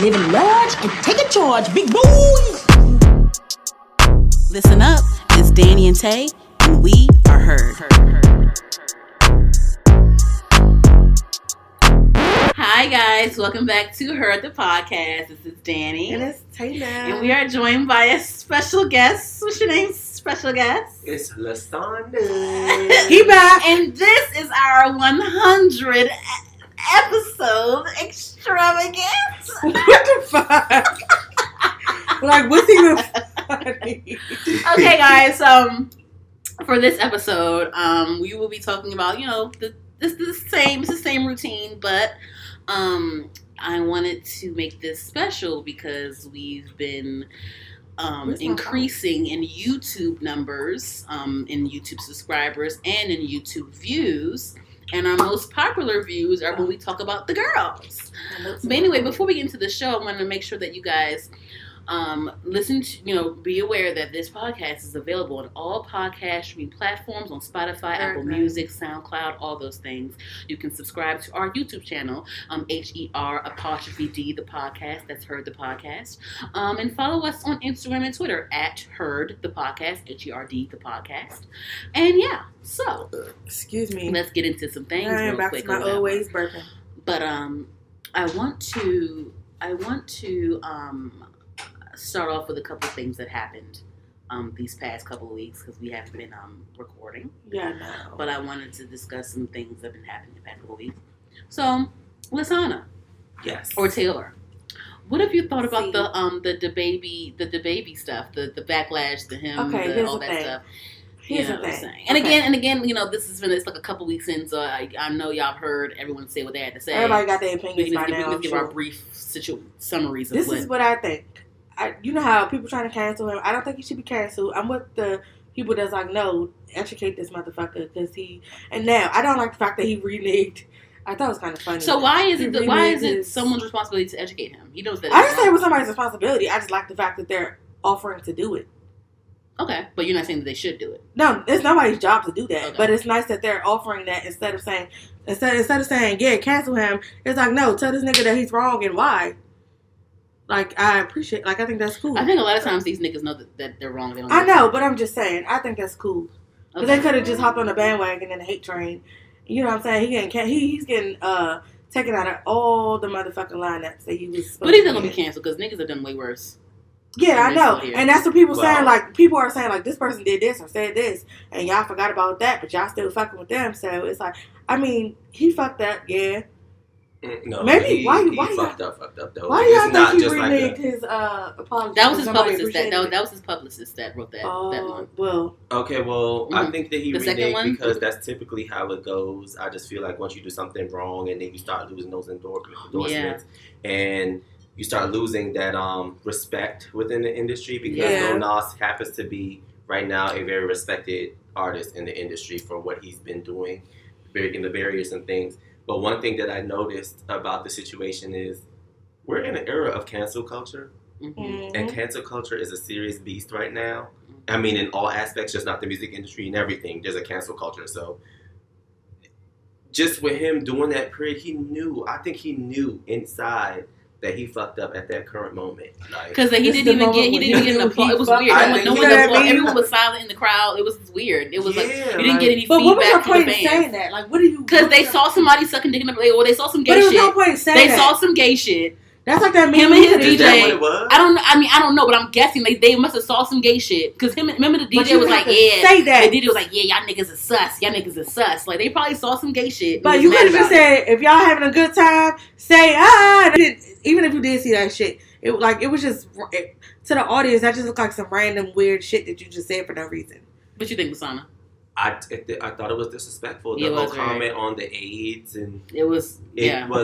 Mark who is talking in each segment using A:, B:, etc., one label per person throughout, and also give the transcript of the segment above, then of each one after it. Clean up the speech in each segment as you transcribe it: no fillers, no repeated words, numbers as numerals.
A: living large and taking charge, big boys.
B: Listen up, it's Danny and Tay, and we are heard. Hi guys, welcome back to Heard the Podcast. This is Danny.
C: And it's Taylor.
B: And we are joined by a special guest. What's your name, special guest?
D: It's Lasana.
C: He back.
B: And this is our 100 episode extravaganza.
C: What the fuck? Like, what's even funny?
B: Okay, guys. For this episode, we will be talking about, it's the same routine, but I wanted to make this special because we've been increasing in YouTube numbers, in YouTube subscribers, and in YouTube views. And our most popular views are when we talk about the girls. But anyway, before we get into the show, I want to make sure that you guys listen to, be aware that this podcast is available on all podcast streaming platforms, on Spotify, Apple Music, SoundCloud, all those things. You can subscribe to our YouTube channel, HER_D, the podcast. That's Heard the Podcast. And follow us on Instagram and Twitter at Heard the Podcast, HERD the podcast. And yeah, so
C: Excuse me.
B: let's get into some things real
C: back
B: quick.
C: to my always burping.
B: But I want to start off with a couple of things that happened these past couple of weeks because we haven't been recording.
C: Yeah, no.
B: But I wanted to discuss some things that have been happening the past couple of weeks. So, Lasana.
D: Yes.
B: Or Taylor. What have you thought about the baby stuff, the backlash to him, all that stuff?
C: Here's the thing.
B: And again, it's like a couple weeks in, so I know y'all have heard everyone say what they had to say.
C: Everybody got their opinions by now.
B: Let's give our brief summaries of
C: This is what I think. You know how people trying to cancel him? I don't think he should be canceled. I'm with the people that's like, no, educate this motherfucker because and now I don't like the fact that he reneged. I thought it was kind of funny.
B: So why is it someone's responsibility to educate him? He knows that.
C: I didn't say it was somebody's responsibility. I just like the fact that they're offering to do it.
B: Okay, but you're not saying that they should do it.
C: No, it's nobody's job to do that.
B: Okay.
C: But it's nice that they're offering that instead of saying, yeah, cancel him. It's like, no, tell this nigga that he's wrong and why. Like, I appreciate, I think that's cool.
B: I think a lot of times these niggas know that they're wrong. They don't
C: I know, but I'm just saying, I think that's cool. Because
B: Okay.
C: they could have just hopped on the bandwagon and the hate train. You know what I'm saying? He's getting taken out of all the motherfucking lineups that he was supposed
B: But he's not
C: to
B: going to
C: be
B: be canceled because niggas have done way worse.
C: Yeah, I know.
B: Here.
C: And that's what people saying. Like, people are saying, like, this person did this or said this, and y'all forgot about that, but y'all still fucking with them. So it's like, I mean, he fucked up, yeah.
D: No,
C: maybe
D: he fucked up though.
C: Why do y'all think he
D: just
C: reneged his apology?
B: That was his publicist. That was his publicist that wrote that one.
C: Well,
D: okay, I think that he
B: The second
D: reneged
B: one?
D: because that's typically how it goes. I just feel like once you do something wrong and then you start losing those endorsements and you start losing that respect within the industry because Lil Nas happens to be right now a very respected artist in the industry for what he's been doing, breaking the barriers and things. But one thing that I noticed about the situation is we're in an era of cancel culture.
B: Mm-hmm.
D: And cancel culture is a serious beast right now. I mean, in all aspects, just not the music industry and everything. There's a cancel culture. So just with him doing that period, I think he knew inside that he fucked up at that current moment.
B: Because he didn't even get an applause. It was weird. Everyone was silent in the crowd. It was weird. It was you didn't get any feedback from the fans. But what was your point in saying
C: that? Like, what do you?
B: Because they saw somebody sucking dick in the or they saw some gay shit.
C: But there was no point in saying that.
B: They saw some gay shit.
C: That's like that meme.
B: Him and his
D: Is
B: DJ.
D: that what it was?
B: I don't know, but I'm guessing they must have saw some gay shit. Because remember the DJ was like, yeah.
C: Say that.
B: The DJ was like, yeah, y'all niggas is sus. Y'all niggas is sus. Like, they probably saw some gay shit.
C: But you could have just said, if y'all having a good time, say, even if you did see that shit. It was just, to the audience, that just looked like some random weird shit that you just said for no reason.
B: What you think, Lasana?
D: I thought it was disrespectful. The whole comment on the AIDS and it was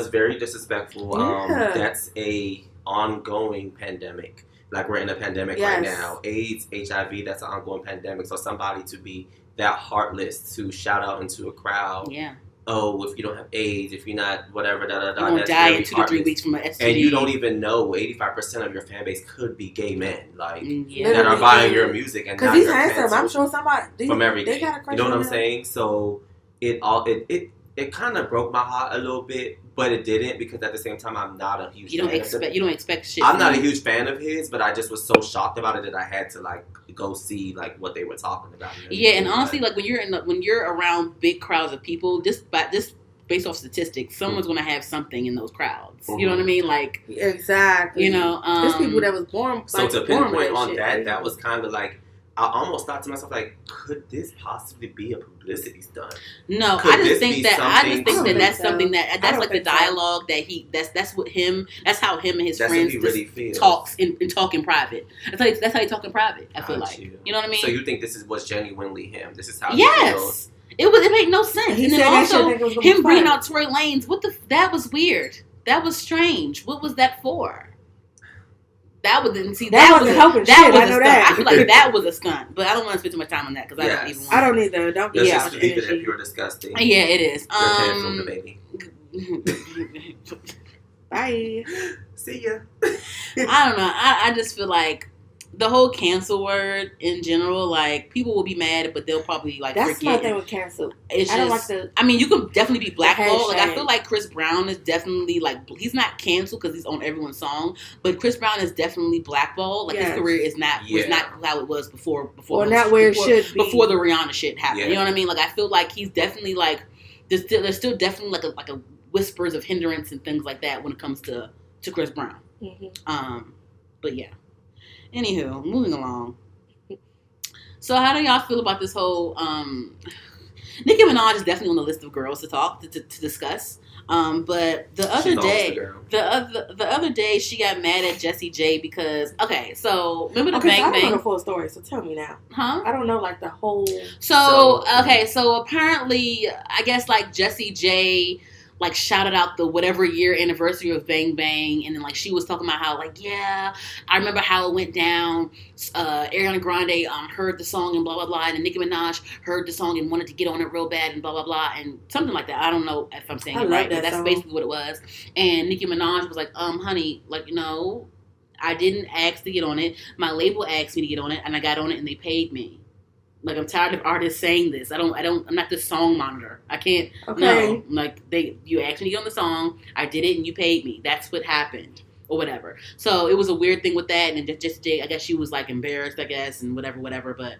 D: very disrespectful.
C: Yeah.
D: That's a ongoing pandemic. Like we're in a pandemic right now. AIDS, HIV, that's an ongoing pandemic. So somebody to be that heartless to shout out into a crowd.
B: Yeah.
D: Oh, if you don't have AIDS, if you're not whatever,
B: you're gonna die in 2 to 3 weeks from an STD.
D: And you don't even know 85% of your fan base could be gay men, that are buying your music and
C: because he's handsome. I'm sure somebody
D: from everything.
C: They got a crush
D: you know what
C: on
D: I'm saying? So it kind of broke my heart a little bit, but it didn't because at the same time I'm not a huge.
B: You don't expect shit.
D: I'm not a huge fan of his, but I just was so shocked about it that I had to like go see like what they were talking about.
B: Yeah, and honestly, like when you're around big crowds of people, just based off statistics, someone's gonna have something in those crowds. You know what I mean? Like
C: exactly.
B: You know,
C: there's people that was born.
D: So to pinpoint on that was kind of like. I almost thought to myself, like, could this possibly be a publicity stunt?
B: No, I just think that's something that's like the dialogue that that's how him and his friends talk in private. That's how they talk in private. I feel like. You know what I mean?
D: So you think this was genuinely him? This is how he feels?
B: It made no sense. And then also him bringing out Tory Lanez, that was weird. That was strange. What was that for? That wasn't helping shit. I know that. I feel like that was a stunt, but I don't want to spend too much time on that because I don't even want to.
C: I don't either. Don't
D: get just leave it at pure disgusting.
B: Yeah, it is.
D: Cancel the baby.
C: Bye.
D: See ya.
B: I don't know. I just feel like the whole cancel word in general, like people will be mad, but they'll probably like
C: that's
B: forget.
C: my thing with cancel.
B: I don't like the. I mean, you can definitely be blackballed. Like I feel like Chris Brown is definitely like he's not canceled because he's on everyone's song, but Chris Brown is definitely blackballed. Like his career is not was not how it was before.
C: Or not where it should be
B: before the Rihanna shit happened. Yeah. You know what I mean? Like I feel like he's definitely like there's still definitely like a whispers of hindrance and things like that when it comes to Chris Brown. Mm-hmm. But yeah. Anywho, moving along. So, how do y'all feel about this whole? Nicki Minaj is definitely on the list of girls to discuss. But the other day, she got mad at Jessie J because so remember the Bang Bang?
C: I don't know the full story, so tell me now.
B: Huh?
C: I don't know like the whole.
B: So apparently, I guess like Jessie J. like shouted out the whatever year anniversary of Bang Bang, and then like she was talking about how like I remember how it went down. Ariana Grande heard the song and blah blah blah, and then Nicki Minaj heard the song and wanted to get on it real bad and blah blah blah and something like that. I don't know if I'm saying it right, but that's basically what it was. And Nicki Minaj was like, honey, like I didn't ask to get on it. My label asked me to get on it, and I got on it, and they paid me. Like I'm tired of artists saying this. I'm not the song monitor. I can't. Okay. No. Like you asked me to get on the song. I did it and you paid me. That's what happened or whatever. So it was a weird thing with that, and just I guess she was like embarrassed, I guess, and whatever. But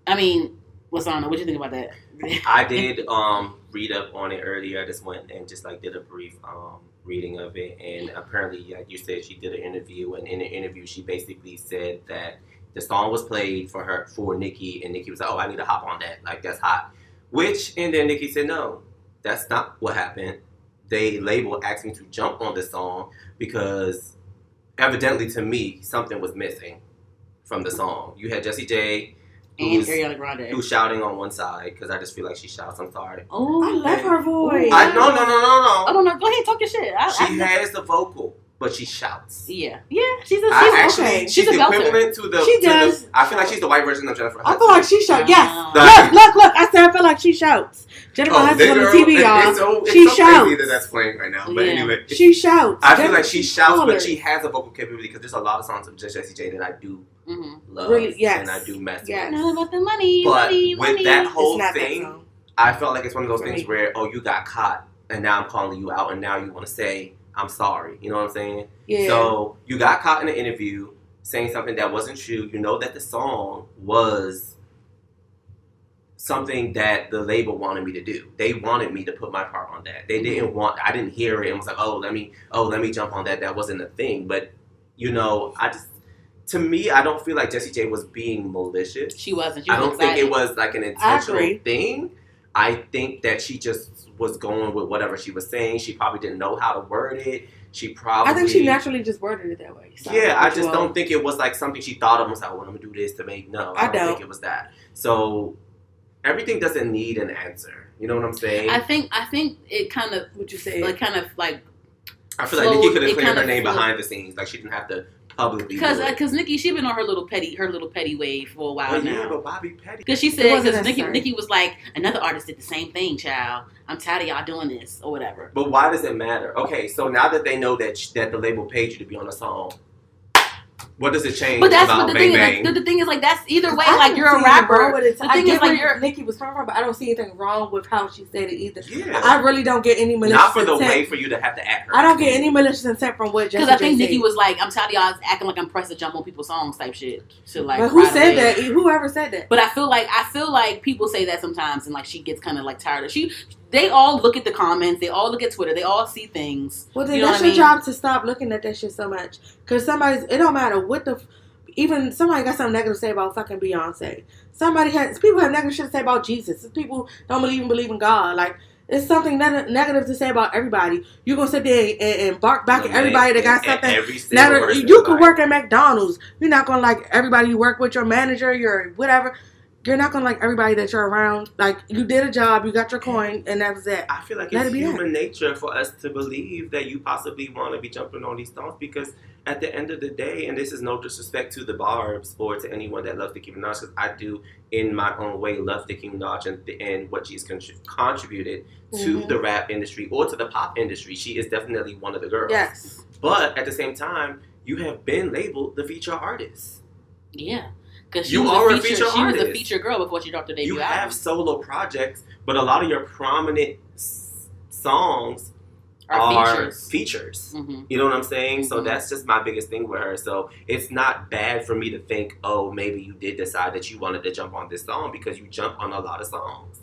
B: I mean, Lasana, what do you think about that?
D: I did read up on it earlier. I just went and just like did a brief reading of it, and apparently, like you said, she did an interview, and in the interview, she basically said that the song was played for Nicki, and Nicki was like, "Oh, I need to hop on that. Like that's hot." And then Nicki said, "No, that's not what happened. They label asked me to jump on this song because evidently to me something was missing from the song. You had Jessie J
B: and Ariana Grande
D: who's shouting on one side because I just feel like she shouts. I'm sorry.
C: Oh, I love her voice.
D: No.
B: Oh no, go ahead, talk your shit.
D: She has the vocal. But she shouts.
B: Yeah. She's the
D: equivalent to the.
C: She does.
D: I feel like she's the white version of Jennifer Hudson.
C: I feel like she shouts. Yes. Look. I said I feel like she shouts. Jennifer Hudson on the TV, y'all.
D: She shouts. Crazy that's playing right now. But anyway,
C: she shouts.
D: I feel like she shouts, but she has a vocal capability because there's a lot of songs of Jessie J that I do love. Really, yes. And I do mess with.
B: Not about the money.
D: But
B: with
D: that whole thing, I felt like it's one of those things where you got caught, and now I'm calling you out, and now you want to say I'm sorry. You know what I'm saying?
C: Yeah.
D: So you got caught in an interview saying something that wasn't true. You know that the song was something that the label wanted me to do. They wanted me to put my part on that. They didn't want. I didn't hear it and was like, let me jump on that. That wasn't a thing. But to me, I don't feel like Jessie J was being malicious.
B: She wasn't.
D: I don't think it was like an intentional thing. I think that she just was going with whatever she was saying. She probably didn't know how to word it. I
C: think she naturally just worded it that way.
D: I just don't think it was like something she thought of and was like, I'm going to do this to make... No, I don't think it was that. So, everything doesn't need an answer. You know what I'm saying?
B: I think it kind of...
C: Would you say?
B: Like, kind of like...
D: I feel like Nicki could have cleared her name behind the scenes. Like, she didn't have to publicly
B: because Nicki, she been on her little petty wave for a while now.
D: Yeah, but Bobby petty.
B: Because she said, because Nicki was like, another artist did the same thing, child. I'm tired of y'all doing this or whatever.
D: But why does it matter? Okay, so now that they know that the label paid you to be on a song, What does it change
B: But that's
D: about
B: what the
D: Bang
B: thing
D: Bang?
B: is. The thing is, like, that's either way.
C: I
B: Like,
C: don't
B: you're a
C: see anything wrong
B: rapper.
C: with it.
B: The
C: I
B: thing
C: get
B: is, like,
C: where
B: you're.
C: Nikki was coming from, but I don't see anything wrong with how she said it either.
D: Yeah.
C: I really don't get any malicious
D: Not for the
C: intent.
D: way for you to have to act her.
C: I don't get any malicious intent from what Jesse
B: Because I think
C: J
B: Nikki
C: said.
B: was like, I'm tired of y'all acting like I'm pressed to jump on people's songs type shit. To like,
C: But who
B: right
C: said
B: away.
C: that? Whoever said that?
B: But I feel like people say that sometimes, and like she gets kind of like tired of They all look at the comments. They all look at Twitter. They all see things.
C: Well, then
B: you know
C: that's
B: what I
C: your
B: mean?
C: job to stop looking at that shit so much. Because it don't matter what even somebody got something negative to say about fucking Beyonce. People have negative shit to say about Jesus. People don't believe in God. Like, it's something negative to say about everybody. You're going to sit there and bark back at everybody that got something. You could work at McDonald's. You're not going to like everybody you work with, your manager, your whatever. You're not going to like everybody that you're around. Like, you did a job, you got your coin, and that was it.
D: I feel like it's human nature for us to believe that you possibly want to be jumping on these songs because at the end of the day, and this is no disrespect to the Barbs or to anyone that loves Nicki Minaj, because I do, in my own way, love Nicki Minaj and what she's contributed to the rap industry or to the pop industry. She is definitely one of the girls.
C: Yes.
D: But at the same time, you have been labeled the feature artist.
B: Yeah. Because she
D: You
B: was
D: are
B: a
D: a
B: feature.
D: feature
B: She was a
D: artist.
B: feature girl before she dropped her debut
D: You
B: album.
D: have solo projects, but a lot of your prominent songs are features.
B: Mm-hmm.
D: You know what I'm saying? So
B: Mm-hmm.
D: that's just my biggest thing with her. So it's not bad for me to think, oh, maybe you did decide that you wanted to jump on this song because you jump on a lot of songs.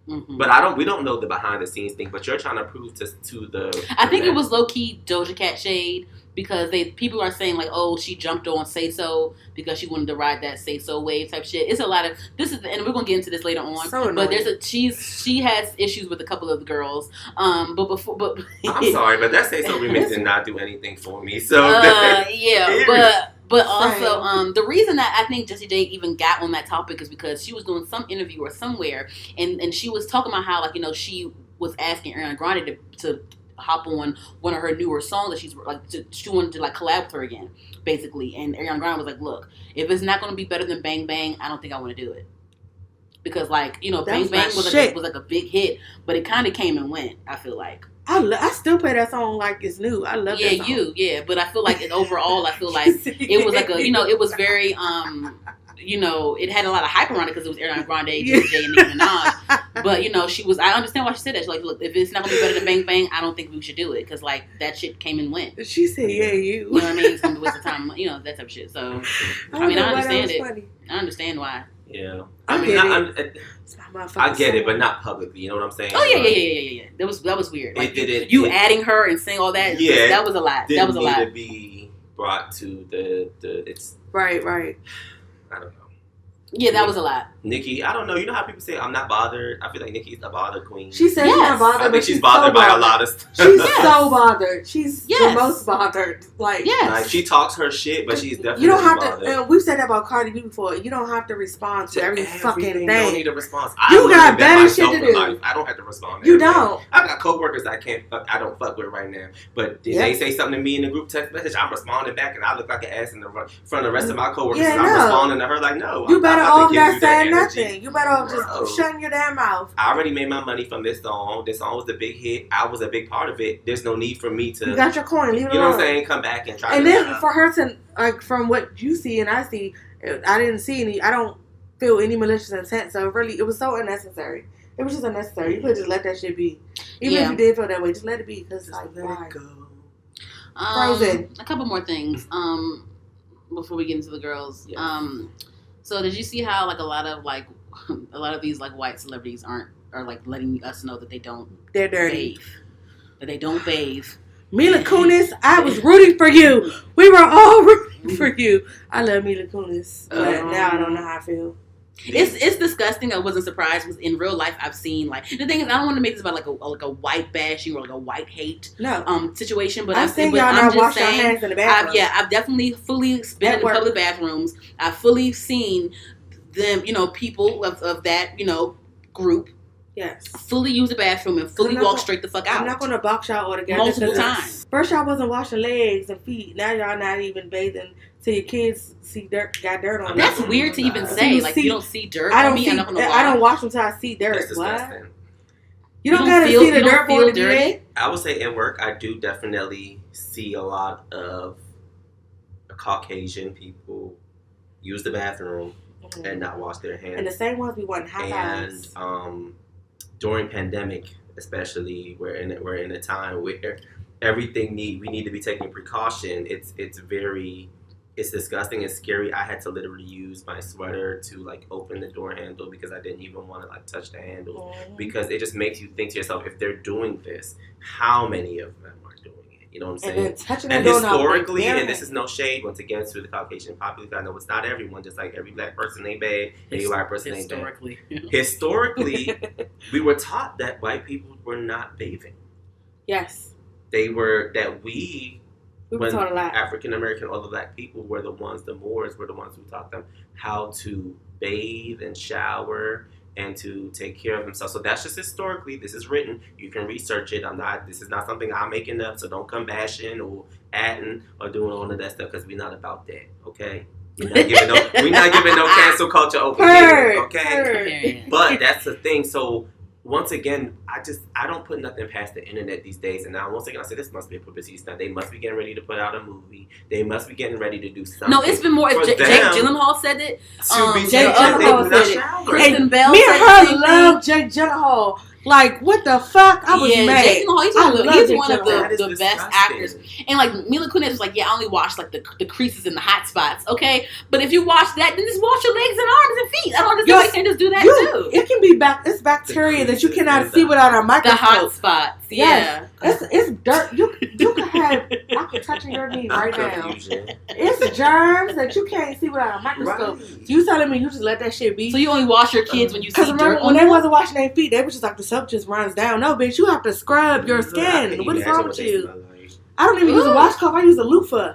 B: Mm-hmm.
D: But we don't know the behind the scenes thing. But you're trying to prove to the.
B: I think it was low key Doja Cat shade because people are saying like, oh, she jumped on Say So because she wanted to ride that Say So wave type shit. It's a lot of and we're gonna get into this later on.
C: So
B: but she has issues with a couple of the girls.
D: I'm sorry, but that Say So remix did not do anything for me. So
B: But also, the reason that I think Jessie J even got on that topic is because she was doing some interview or somewhere, and she was talking about how, like, you know, she was asking Ariana Grande to hop on one of her newer songs that she wanted to like collab with her again, basically. And Ariana Grande was like, "Look, if it's not going to be better than Bang Bang, I don't think I want to do it." Because, like, you know, Bang Bang was like a big hit, but it kind of came and went. I feel like.
C: I still play that song like it's new. I love that song.
B: But I feel like overall, I feel like it was like it was very, it had a lot of hype around it because it was Ariana Grande, Jessie J, and Nicki Minaj. But, I understand why she said that. She's like, look, if it's not going to be better than Bang Bang, I don't think we should do it because, like, that shit came and went.
C: She said, yeah, you.
B: You know what I mean? It's going to be a waste of time, that type of shit. So, I understand it.
C: Funny.
B: I understand why.
D: Yeah.
C: I
D: get it, but not publicly. You know what I'm saying?
B: Oh, yeah. That was weird. Like, adding her and saying all that, that was a lot. That was a lot.
D: Need to be brought to it's...
C: Right.
D: I don't know.
B: Yeah, that was a lot.
D: Nikki, I don't know. You know how people say I'm not bothered? I feel like Nikki's a bother queen.
C: She says she's not bothered,
D: I think she's bothered by a lot of stuff.
C: She's so bothered. She's the most bothered. Like,
D: she talks her shit, but she's definitely
C: you don't have
D: bothered.
C: to. And we've said that about Cardi B before. You don't have to respond to every fucking thing.
D: You don't need a response.
C: You got better shit to do.
D: I don't have to respond.
C: You don't.
D: I got coworkers I don't fuck with right now. But did they say something to me in the group text message? I'm responding back, and I look like an ass in front of the rest of my coworkers.
C: Yeah,
D: I'm responding to her like, no.
C: You better off not saying
D: energy.
C: nothing. You better off just shutting your damn mouth.
D: I already made my money from this song. This song was a big hit. I was a big part of it. There's no need for me to.
C: You got your coin. Leave it alone.
D: You know what I'm saying? Come back and try.
C: And then for her to, like, from what you see and I see, I didn't see any. I don't feel any malicious intent. So really, it was so unnecessary. It was just unnecessary. You could just let that shit be. Even if you did feel that way, just let it be. Because like, why? Frozen.
B: A couple more things. Before we get into the girls.
D: Yes.
B: So did you see how like a lot of these like white celebrities are like letting us know that
C: they're dirty.
B: Bathe. That they don't bathe.
C: Mila Kunis, I was rooting for you. We were all rooting for you. I love Mila Kunis, but now I don't know how I feel.
B: It's disgusting. I wasn't surprised. Because in real life, I've seen like the thing is I don't want to make this about like a white bashing or like a white hate situation. But
C: I've seen y'all not wash your hands in the bathroom.
B: I've definitely fully been in public bathrooms. I've fully seen them. People of that group.
C: Yes.
B: Fully use the bathroom and fully walk straight the fuck out.
C: I'm not going to box y'all all together.
B: Multiple times.
C: First y'all wasn't washing legs and feet. Now y'all not even bathing till your kids got dirt on them.
B: That's weird to even say. Like, you don't see dirt on me.
C: I don't wash until I see dirt.
D: That's disgusting.
C: What? You don't got to see the dirt for it to be there?
D: I would say in work, I do definitely see a lot of Caucasian people use the bathroom and not wash their hands.
C: And the same ones we want high
D: And
C: fives.
D: During pandemic, especially, we're in a time where everything we need to be taking precaution. It's disgusting and scary. I had to literally use my sweater to like open the door handle because I didn't even want to like touch the handle, because it just makes you think to yourself, if they're doing this, how many of them are doing it? You know what I'm saying?
C: And then touching
D: And
C: the door knob,
D: historically,
C: like,
D: and this is no shade once again to the Caucasian population. I know it's not everyone, just like every black person ain't bad, every white person ain't bad. Historically, we were taught that white people were not bathing.
C: Yes.
D: They were that we
C: were
D: when
C: taught a lot.
D: African American or the black people were the Moors were the ones who taught them how to bathe and shower and to take care of themselves. So that's just historically. This is written. You can research it. This is not something I'm making up. So don't come bashing or adding or doing all of that stuff, because we're not about that. Okay. We're not giving no cancel culture open here. Okay. But that's the thing. So once again, I don't put nothing past the internet these days. And now, once again, I say this must be a publicity stunt. They must be getting ready to put out a movie. They must be getting ready to do something.
B: No, it's been more. Jake Gyllenhaal said it.
C: Jake Gyllenhaal said it.
B: Kristen Bell
C: me
B: said
C: and her
B: it.
C: love Jake Gyllenhaal. Like, what the fuck? I was mad.
B: Jake Gyllenhaal, he's one of the best
D: disgusting.
B: actors. And like Mila Kunis was like, yeah, I only watch like the creases and the hot spots. Okay, but if you watch that, then just wash your legs and arms and feet. I don't understand why you can't just do that too.
C: It can be it's bacteria that you cannot see without a microscope.
B: The hot spots,
C: yes. It's dirt. You can have. I'm touching your knee right now. It's germs that you can't see without a microscope.
D: Right.
C: So you telling me you just let that shit be?
B: So you only wash your kids when you see dirt?
C: Because remember when they wasn't washing their feet, they were just like the soap just runs down. No, bitch, you have to scrub your skin. What is wrong with you? I don't even use a washcloth. I use a loofah.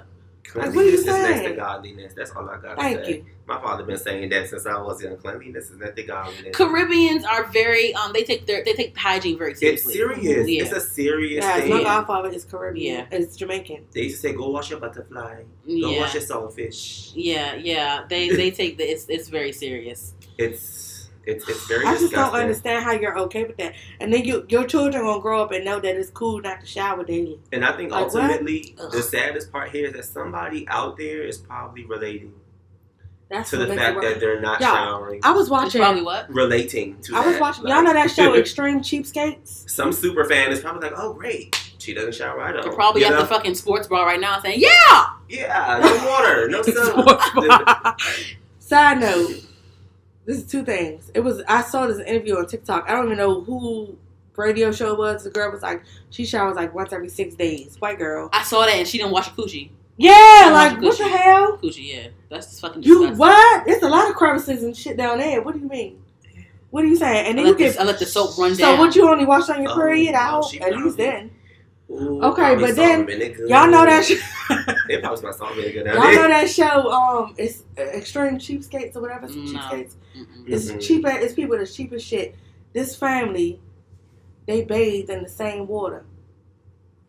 C: Like, what are you saying?
D: Next to godliness. That's all I gotta
C: Thank
D: say.
C: you.
D: My father been saying that since I was young. Cleanliness is next to godliness.
B: Caribbeans are very they take hygiene very seriously.
D: It's serious.
B: Yeah.
D: It's a serious
C: thing.
D: thing.
C: My godfather is Caribbean. Yeah. It's Jamaican.
D: They used to say, "Go wash your butterfly. Go wash your saltfish."
B: Yeah. They take it's very serious.
D: It's very
C: I just
D: disgusting.
C: don't understand how you're okay with that. And then your children gonna grow up and know that it's cool not to shower daily.
D: And I think ultimately the saddest part here is that somebody out there is probably relating to the fact that they're not showering.
C: I was watching.
B: Probably what?
D: Relating to
C: I was watching. Y'all know that show Extreme Cheapskates?
D: Some super fan is probably like, oh great, she doesn't shower right up.
B: They're probably at the fucking sports bar right now saying, yeah,
D: no water, no sun.
C: Side note. This is two things. I saw this interview on TikTok. I don't even know who radio show it was. The girl was like, she showers like once every 6 days. White girl.
B: I saw that and she didn't wash her coochie.
C: Yeah, like what the hell?
B: Coochie, yeah. That's just fucking disgusting.
C: You what? It's a lot of crevices and shit down there. What do you mean? What are you saying? And then I
B: let the soap run down.
C: So what, you only wash on your period? I hope at least then.
D: Ooh,
C: okay, but then y'all know that
D: they probably smell salt vinegar down
C: y'all
D: there.
C: know that show it's Extreme Cheapskates or whatever. Cheapskates. It's cheap. It's people that's cheap as shit. This family, they bathe in the same water.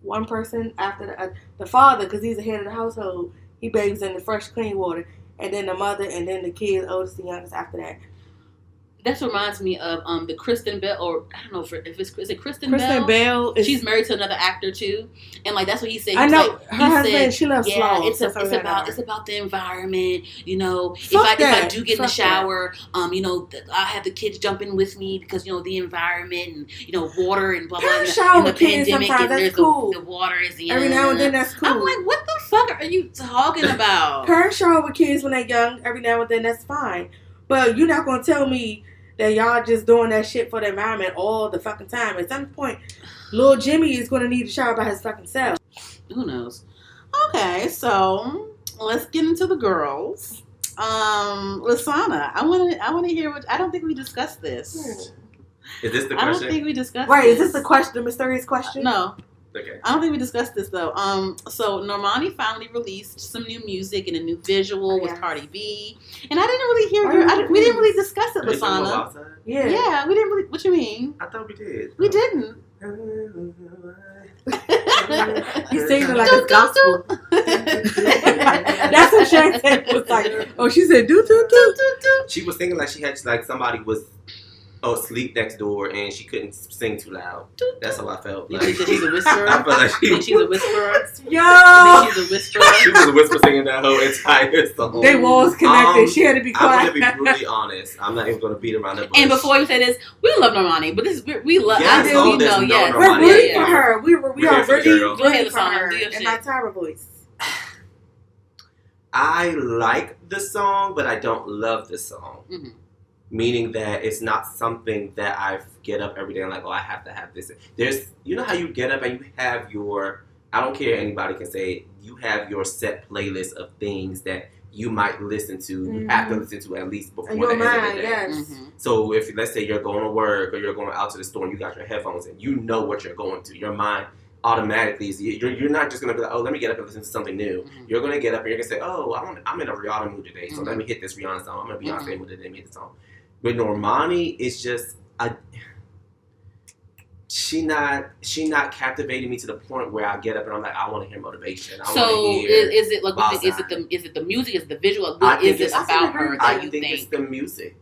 C: One person after the father, because he's the head of the household, he bathes in the fresh, clean water, and then the mother, and then the kids, oldest and youngest after that.
B: That reminds me of the Kristen Bell, or I don't know if it's is it Kristen
C: Bell?
B: She's married to another actor too, and like that's what he said.
C: I know
B: like,
C: her husband. She loves slow.
B: It's about the environment. You know, if
C: I
B: do get in the shower, you know, I have the kids jump in with me because you know the environment and you know water and blah blah.
C: Shower
B: and
C: the kids sometimes. That's cool.
B: The water is
C: every now and then. That's cool.
B: I'm like, what the fuck are you talking about?
C: Parents shower with kids when they're young. Every now and then, that's fine. But you're not gonna tell me that y'all just doing that shit for the environment all the fucking time. At some point, little Jimmy is going to need to shower by his fucking self.
B: Who knows? Okay, so let's get into the girls. Lasana, I want to hear what. I don't think we discussed this.
D: Is this the question?
B: I don't think we discussed.
C: Right? Is this the question? The mysterious question?
B: No.
D: Okay.
B: I don't think we discussed this though. So Normani finally released some new music and a new visual with Cardi B, and I didn't really hear her. We didn't really discuss it, Lasana.
C: Yeah.
B: Yeah, we didn't really. What you mean?
D: I thought we did.
B: We didn't.
C: He's singing it like it's gospel. That's what Shantae was like. Oh, she said do do do do do.
D: She was thinking like she had like somebody was sleep next door, and she couldn't sing too loud. That's how I felt.
B: You
D: Like,
B: think that she's a whisperer?
D: I feel like
B: You think she's a whisperer?
C: Yo!
B: You think she's a whisperer?
D: she was a whisper singing that whole entire song.
C: They walls connected. She had to be quiet.
D: I'm going to be brutally honest. I'm not even going to beat around the bush.
B: And before you say this, we love Normani, but this is we love.
D: Yes,
B: I do, you know,
D: no
B: yes.
C: We're
D: Normani.
C: rooting for her. We
D: We're
C: are
D: here for the
C: really
D: girl.
B: Go ahead,
C: rooting for
B: Lasana,
C: her
B: do your
C: in
B: shit.
C: my Tyra voice.
D: I like the song, but I don't love the song.
B: Mm-hmm.
D: Meaning that it's not something that I get up every day and like, oh, I have to have this. There's, you know how you get up and you have your, I don't care, anybody can say it, you have your set playlist of things that you might listen to, you have to listen to at least before
C: In
D: the
C: your
D: end of
C: mind,
D: the day.
C: yes.
B: Mm-hmm.
D: So if, let's say you're going to work or you're going out to the store and you got your headphones and you know what you're going to, your mind automatically is, you're not just going to be like, oh, let me get up and listen to something new.
B: Mm-hmm.
D: You're going to get up and you're going to say, oh, I'm in a Rihanna mood today, so
B: Mm-hmm.
D: let me hit this Rihanna song. I'm in a Beyonce
B: Mm-hmm.
D: mood today, let me hit the song. With Normani, it's just she not captivating me to the point where I get up and I'm like, I want to hear motivation. I
B: So
D: want to hear
B: is it like
D: Wild
B: is
D: Side.
B: it the music? Is it the visual?
D: I
B: What
D: think
B: is it
D: it's-
B: about her
D: I
B: that you
D: think it's
B: think?
D: the music.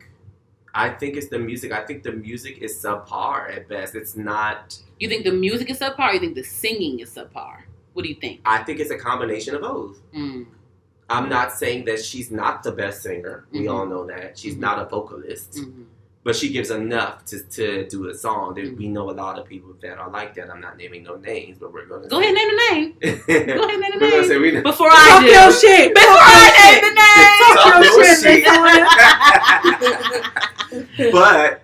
D: I think it's the music. I think the music is subpar at best. It's not.
B: You think the music is subpar? Or you think the singing is subpar? What do you think?
D: I think it's a combination of both.
B: Mm.
D: I'm not saying that she's not the best singer. We
B: Mhm.
D: all know that. She's
B: Mhm.
D: not a vocalist.
B: Mm-hmm.
D: But she gives enough to do a song.
B: Mm-hmm.
D: We know a lot of people that are like that. I'm not naming no names, but we're going to
B: Go ahead, name the name.
D: Go
B: Go ahead, name the
D: We're going to
B: name.
D: say we know.
B: Before
C: Talk
B: I do.
C: your shit.
B: Before I name the name.
D: Talk your shit. But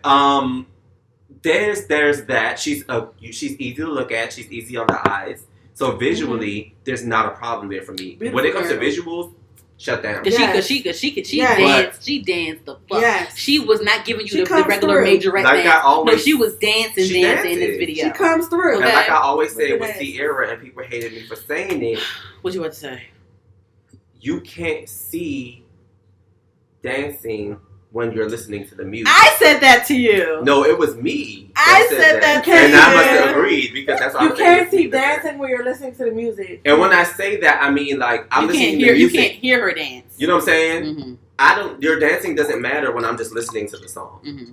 D: there's that. She's easy to look at. She's easy on the eyes. So visually, there's not a problem there for me. When it comes to visuals, shut down.
B: Cause
C: Yes.
B: she
C: Yes.
B: danced. She danced the fuck.
C: Yes.
B: She was not giving
C: She
B: you the
C: comes
B: regular
C: through.
B: majorette
D: Like I
B: dance.
D: always-
B: No, she was dancing
D: she
B: in this
D: dances.
B: video.
C: She comes through.
D: And
B: Okay.
D: like I always say
C: Look
D: with
C: at that.
D: Sierra, and people hated me for saying it,
B: What you about to say?
D: you can't see dancing when you're listening to the music.
B: I said that to you.
D: No, it was me.
B: I said that to
D: and I must
B: you.
D: have agreed because that's what
C: You
D: I'm saying.
C: can't see dancing when you're listening to the music.
D: And when I say that, I mean like I'm
B: You
D: listening
B: can't
D: to
B: hear.
D: the
B: You
D: music.
B: can't hear her dance.
D: You know what I'm saying?
B: Mm-hmm.
D: Your dancing doesn't matter when I'm just listening to the song.
B: Mm-hmm.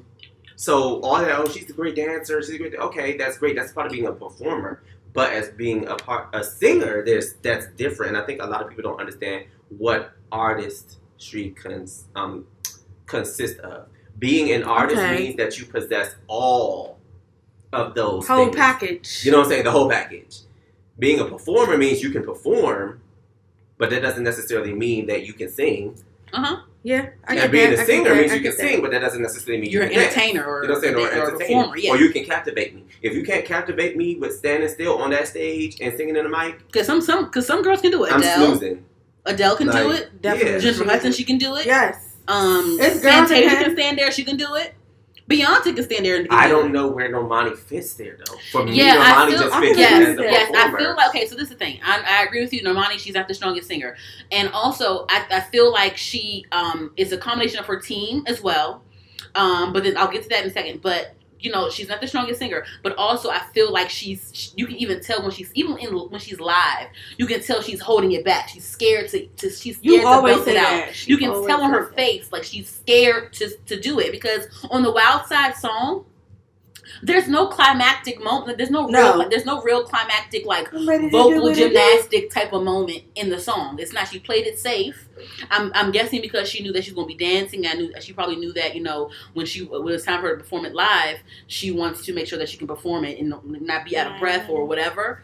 D: So all that, oh, she's a great dancer. She's a great. Okay, that's great. That's part of being a performer. But as being a singer, that's different. And I think a lot of people don't understand what artistry consists of. Being an artist means that you possess all of those
C: Whole
D: things.
C: package.
D: You know what I'm saying? The whole package. Being a performer means you can perform, but that doesn't necessarily mean that you can sing.
C: Yeah, I get
D: And being
C: that.
D: a
C: I
D: singer
C: get
D: means
C: that.
D: you can sing, but that doesn't necessarily mean
B: You're
D: you
B: an
D: can dance.
B: entertainer or,
D: You know what I'm saying? Or
B: or a
D: entertainer.
B: performer. Yeah.
D: Or you can captivate me. If you can't captivate me with standing still on that stage and singing in the mic,
B: Because some girls can do it.
D: I'm
B: Adele
D: snoozing.
B: can do
D: Like,
B: it.
C: Definitely.
B: Jennifer Hudson, she can do it.
C: Yes. It's girls
B: Fantasia
C: that
B: can stand there. She can do it. Beyonce can stand there and do
D: I
B: it.
D: don't know where Normani fits there though. For me,
B: Yeah, I
D: Normani
B: feel,
D: just
C: I
D: fits
C: feel-
D: as a
B: yes. I
D: performer.
B: feel like okay. So this is the thing. I agree with you. Normani, she's not the strongest singer, and also I feel like she is a combination of her team as well. But then I'll get to that in a second. But you know, she's not the strongest singer, but also I feel like you can even tell when she's live, you can tell she's holding it back. She's scared she's
C: You
B: scared
C: always
B: to belt
C: say
B: it out.
C: that.
B: You can
C: always
B: tell on
C: say
B: her
C: that.
B: face like she's scared to do it because on the Wild Side song, there's no climactic moment. There's no real climactic like
C: I'm ready to do
B: vocal
C: what it is.
B: gymnastic type of moment in the song. It's not. She played it safe. I'm guessing because she knew that she was going to be dancing. She probably knew that when it was time for her to perform it live, she wants to make sure that she can perform it and not be out of breath or whatever.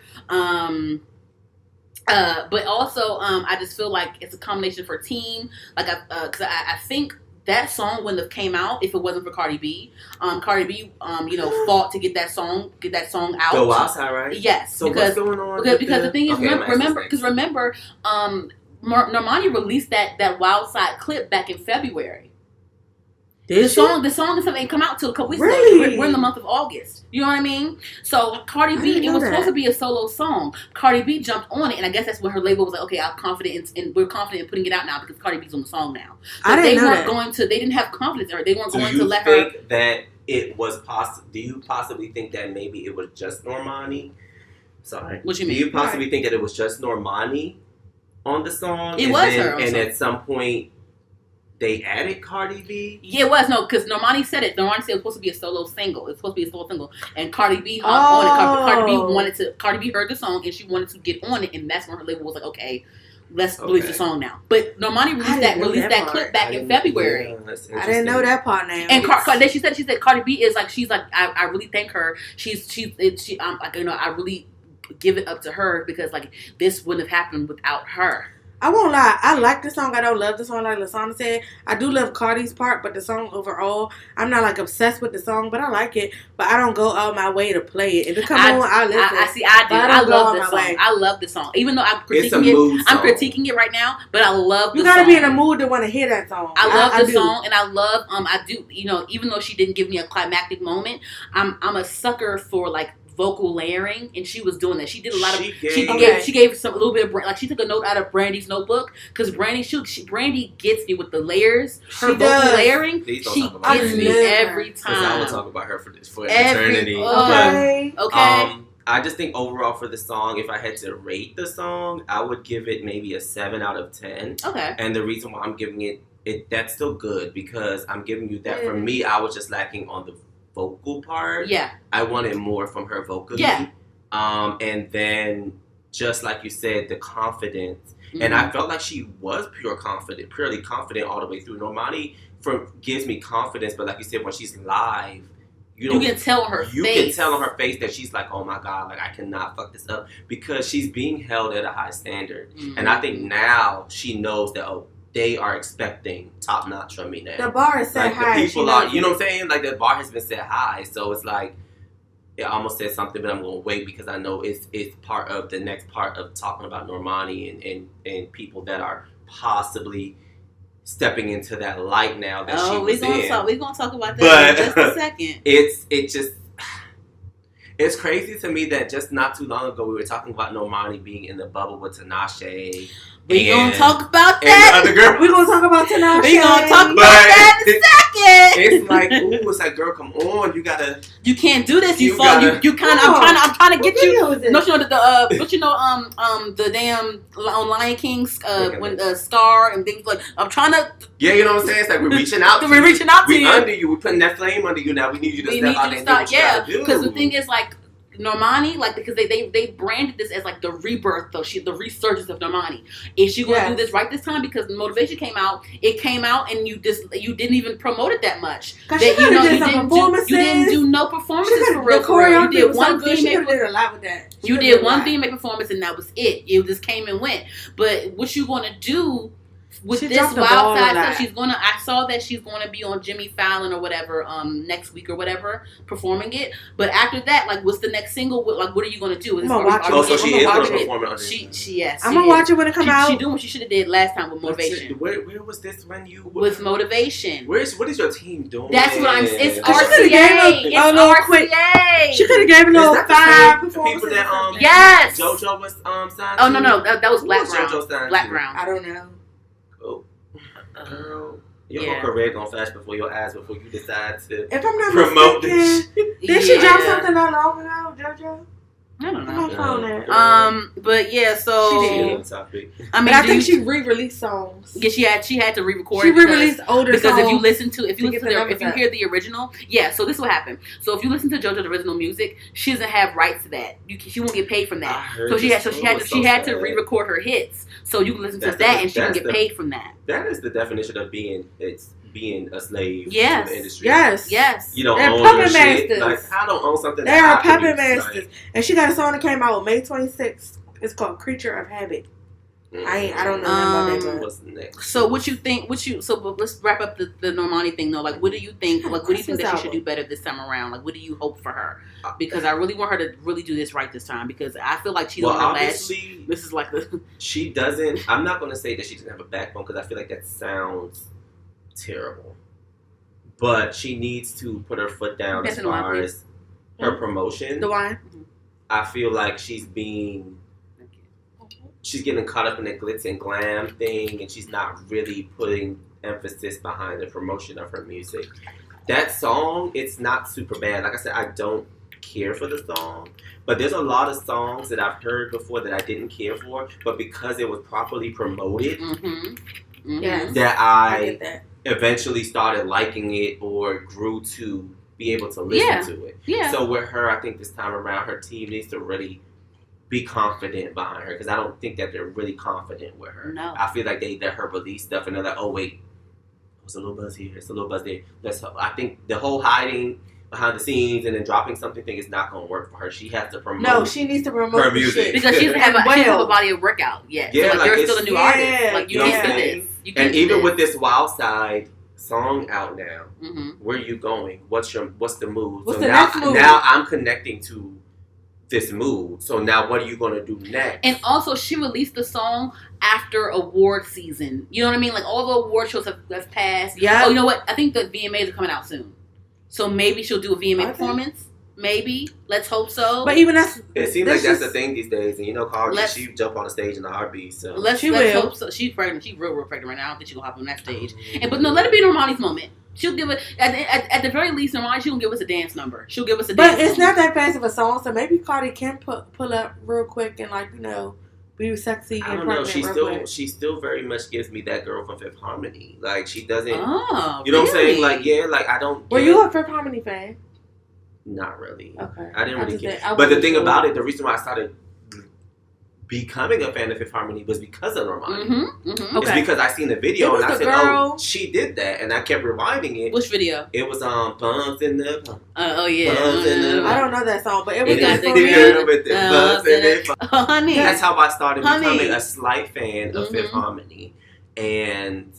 B: But also, I just feel like it's a combination for team. Like, because I think that song wouldn't have came out if it wasn't for Cardi B. Cardi B, fought to get that song out.
D: Go outside, right?
B: Yes,
D: So
B: because
D: what's going on?
B: because the thing is,
D: Okay,
B: remember, Normani released that Wild Side clip back in February. The song didn't come out till a couple weeks
C: Really?
B: ago. We're in the month of August. You know what I mean? So Cardi B,
C: didn't
B: it
C: know
B: was
C: that.
B: supposed to be a solo song. Cardi B jumped on it, and I guess that's when her label was like, "Okay, we're confident in putting it out now because Cardi B's on the song now."
C: I
B: But
C: didn't know
B: they weren't
C: that.
B: going to. They didn't have confidence in her. They weren't
D: Do
B: going
D: you
B: to let her.
D: think that it was possible? Do you possibly think that maybe it was just Normani? Sorry.
B: What you
D: Do
B: mean?
D: you possibly think that it was just Normani on the song?
B: It
D: and
B: was
D: then,
B: her on the
D: and
B: song.
D: at some point, they added Cardi B.
B: Yeah, it was. No, because Normani said it. Normani said it was supposed to be a solo single. It's supposed to be a solo single. And Cardi B on it. Cardi B heard the song and she wanted to get on it. And that's when her label was like, okay, let's release the song now. But Normani released that clip back in February.
D: Yeah,
C: I didn't know that part now.
B: And then she said Cardi B is like, she's like, I really thank her. I really give it up to her because like this wouldn't have happened without her.
C: I won't lie. I like the song. I don't love the song like Lasana said. I do love Cardi's part, but the song overall, I'm not like obsessed with the song, but I like it. But I don't go out my way to play it. If it come on, I listen.
B: I do. I love this song. I love this song. Even though I'm critiquing it right now, but I love the song. You gotta
C: be in a mood to want to hear that song.
B: I love the song, and I love I do. You know, even though she didn't give me a climactic moment, I'm a sucker for like vocal layering, and she was doing that. She did a lot of. She gave some a little bit of like she took a note out of Brandy's notebook because Brandy gets me with the layers. Her vocal layering, she gets me every time.
D: I will talk about her for eternity.
B: Okay.
D: I just think overall for the song, if I had to rate the song, I would give it maybe a 7 out of 10.
B: Okay.
D: And the reason why I'm giving it that's still good because I'm giving you that. For me, I was just lacking on the vocal part.
B: Yeah.
D: I wanted more from her vocally.
B: Yeah.
D: And then just like you said, the confidence. Mm-hmm. And I felt like she was purely confident all the way through. Normani gives me confidence, but like you said, when she's live,
B: you can tell on her face.
D: You can tell on her face that she's like, oh my God, like I cannot fuck this up because she's being held at a high standard. Mm-hmm. And I think now she knows that, they are expecting top notch from me now.
C: The bar is set high.
D: The people are, you know what I'm saying? Like the bar has been set high, so it's like I almost said something, but I'm gonna wait because I know it's part of the next part of talking about Normani and people that are possibly stepping into that light now that she was in.
B: We're gonna talk about that in just a second.
D: It's crazy to me that just not too long ago we were talking about Normani being in the bubble with Tinashe.
B: We're going to talk about that.
D: We're
C: going to talk about Tinashe.
B: We're going to talk about that in a second.
D: It's like, ooh, it's like, girl, come on.
B: You can't do this. You kind of, I'm trying to get you. Don't you know the damn on Lion King's when Scar and things like, I'm trying to.
D: Yeah, you know what I'm saying? It's like we're reaching out to you.
B: We're reaching out to you.
D: We're under you. We're putting that flame under you now. We need you to step out and do what you gotta do.
B: Because the thing is like, Normani, like because they branded this as like the rebirth, though the resurgence of Normani. Is she going to do this right this time? Because Motivation came out, and you didn't even promote it that much.
C: That you
B: didn't do no performances for real. You did one theme. You did one theme performance, and that was it. It just came and went. But what you going to do? With this wild side stuff, I saw that she's gonna be on Jimmy Fallon or whatever next week or whatever performing it. But after that, like, what's the next single? Like, what are you gonna do?
D: I'm gonna watch it. So she is gonna perform it.
B: Yes.
C: I'm gonna watch it when it comes out.
B: She doing what she should have did last time with Motivation.
D: Where was this when you
B: with Motivation?
D: What is your team doing?
B: That's what I'm. It's RCA. It's RCA.
C: She could have gave a little 5 performances.
B: Yes.
D: JoJo was signed.
B: Oh no, that was Blackground.
C: I don't know.
D: Girl, your career gonna flash before your eyes before you decide to
C: if I'm not
D: promote
C: this. Did she drop something not long ago, JoJo?
B: I don't know. But yeah, so
C: she did. I think she re-released songs.
B: Yeah, she had to re-record.
C: She re-released older songs.
B: Because if you hear the original, so this will happen. So if you listen to JoJo's original music, she doesn't have rights to that. She won't get paid from that. So she had to re-record her hits. So you can listen to that, and she can get paid from that.
D: That is the definition of being a slave to the industry.
B: Yes.
D: You don't
C: They're
D: own
C: puppet
D: your
C: masters.
D: shit. Like, I don't own something.
C: They are puppet masters. And she got a song that came out on May 26th. It's called Creature of Habit. I don't know
D: what's next.
B: So what you think? Let's wrap up the Normani thing though. Like, what do you think? Like, what do you think that she should do better this time around? Like, what do you hope for her? Because I really want her to really do this right this time. Because I feel like she's on her last. This is like
D: she doesn't. I'm not going to say that she doesn't have a backbone because I feel like that sounds terrible. But she needs to put her foot down as far as her promotion.
C: The wine.
D: I feel like she's getting caught up in the glitz and glam thing, and she's not really putting emphasis behind the promotion of her music. That song, it's not super bad. Like I said, I don't care for the song, but there's a lot of songs that I've heard before that I didn't care for, but because it was properly promoted,
C: Yes.
D: that
C: I get that.
D: eventually started liking it or grew to be able to listen to it.
B: Yeah.
D: So with her, I think this time around, her team needs to really be confident behind her because I don't think that they're really confident with her.
B: No.
D: I feel like they let her release stuff and they're like, oh wait, it's a little buzz here, it's a little buzz there. I think the whole hiding behind the scenes and then dropping something thing is not going to work for her. She has to promote.
C: No, she needs to promote
D: her
C: the
D: music
C: shit.
B: Because she doesn't have a body of work out yet.
D: Yeah,
B: so
D: like
B: you're still a new artist. Like, you
D: know
B: can't
D: what I'm
B: do
D: saying?
B: this. You can't
D: And
B: do
D: even
B: this.
D: with this Wild Side song out now,
B: Mm-hmm.
D: where are you going? What's the move?
C: What's
D: so
C: the
D: now,
C: next move?
D: now I'm connecting to this mood. So now what are you going to do next?
B: And also, she released the song after award season. You know what I mean? Like, all the award shows have passed.
C: Yeah.
B: Oh, you know what? I think the VMAs are coming out soon. So maybe she'll do a VMA performance. Maybe. Let's hope so.
C: But even that's...
D: It seems like that's the thing these days. And you know, Carl, she jump on the stage in a heartbeat. So
B: Let's hope so. She's pregnant. She's real pregnant right now. I don't think she's going to hop on that stage. But no, let it be Normani's moment. She'll give it, at the very least, Normani, she'll give us a dance number. She'll give us a dance
C: But it's
B: number.
C: not that fast of a song, so maybe Cardi can pull up real quick and, like, you know, be sexy and
D: I don't know.
C: pregnant
D: She still very much gives me that girl from Fifth Harmony. Like she doesn't.
B: Oh,
D: you know
B: really?
D: what I'm saying? Like yeah, like I don't.
C: Were you a Fifth Harmony fan?
D: Not really.
C: Okay.
D: I didn't really
C: get
D: care. But the thing about it, the reason why I started becoming a fan of Fifth Harmony was because of Normani.
B: Mm-hmm. Mm-hmm.
D: It's because I seen the video and I said,
C: girl.
D: "Oh, she did that," and I kept rewinding it.
B: Which video?
D: It was bumps in the.
B: Oh yeah.
D: Bumps in the.
C: I don't know that song, but it was
D: It
C: good
D: is
C: for
D: the
C: me.
D: girl with the bumps in the.
B: Oh, honey.
D: That's how I started becoming
B: Honey.
D: a slight fan of Fifth
B: Mhm.
D: Harmony, and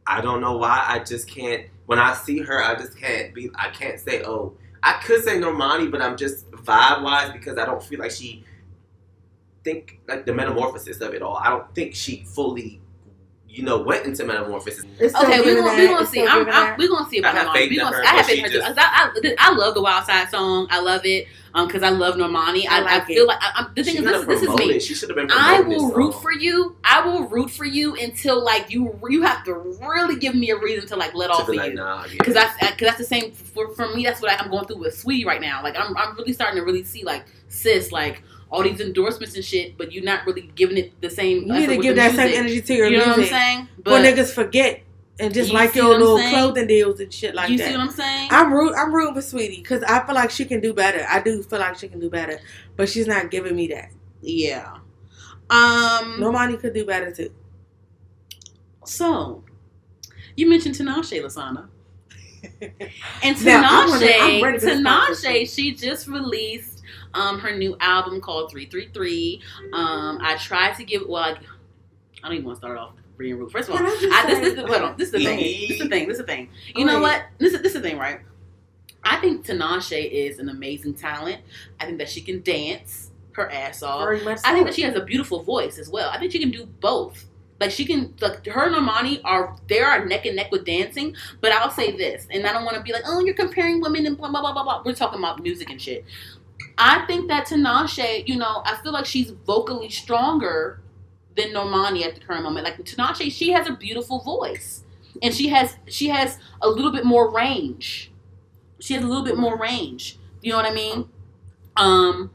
D: I don't know why. I just can't. When I see her, I just can't be. I can't say, "Oh." I could say Normani, but I'm just vibe wise because I don't feel like she think like the metamorphosis of it all. I don't think she fully, went into metamorphosis.
B: Okay, we're gonna see. We're gonna see about
D: I have
B: Normani.
D: faith in her,
B: I have
D: but
B: faith in her too. I love the Wild Side song. I love it because I love Normani. I feel like the thing is this is me.
D: She should have been.
B: I will root for you. I will root for you until like you have to really give me a reason to like let off of you. Because that's the same for me. That's what I'm going through with Sweetie right now. Like I'm really starting to really see like sis like. All these endorsements and shit, but you're not really giving it the same.
C: You need to give that same energy to your music.
B: You know what I'm saying?
C: But niggas forget and just like your little clothing deals and shit like that.
B: You see what I'm saying?
C: I'm rooting for Sweetie because I feel like she can do better. I do feel like she can do better, but she's not giving me that.
B: Yeah.
C: Normani could do better too.
B: So, you mentioned Tinashe, Lasana. And
C: Now,
B: Tinashe, she just released her new album called 333. I tried to give I don't even want to start off reading root. First of all, this is the thing. You know what? This is the thing, right? I think Tinashe is an amazing talent. I think that she can dance her ass off.
C: Very much so.
B: I think that she has a beautiful voice as well. I think she can do both. Like she can, like her and Normani are neck and neck with dancing. But I'll say this, and I don't want to be like, oh, you're comparing women and blah blah blah blah blah. We're talking about music and shit. I think that Tinashe, I feel like she's vocally stronger than Normani at the current moment. Like Tinashe, she has a beautiful voice, and she has a little bit more range. She has a little bit more range. You know what I mean?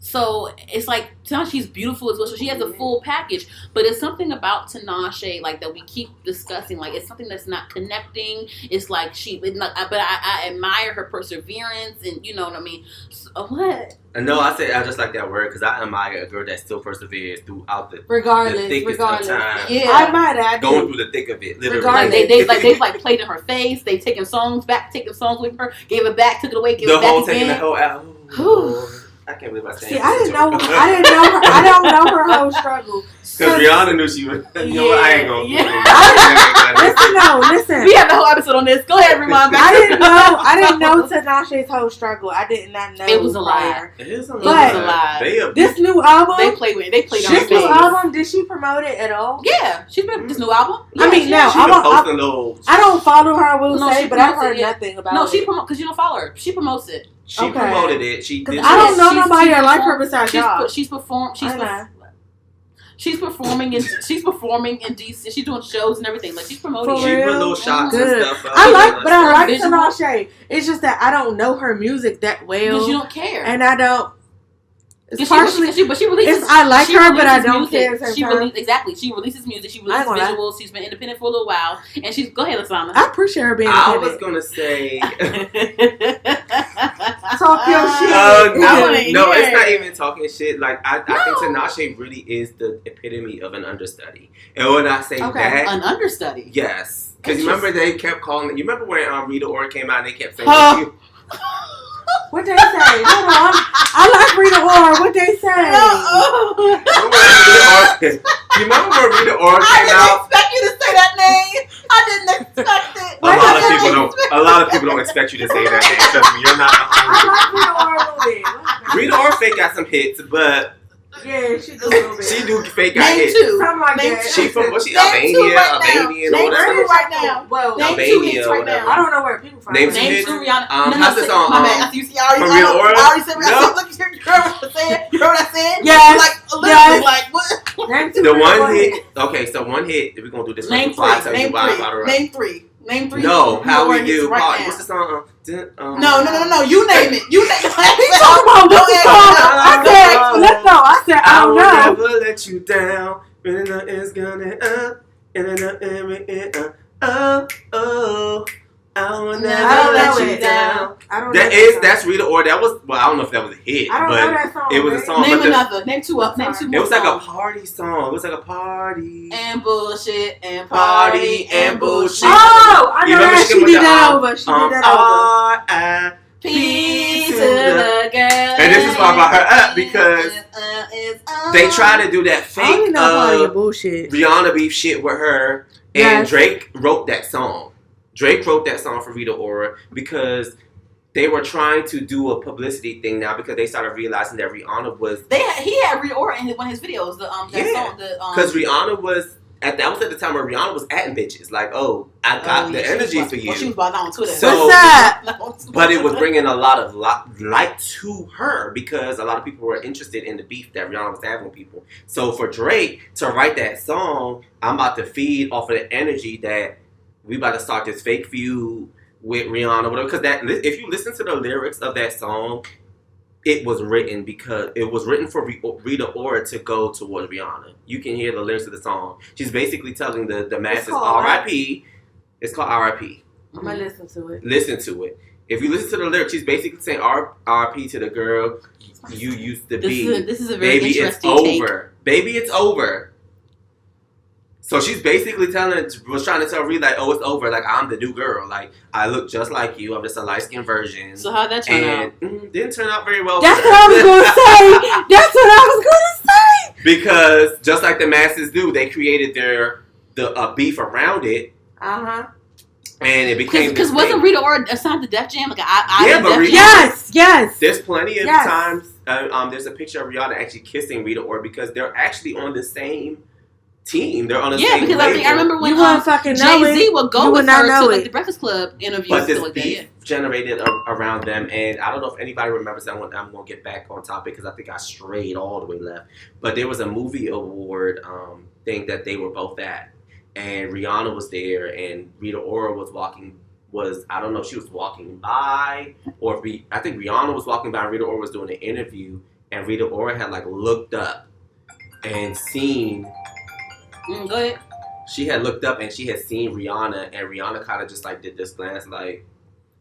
B: So it's like Tinashe's beautiful as well. So she has a full package. But it's something about Tinashe like that we keep discussing. Like it's something that's not connecting. It's like but I admire her perseverance and you know what I mean. So, what?
D: No, I just like that word because I admire a girl that still perseveres throughout the thickest of time.
C: Yeah, I admire that.
D: Going through the thick of it, literally.
B: Like they've played in her face. They've taken songs away from her, gave it back, took it away, gave it back again.
D: The whole album. I can't believe I said.
C: See, I didn't know her. I don't know her whole struggle.
D: Because Rihanna knew she was. You know what? I ain't gonna.
C: Listen.
B: We have the whole episode on this. Go ahead, rewind back.
C: I didn't know Tinashe's whole struggle. I did not know.
B: It was a lie.
D: It is a
C: lie. This new album.
B: They played on her face.
C: This new album. Did she promote it at all?
B: Yeah, she's been this new album.
C: Yeah, I mean, now I don't follow her. I will say, but I've heard nothing about it.
B: No, she promotes because you don't follow her. She promotes it.
D: She promoted it.
C: I don't know nobody that like her besides y'all.
B: She's performed. She's performing in DC. She's doing shows and everything. Like she's promoting.
D: She put little shots and stuff.
C: I like Tinashe. It's just that I don't know her music that well
B: because you don't care.
C: And I don't. It's partially,
B: but she releases.
C: I like her, but I don't
B: music.
C: care.
B: She releases music. She releases visuals. She's been independent for a little while, and she's go ahead, Lasana.
C: I appreciate her being.
D: I was gonna say,
C: talk your shit.
D: No, it's not even talking shit. Like I think Tinashe really is the epitome of an understudy. And when I say that,
B: an understudy,
D: yes, because you remember they kept calling. You remember when Rita Ora came out and they kept saying.
C: What they say? Hold on. I like Rita Ora. What they say?
D: You remember when Rita Ora came
B: out?
D: I didn't
B: expect you to say that name. I didn't expect it.
D: A lot of people don't expect you to say that name. Trust me, you're not the only one.
C: I like Rita Ora.
D: Rita Ora fake got some hits, but
C: yeah, she do a little bit.
D: She do fake got hits.
C: Something like that.
D: She from Albania,
B: Name two right now. Well,
D: Albania or whatever.
C: I don't know where people from.
D: Name two
B: Rihanna.
D: How's the song?
B: My bad. You see, I already said. Look, you heard what I said. You heard what I said?
C: Yes.
B: Like literally, like what?
C: Name two.
D: The one hit. Okay, so one hit. If we're gonna do this,
B: name three. Name three.
D: No, how we do?
B: Right
D: What's the song?
B: No. You name it. You name it.
C: He talking about what's the song? I said, let's go. I said, I don't know.
D: I will never let you down. It's gonna I will never let you down. That's Rita Ora. That was I don't know if that was a hit, but it was a song.
B: Name another. Name two more.
D: It was like a party song. It was like a party
B: and bullshit and
D: party and bullshit.
C: Oh, I know that. She did that over. She did that over.
B: R.I.P. to the girl.
D: And this is why I brought her up because they try to do that fake
C: bullshit
D: Rihanna beef shit with her, and Drake wrote that song. Drake wrote that song for Rita Ora because they were trying to do a publicity thing now because they started realizing that Rihanna was.
B: He had Rita Ora in one of his videos. Song.
D: Because Rihanna was. That was at the time where Rihanna was atting bitches. Like, I got the energy for you.
B: Well, she was about that on Twitter.
D: So,
C: what's that?
D: But it was bringing a lot of light to her because a lot of people were interested in the beef that Rihanna was having with people. So for Drake to write that song, I'm about to feed off of the energy that we about to start this fake feud with Rihanna. Because if you listen to the lyrics of that song, it was written for Rita Ora to go towards Rihanna. You can hear the lyrics of the song. She's basically telling the masses R.I.P. It's called R.I.P.
C: I'm gonna listen to it.
D: Listen to it. If you listen to the lyrics, she's basically saying R.I.P. to the girl you used to be.
B: This is a very
D: Baby,
B: interesting
D: it's
B: take.
D: over. Baby, it's over. So she's basically trying to tell Rita, like, oh, it's over. Like, I'm the new girl. Like, I look just like you. I'm just a light-skinned version.
B: So how'd that turn out?
D: Didn't turn out very well.
C: That's what I was going to say. That's what I was going to say.
D: Because just like the masses do, they created the beef around it.
C: Uh-huh.
D: And it became
B: because wasn't Rita Ora assigned to Def Jam? Like,
C: yes.
D: There's plenty of times. There's a picture of Rihanna actually kissing Rita Ora because they're actually on the same team. They're on the same
B: because
D: label.
B: I remember when Jay-Z would go with her to like the Breakfast Club interviews.
D: But this
B: like
D: beef generated around them, and I don't know if anybody remembers that one. I'm going to get back on topic because I think I strayed all the way left. But there was a movie award thing that they were both at, and Rihanna was there, and Rita Ora I don't know if she was walking by, or I think Rihanna was walking by, and Rita Ora was doing an interview, and Rita Ora had like looked up and seen.
B: Go ahead.
D: She had looked up and she had seen Rihanna, and Rihanna kind of just like did this glance, like,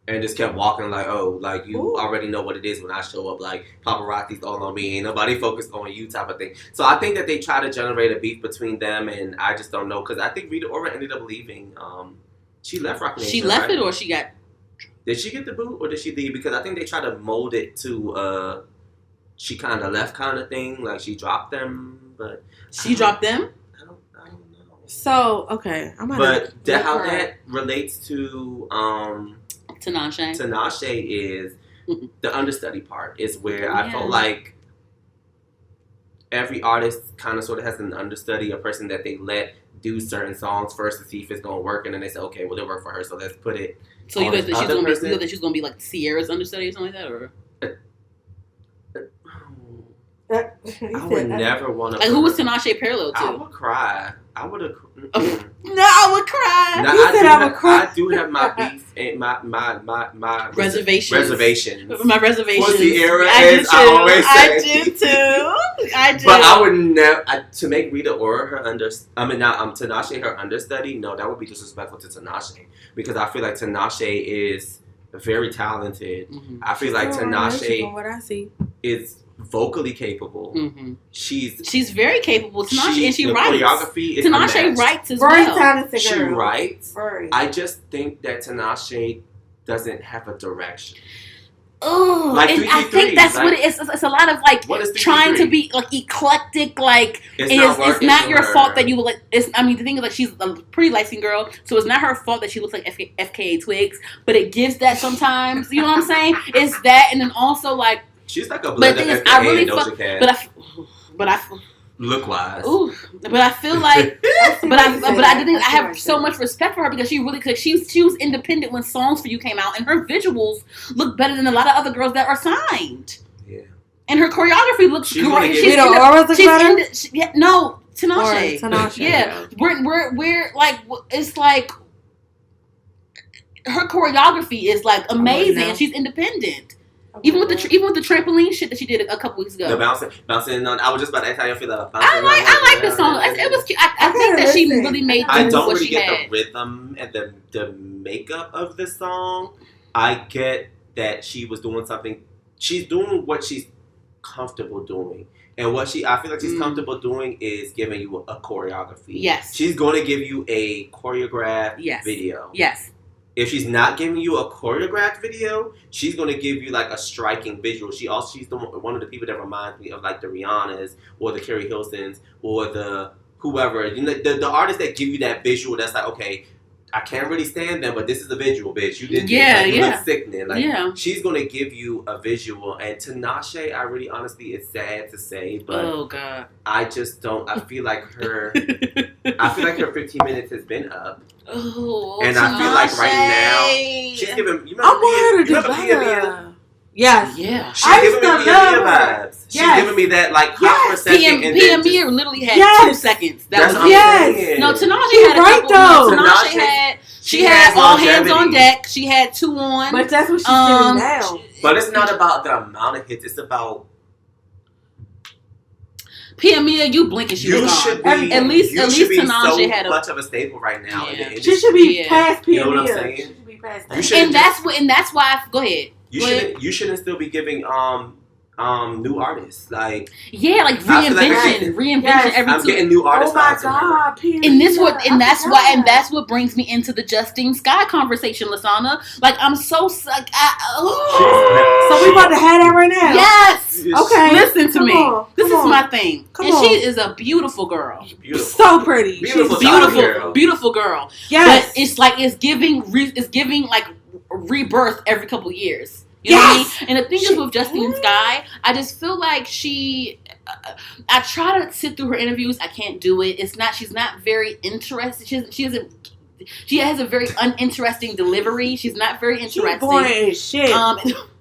D: and just kept walking, like, oh, like you already know what it is when I show up, like paparazzi's all on me, ain't nobody focused on you, type of thing. So I think that they try to generate a beef between them, and I just don't know because I think Rita Ora ended up leaving. She left Rock Nation.
B: She left it, or she got?
D: Did she get the boot, or did she leave? Because I think they try to mold it to she kind of left kind of thing, like she dropped them, but
B: she dropped them.
C: So okay,
D: how that relates to Tinashe is the understudy part is where I felt like every artist kind of sort of has an understudy, a person that they let do certain songs first to see if it's gonna work, and then they say, okay, well, it worked for her, so let's put it.
B: So you guys that she's gonna be like Sierra's understudy or something like that, or?
D: I would never want to.
B: Like, who was Tinashe parallel to?
D: I would cry. I would have.
B: No, I would cry.
D: No, I would cry. I do have my beef and my
B: reservations. My reservations.
D: For Sierra, as I always say.
B: I do too. I do.
D: But I would never to make Rita Ora her Tinashe her understudy. No, that would be disrespectful to Tinashe because I feel like Tinashe is very talented. Mm-hmm. I feel like Tinashe
C: from what I see
D: is vocally capable.
B: Mm-hmm.
D: She's
B: very capable. Tinashe and she writes.
D: Choreography is
B: Tinashe writes as
C: very
B: well.
C: Talented
D: she
C: girl.
D: writes.
C: Very.
D: I just think that Tinashe doesn't have a direction.
B: Oh,
D: like
B: and I think that's what it is. It's a lot of like trying to be like eclectic. Like it's not your fault that you look like. The thing is like she's a pretty light-skinned girl, so it's not her fault that she looks like FKA Twigs. But it gives that sometimes. You know what I'm saying? It's that, and then also like
D: she's like a blend of FKA and Doja Cat.
B: But I
D: look wise.
B: Ooh, but I feel like, I have so much respect for her because she was independent when Songs for You came out, and her visuals look better than a lot of other girls that are signed.
D: Yeah,
B: and her choreography looks great. No, Tinashe.
C: Tinashe.
B: Yeah, we're like it's like her choreography is like amazing, and she's independent. Even with the trampoline shit that she did a couple weeks ago.
D: The bouncing on. I was just about to ask how you feel about bouncing.
B: I like the song. It was cute. I think that she really made.
D: I don't really get the rhythm and the makeup of the song. I get that she was doing something. She's doing what she's comfortable doing, and I feel like she's comfortable doing is giving you a choreography.
B: Yes,
D: she's going to give you a choreographed video.
B: Yes.
D: If she's not giving you a choreographed video, she's going to give you like a striking visual. She's one of the people that reminds me of like the Rihannas or the Carrie Hilsons or the whoever. You know, the artists that give you that visual that's like, okay, I can't really stand them, but this is a visual, bitch. You did you look sickening. Like she's going to give you a visual. And Tinashe, I really honestly, it's sad to say, but
B: oh god,
D: I just don't. I feel like her 15 minutes has been up.
B: Oh,
D: and
B: Tinashe.
D: I feel like right now she's giving. You
C: I want her to do better. Yes.
B: Yeah.
D: She's giving me Pia vibes. She's giving me that like hot for second.
B: Pia literally had 2 seconds.
D: That's what I'm saying.
B: No, Tinashe had a couple.
C: Though.
B: She had all hands on deck. She had 2 on.
C: But that's what she's doing now.
D: But it's not about the amount of hits. It's about
B: Pia you blink and she was gone. At least Tinashe had
D: much of a staple right now.
B: Yeah.
C: She should be past Pia.
D: You know what I'm saying?
C: She should be past that.
B: And that's why. Go ahead.
D: You shouldn't still be giving new artists like
B: reinvention every
D: I'm getting new artists.
C: Oh my god,
B: and that's what brings me into the Justine Skye conversation, Lasana. Like I'm so so
C: we about to have that right now.
B: Yes.
C: Okay.
B: Listen to me. This is my thing. She is a beautiful girl.
C: So pretty.
B: Beautiful girl.
C: Yes.
B: But it's like it's giving like rebirth every couple years. You know what I mean? And the thing is with Justine Skye, I just feel like I try to sit through her interviews. I can't do it. She's not very interested. She has a very uninteresting delivery. She's not very interesting.
C: She's boring as shit.
B: I'm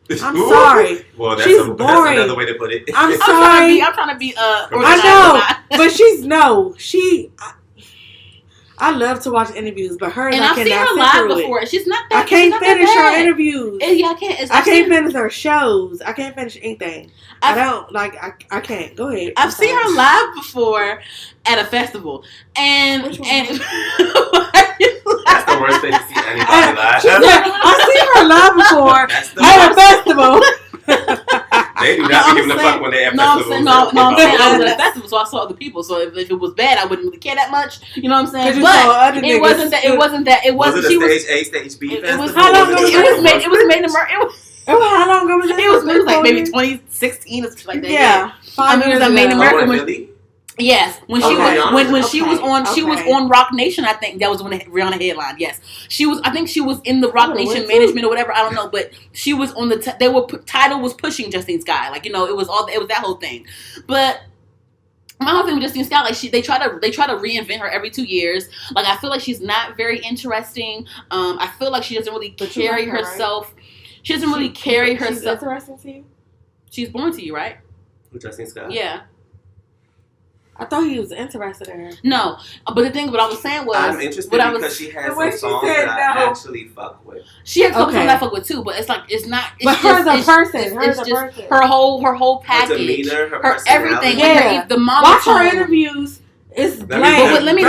C: sorry.
D: Well, that's another way to put it.
C: I'm sorry.
B: I'm trying to be
C: I know, but I love to watch interviews, but her and
B: I've seen her live before. She's not that.
C: I can't finish her interviews.
B: Yeah, I can't.
C: I can't finish her shows. I can't finish anything. I can't. Go ahead.
B: I've seen her live before at a festival, and
D: that's the worst thing to see anybody live.
C: I've seen her live before at a festival.
D: They do not be giving a fuck when they at festivals.
B: No, I'm saying I was at a festival, so I saw other people. So if it was bad, I wouldn't really care that much. You know what I'm saying? But it wasn't that. It wasn't that. It wasn't.
D: Was it a stage A, stage B festival?
B: It was how long ago? It was made in America.
C: How long ago was that?
B: It was like maybe 2016 or something like that.
C: Yeah.
B: It was made in America.
D: Really?
B: Yes, when she was on Rock Nation, I think that was when Rihanna headlined. Yes, I think she was in the Rock Nation management or whatever. I don't know, but she was on the. Tidal was pushing Justine Skye, like it was that whole thing. But my whole thing with Justine Skye, like they try to reinvent her every 2 years. Like I feel like she's not very interesting. I feel like she doesn't really carry herself. Right? She doesn't really carry herself.
C: She's interesting to you.
B: She's born to you, right?
D: With Justine Skye.
B: Yeah.
C: I thought he was interested in her.
B: No, but the thing, what I was saying was,
D: I'm interested because she has some songs that I actually fuck with.
B: She has a couple songs I fuck with too, but it's like it's not. It's
C: but
B: just,
C: her as a person,
B: it's just her whole package,
D: her demeanor,
B: her everything.
C: Yeah,
B: the
C: watch her interviews. It's bland.
B: But let me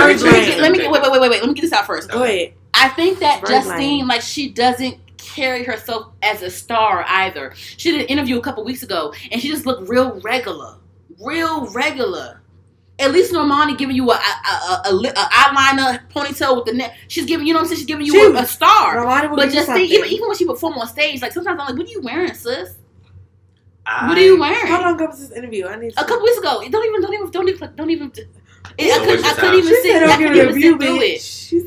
B: get this out first.
C: Go ahead.
B: I think that Justine, like, she doesn't carry herself as a star either. She did an interview a couple weeks ago, and she just looked real regular. At least Normani giving you a eyeliner ponytail with the neck. She's giving, you know what I'm saying? She's giving you a star. But Justine, even when she perform on stage, like sometimes I'm like, what are you wearing, sis? What are you wearing?
C: How long ago was this interview? I need
B: a couple weeks ago. Don't even. I couldn't even sit through it.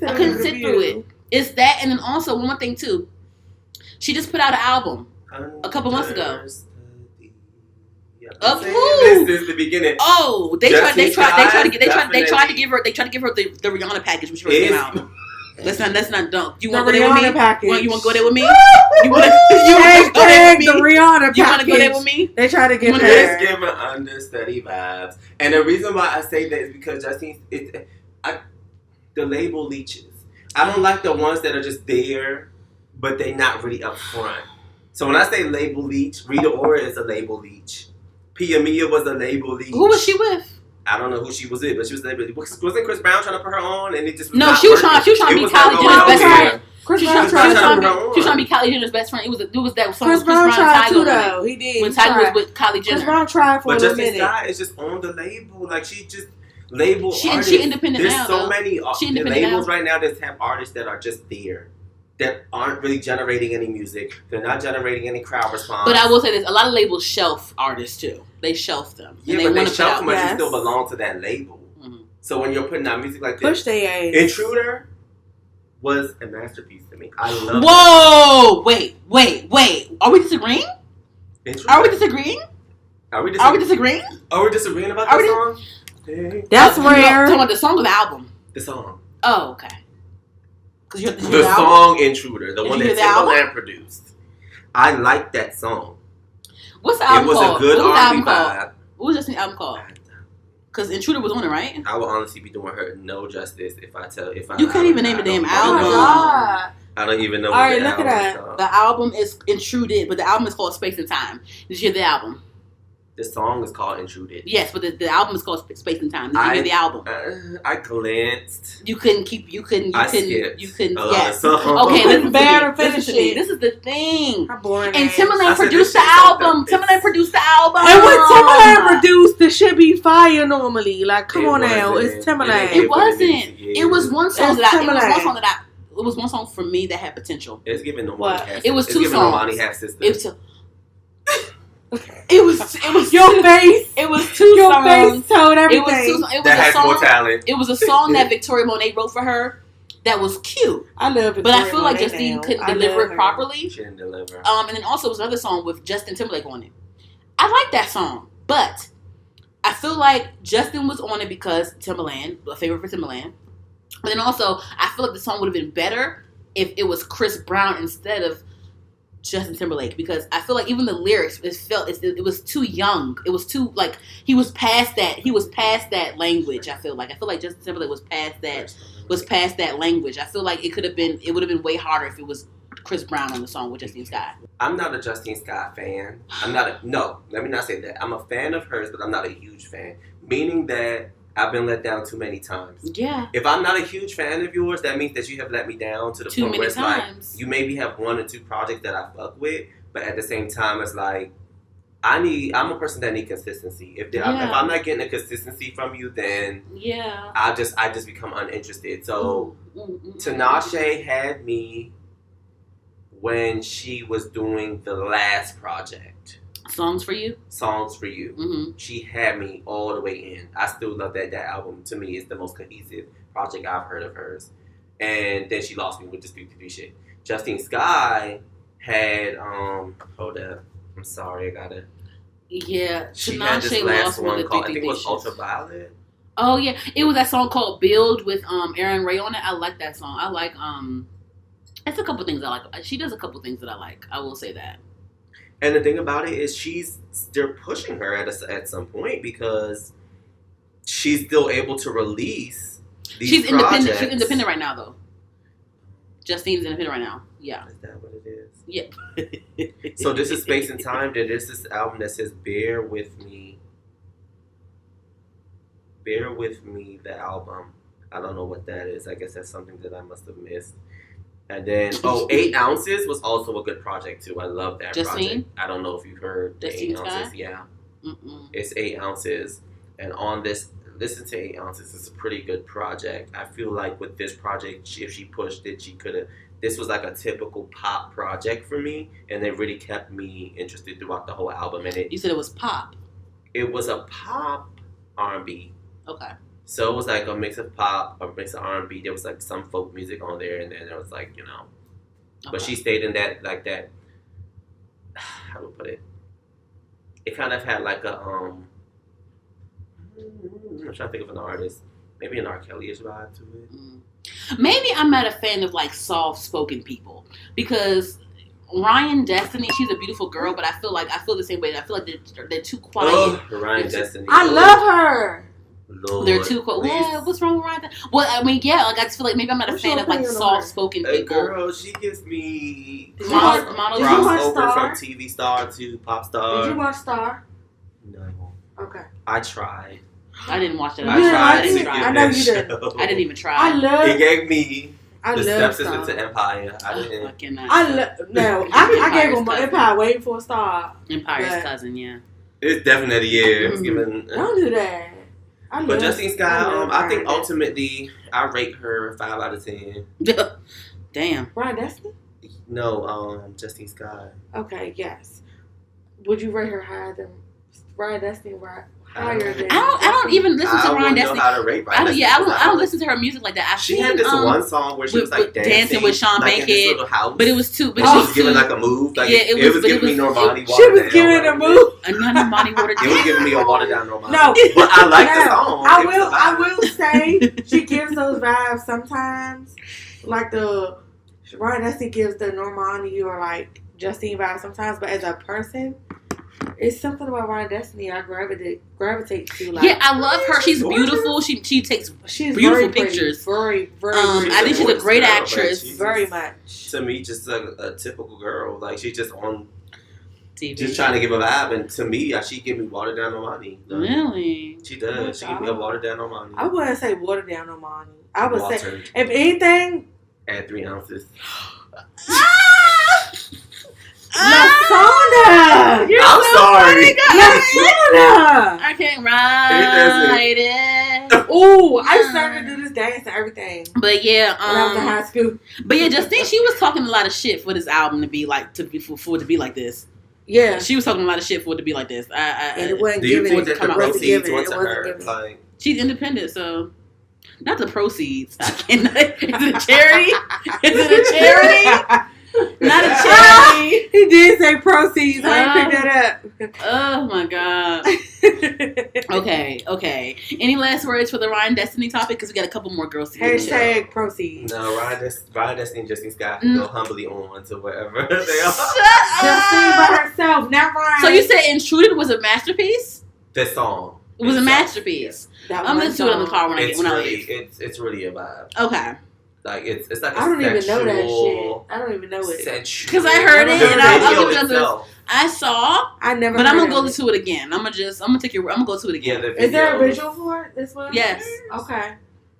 B: I couldn't sit through it. It's that, and then also one more thing too. She just put out an album a couple months ago. Of who?
D: This is the beginning.
B: Oh, they tried to give her the Rihanna package when she first came out. Let's not don't. You want to go there with me?
C: Package.
B: You want to go there with me?
C: You want to go there with me? The Rihanna package.
B: You want to go there with me?
C: They try to give her.
D: Just give her understudy vibes, and the reason why I say that is because Justine, the label leeches. I don't like the ones that are just there, but they're not really up front. So when I say label leech, Rita Ora is a label leech. Pia Mia was a label leech.
B: Who was she with?
D: I don't know who she was with, but she was label. Wasn't Chris Brown trying to put her on, and it just
B: no. She was trying to be Kylie Jenner's best friend. She was trying to be Kylie Jenner's best friend. It was that song.
C: Chris Brown tried too, though. He did.
B: When Tiger was with Kylie Jenner.
C: Chris Brown tried for a minute.
D: But Justine Skye is just on the label, like she just label. She
B: independent now.
D: There's so many labels right now that have artists that are just there. That aren't really generating any music. They're not generating any crowd response.
B: But I will say this: a lot of labels shelf artists too. They shelf them.
D: Yeah, but they shelf them, but you still belong to that label. Mm-hmm. So when you're putting out music like this,
C: push their ass.
D: Intruder was a masterpiece to me. I love.
B: Whoa! It. Wait! Are we disagreeing?
D: Intruder.
B: Are we disagreeing?
D: Are we disagreeing about the song?
C: That's rare.
B: Talking about the song or the album?
D: The song.
B: Oh, okay.
D: The song Intruder, the one that Timbaland produced. I like that song.
B: What's the album called?
D: It was a good R&B vibe.
B: What was the album called? Because Intruder was on it, right?
D: I will honestly be doing her no justice if I.
B: You can't even name the damn album.
C: Oh my God.
D: I don't even know.
C: All right, look at that.
B: The album is Intruded, but the album is called Space and Time. Did you hear the album?
D: The song is called Intruded.
B: Yes, but the album is called Space and Time. Did you hear the album?
D: I glanced.
B: You couldn't.
D: I skipped
B: Yes.
D: Okay,
B: listen to me. This is the thing.
C: How boring.
B: And Timbaland produced the album. Timbaland produced the album.
C: And what Timbaland produced, it should be fire normally. Like, come on now, it's Timbaland.
B: It wasn't. It was one song It was one song for me that had potential.
D: It's giving Normani.
B: It was two songs. It was
C: your face.
B: It was two
C: your
B: songs.
C: Your face told everything.
B: It was
D: that
B: a song.
D: More talent.
B: It was a song that Victoria Monet wrote for her. That was cute.
C: I love it.
B: But I feel like Justine couldn't deliver it properly.
D: She didn't deliver.
B: And then also was another song with Justin Timberlake on it. I like that song, but I feel like Justin was on it because Timbaland, a favorite for Timbaland. But then also, I feel like the song would have been better if it was Chris Brown instead of Justin Timberlake, because I feel like even the lyrics, it was too young. It was too, like, he was past that language. I feel like Justin Timberlake was past that language. I feel like it would have been way harder if it was Chris Brown on the song with Justine Skye.
D: I'm not a Justine Skye fan. Let me not say that. I'm a fan of hers, but I'm not a huge fan. Meaning that I've been let down too many times.
B: Yeah.
D: If I'm not a huge fan of yours, that means that you have let me down to the point where it's like you maybe have one or two projects that I fuck with, but at the same time, it's like I'm a person that need consistency. If I'm not getting a consistency from you, then I just become uninterested. So Tinashe had me when she was doing the last project.
B: Songs for You?
D: Songs for You.
B: Mm-hmm.
D: She had me all the way in. I still love that album. To me, is the most cohesive project I've heard of hers. And then she lost me with this 3 shit. Justine Skye had, hold up. I'm sorry, I gotta.
B: Yeah.
D: She had this last one called, I think it was Ultraviolet.
B: Oh, yeah. It was that song called Build with Aaron Ray on it. I like that song. I like, it's a couple things I like. She does a couple things that I like. I will say that.
D: And the thing about it is they're pushing her at some point because she's still able to release these
B: She's
D: projects.
B: independent. She's independent right now, though. Justine's independent right now. Yeah.
D: Is that what it is?
B: Yeah.
D: So this is Space and Time. Then there's this album that says "Bear with Me." Bear with Me. The album. I don't know what that is. I guess that's something that I must have missed. And then 8 Ounces was also a good project too. I love that
B: Justine?
D: project. I don't know if you've heard the 8
B: Justine
D: Ounces.
B: Sky?
D: Yeah.
B: Mm-mm.
D: It's 8 Ounces. And on this, listen to 8 Ounces. It's a pretty good project. I feel like with this project, if she pushed it, she could have. This was like a typical pop project for me, and it really kept me interested throughout the whole album. And
B: You said it was pop.
D: it was a pop R&B.
B: Okay.
D: So it was like a mix of pop, a mix of R&B. There was like some folk music on there, and then there was like, you know. But
B: Okay.
D: she stayed in that, like that, how do I put it? It kind of had like a, I'm trying to think of an artist. Maybe an R. Kelly-ish vibe to it.
B: Maybe I'm not a fan of like soft-spoken people because Ryan Destiny, she's a beautiful girl, but I feel the same way. I feel like they're too quiet.
D: Oh, Ryan Destiny.
C: I love her.
D: Lord,
B: They're too quiet.
D: please.
B: What? What's wrong with Ryan? Well, I mean, yeah, like I just feel like maybe I'm not a
C: What's
B: fan
C: your
B: of like
C: opinion on her?
B: soft-spoken
D: Hey,
B: people.
D: girl, she gives me
C: Did you watch-
B: Model-
C: did you watch
D: crossover
C: Star?
D: from TV star to pop
C: Did
D: star.
C: you watch Star?
D: No,
C: Okay.
D: I tried.
B: I didn't watch that.
C: You
D: I
C: didn't
D: tried
C: like
D: to
C: it?
D: give
C: I know
D: that
C: you didn't.
D: show.
B: I didn't even try.
C: I love.
D: It gave me
C: I
D: the
C: love
D: stepsister
C: Star.
D: to Empire. I didn't.
B: I cannot.
C: I love. No, I gave him
B: Empire's
C: Empire waiting for a star.
B: Empire's
C: but-
B: cousin, yeah.
D: It's definitely It's
C: Mhm.
D: given.
C: Don't do that. I
D: But
C: love-
D: Justine Sky,
C: love
D: I think
C: Ryan
D: ultimately I rate her 5 out of 10.
B: Damn.
C: Ryan Destiny.
D: No, Justine Sky.
C: Okay, yes. Would you rate her higher than Ryan Destiny? Higher than?
B: I don't even listen to
D: I
B: Ryan
D: wouldn't know
B: Destiny.
D: how to rate Ryan
B: I
D: Destiny.
B: don't listen to her music like that. I've
D: She
B: seen,
D: had this one song where she was like dancing
B: with Sean
D: like in this
B: Bankhead,
D: little house.
B: but it was too. But
D: She
B: it
D: was
B: was
D: giving
B: too.
D: like a move. Like
B: Yeah,
D: it
B: it was-
D: was
B: but it
D: giving me
B: was-
D: Normani
C: She was
D: Water
C: giving
D: Down.
C: a move.
B: Another Monty Water.
D: It was giving me a water down Normani.
C: No,
D: But I like the
C: no,
D: song.
C: I
D: It was
C: will.
D: a vibe.
C: I will say she gives those vibes sometimes, like the Ryan Destiny gives the Normani or like Justine vibes sometimes. But as a person, it's something about Ryan Destiny I gravitate to. Like,
B: Yeah, I love her. She's beautiful. She takes
C: she's
B: beautiful
C: very pretty,
B: pictures.
C: Very, very.
B: I
C: pretty.
B: think she's a great
D: Girl, but
B: actress.
D: she's
C: very
D: just-
C: much.
D: To me, just a typical girl. Like she's just on,
B: TV.
D: just trying to give a vibe. And to me, she give me water down Normani.
B: Really?
D: She does. She give me a water down Normani.
C: I wouldn't say water down on Monty. I would say,
D: Water
C: if anything,
D: at 3 ounces.
C: Lasana.
B: You're
D: I'm
B: so
D: sorry.
B: funny, guys.
C: Lasana.
B: I can't write it.
C: Ooh, I started to do this dance and everything
B: But yeah,
C: when I was in high school.
B: but yeah, Justine, she was talking a lot of shit for this album to be like for it to be like this.
C: Yeah,
B: She was talking a lot of shit for it to be like this.
C: and it wasn't
D: Do you
C: giving
D: think
C: it.
D: that the
C: It wasn't
D: proceeds
C: giving
D: went
C: it.
D: to
C: It wasn't
D: her?
C: giving it.
D: Like,
B: She's independent, so not the proceeds. I cannot. Is it a charity? Is it a charity? Not a charity.
C: He did say proceeds. I ain't picked that
B: Oh my god. Okay. Any last words for the Ryan Destiny topic? Because we got a couple more girls to
C: up.
B: get into.
C: Hashtag proceeds.
D: no, Ryan Destiny and Justine Scott can go humbly on to wherever they are.
C: Justine by herself, not Ryan.
B: So you said Intruded was a masterpiece?
D: The song.
B: It was a
D: itself.
B: masterpiece.
C: That
B: I'm
C: one
B: listening to it in the
C: song.
B: car when I
D: Really,
B: leave.
D: it's really a vibe.
B: Okay.
D: Like it's like a
C: I don't even know that shit.
D: sensual,
C: I don't even know it.
D: sensual.
B: 'Cause I heard it,
D: The
B: and I'll
D: video
B: give it a-
D: itself.
B: I saw,
C: I never.
B: but I'm
C: heard
B: gonna
C: of
B: go
C: it.
B: to it again. I'm gonna go to it
D: Yeah,
B: again.
D: the video.
C: Is there a visual for it? This one?
B: Yes.
C: Okay.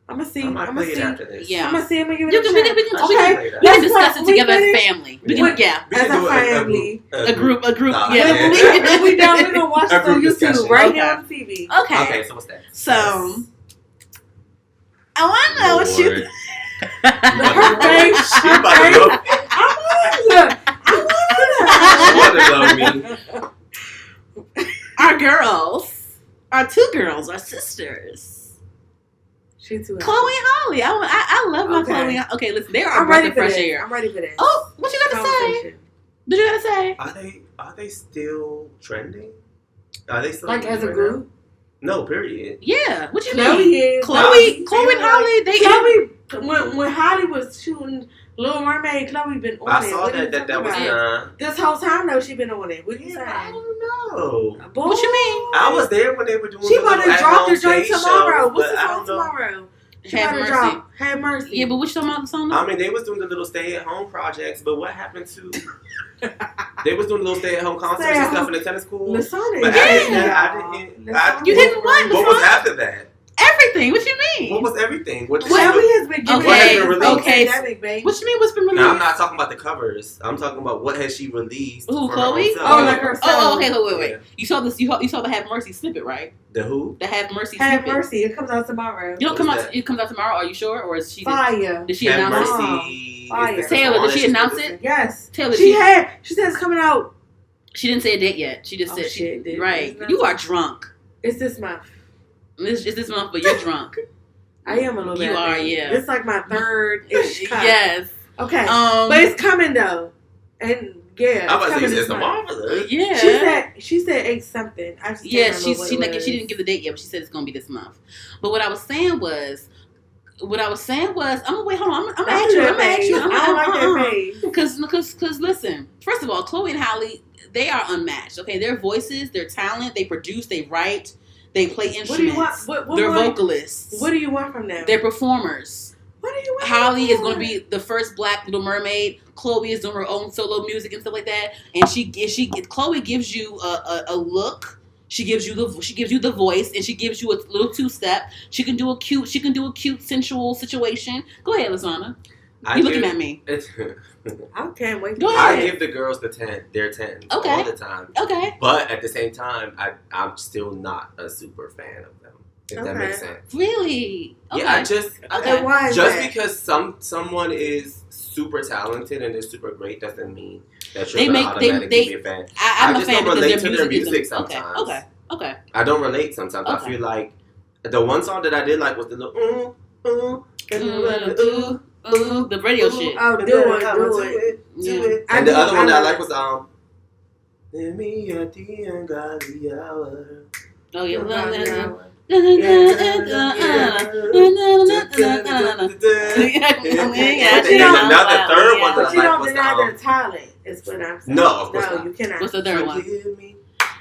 C: I'm gonna see.
D: I
C: I'm
D: might
C: gonna
D: play it
C: see.
D: after this.
B: Yeah.
C: I'm gonna see him and give it
B: You
C: a
B: can,
C: shot.
B: we can
C: Okay.
B: discuss
C: Let's
B: it
C: play-
B: together
C: we
B: as family. We can, yeah.
D: We can
C: As a
D: do
C: family.
B: A group.
D: Nah,
B: Yeah.
C: When we done, we're gonna watch
D: A
C: it on
D: group
C: YouTube
D: discussion.
C: right
B: Okay.
C: here on TV.
B: Okay.
D: Okay, so what's that?
B: So, I want to know what you.
D: Lord.
C: Her face.
D: She
C: Her
D: about to
C: face.
D: go.
C: I want
D: She about to love me.
B: Our girls, our two girls, our sisters,
C: She too.
B: Chloe and Holly. I love my
C: Okay.
B: Chloe. Okay, listen, they are
C: I'm
B: a breath
C: ready
B: of
C: for
B: fresh
C: this.
B: air.
C: I'm ready for this.
B: Oh, what you gotta say?
C: Conversation.
B: What you gotta say?
D: Are they still trending? Are they still
C: Like as a
D: right
C: group.
D: now? No, period.
B: Yeah. What you
C: Chloe
B: mean?
C: is.
B: Chloe and Holly. They
C: Chloe when Holly was shooting Little Mermaid, Chloe been on it.
D: I saw
C: What are you
D: that
C: talking
D: was
C: about? This whole time though, she been on it. What you
D: I
C: saying?
D: don't know.
C: Boy,
B: What you mean?
D: I was there when they were doing
C: She
D: the
C: about
D: little
C: to drop the
D: at-home
C: joint
D: stage
C: tomorrow.
D: shows,
C: What's
D: but
C: the
D: I
C: song
D: don't know.
C: tomorrow? She
B: Have
C: about to
B: Mercy.
C: drop Have Mercy.
B: Yeah, but which about the song?
D: I mean, they was doing the little stay-at-home projects, but what happened to... They was doing little stay-at-home concerts and stuff in the tennis school.
C: Lasana.
D: But
B: You didn't what?
D: What was after that?
B: Everything. What you mean?
D: What was everything? What
C: Shelby has been giving
B: Okay,
C: us
D: released?
B: okay.
C: pandemic, babe.
B: What you mean? What's been released?
D: Now, I'm not talking about the covers. I'm talking about what has she released.
B: Who,
D: for
B: Chloe?
D: Her own self.
C: Oh, like her
B: Oh, okay. Wait.
D: Yeah.
B: You saw this. You saw the Have Mercy snippet, right?
D: The who?
B: The Have Mercy
C: Have
B: snippet.
C: Mercy. It comes out tomorrow.
B: You don't come
D: What's
B: out.
D: that?
B: It comes out tomorrow. Are you sure, or is she?
C: Fire.
B: Did she
D: Have
B: announce it?
D: Mercy.
C: Fire.
D: Is the
B: Taylor,
D: song
B: did
D: that
B: she
D: she's
B: announce
D: releasing?
B: it?
C: Yes.
B: Taylor,
C: She said it's coming out.
B: She didn't say a date yet. She just
C: Oh,
B: said
C: shit, dude.
B: right.
C: It's
B: You
C: not-
B: are drunk.
C: It's this month.
B: It's this month, but you're drunk.
C: I am a little bit.
B: You are, yeah.
C: It's like my third-ish cup.
B: Yes.
C: Okay.
B: Um.
C: But it's coming though. And yeah.
D: I'm about to
C: coming
D: say
C: this
D: it's the
C: month.
D: marvelous.
B: Yeah.
C: She said 8 something. I just
B: Yeah,
C: can't
B: she
C: remember what it was.
B: didn't give the date yet, but she said it's gonna be this month. But what I was saying was, I'm gonna wait. Hold on. I'm gonna ask you. I'm gonna ask you.
C: I don't like that face.
B: Because listen. First of all, Chloe and Halle, they are unmatched. Okay, their voices, their talent, they produce, they write, they play instruments.
C: What do you want? What
B: They're
C: more-
B: vocalists.
C: What do you want from them?
B: They're performers.
C: What do you want?
B: Halle is
C: from
B: going to
C: them?
B: be the first Black Little Mermaid. Chloe is doing her own solo music and stuff like that. And Chloe gives you a look. She gives you the voice, and she gives you a little 2-step. She can do a cute sensual situation. Go ahead, Lasana. You looking at me?
C: I can't wait.
B: Go
D: I
B: ahead.
D: give the girls their 10
B: Okay.
D: all the time.
B: Okay.
D: But at the same time, I'm still not a super fan of them. If that
C: Okay.
D: makes sense.
B: Really? Okay.
D: Yeah, I just
B: Okay.
C: Why is
D: just
C: that?
D: because someone is super talented and they're super great doesn't mean that you're
B: They
D: gonna
B: make-
D: automatically
B: they-
D: be a fan.
B: I'm
D: I
B: a
D: just
B: fan
D: don't
B: because
D: relate
B: their
D: to their
B: music
D: music
B: is
D: sometimes.
B: Okay.
D: I don't relate sometimes. I
B: Okay.
D: feel like the one song that I did like was the little
B: The radio shit.
C: Oh, do it.
B: Yeah.
D: And the other one that I like was Let me at the ungodly hour.
B: Oh yeah.
D: And another third one
C: But
D: that
C: you
D: I like
C: don't
D: was
C: deny their
D: the
C: talent. Is what I'm saying.
D: No, of course
C: no,
D: not.
C: you cannot.
B: What's the third one?
D: Forgive me.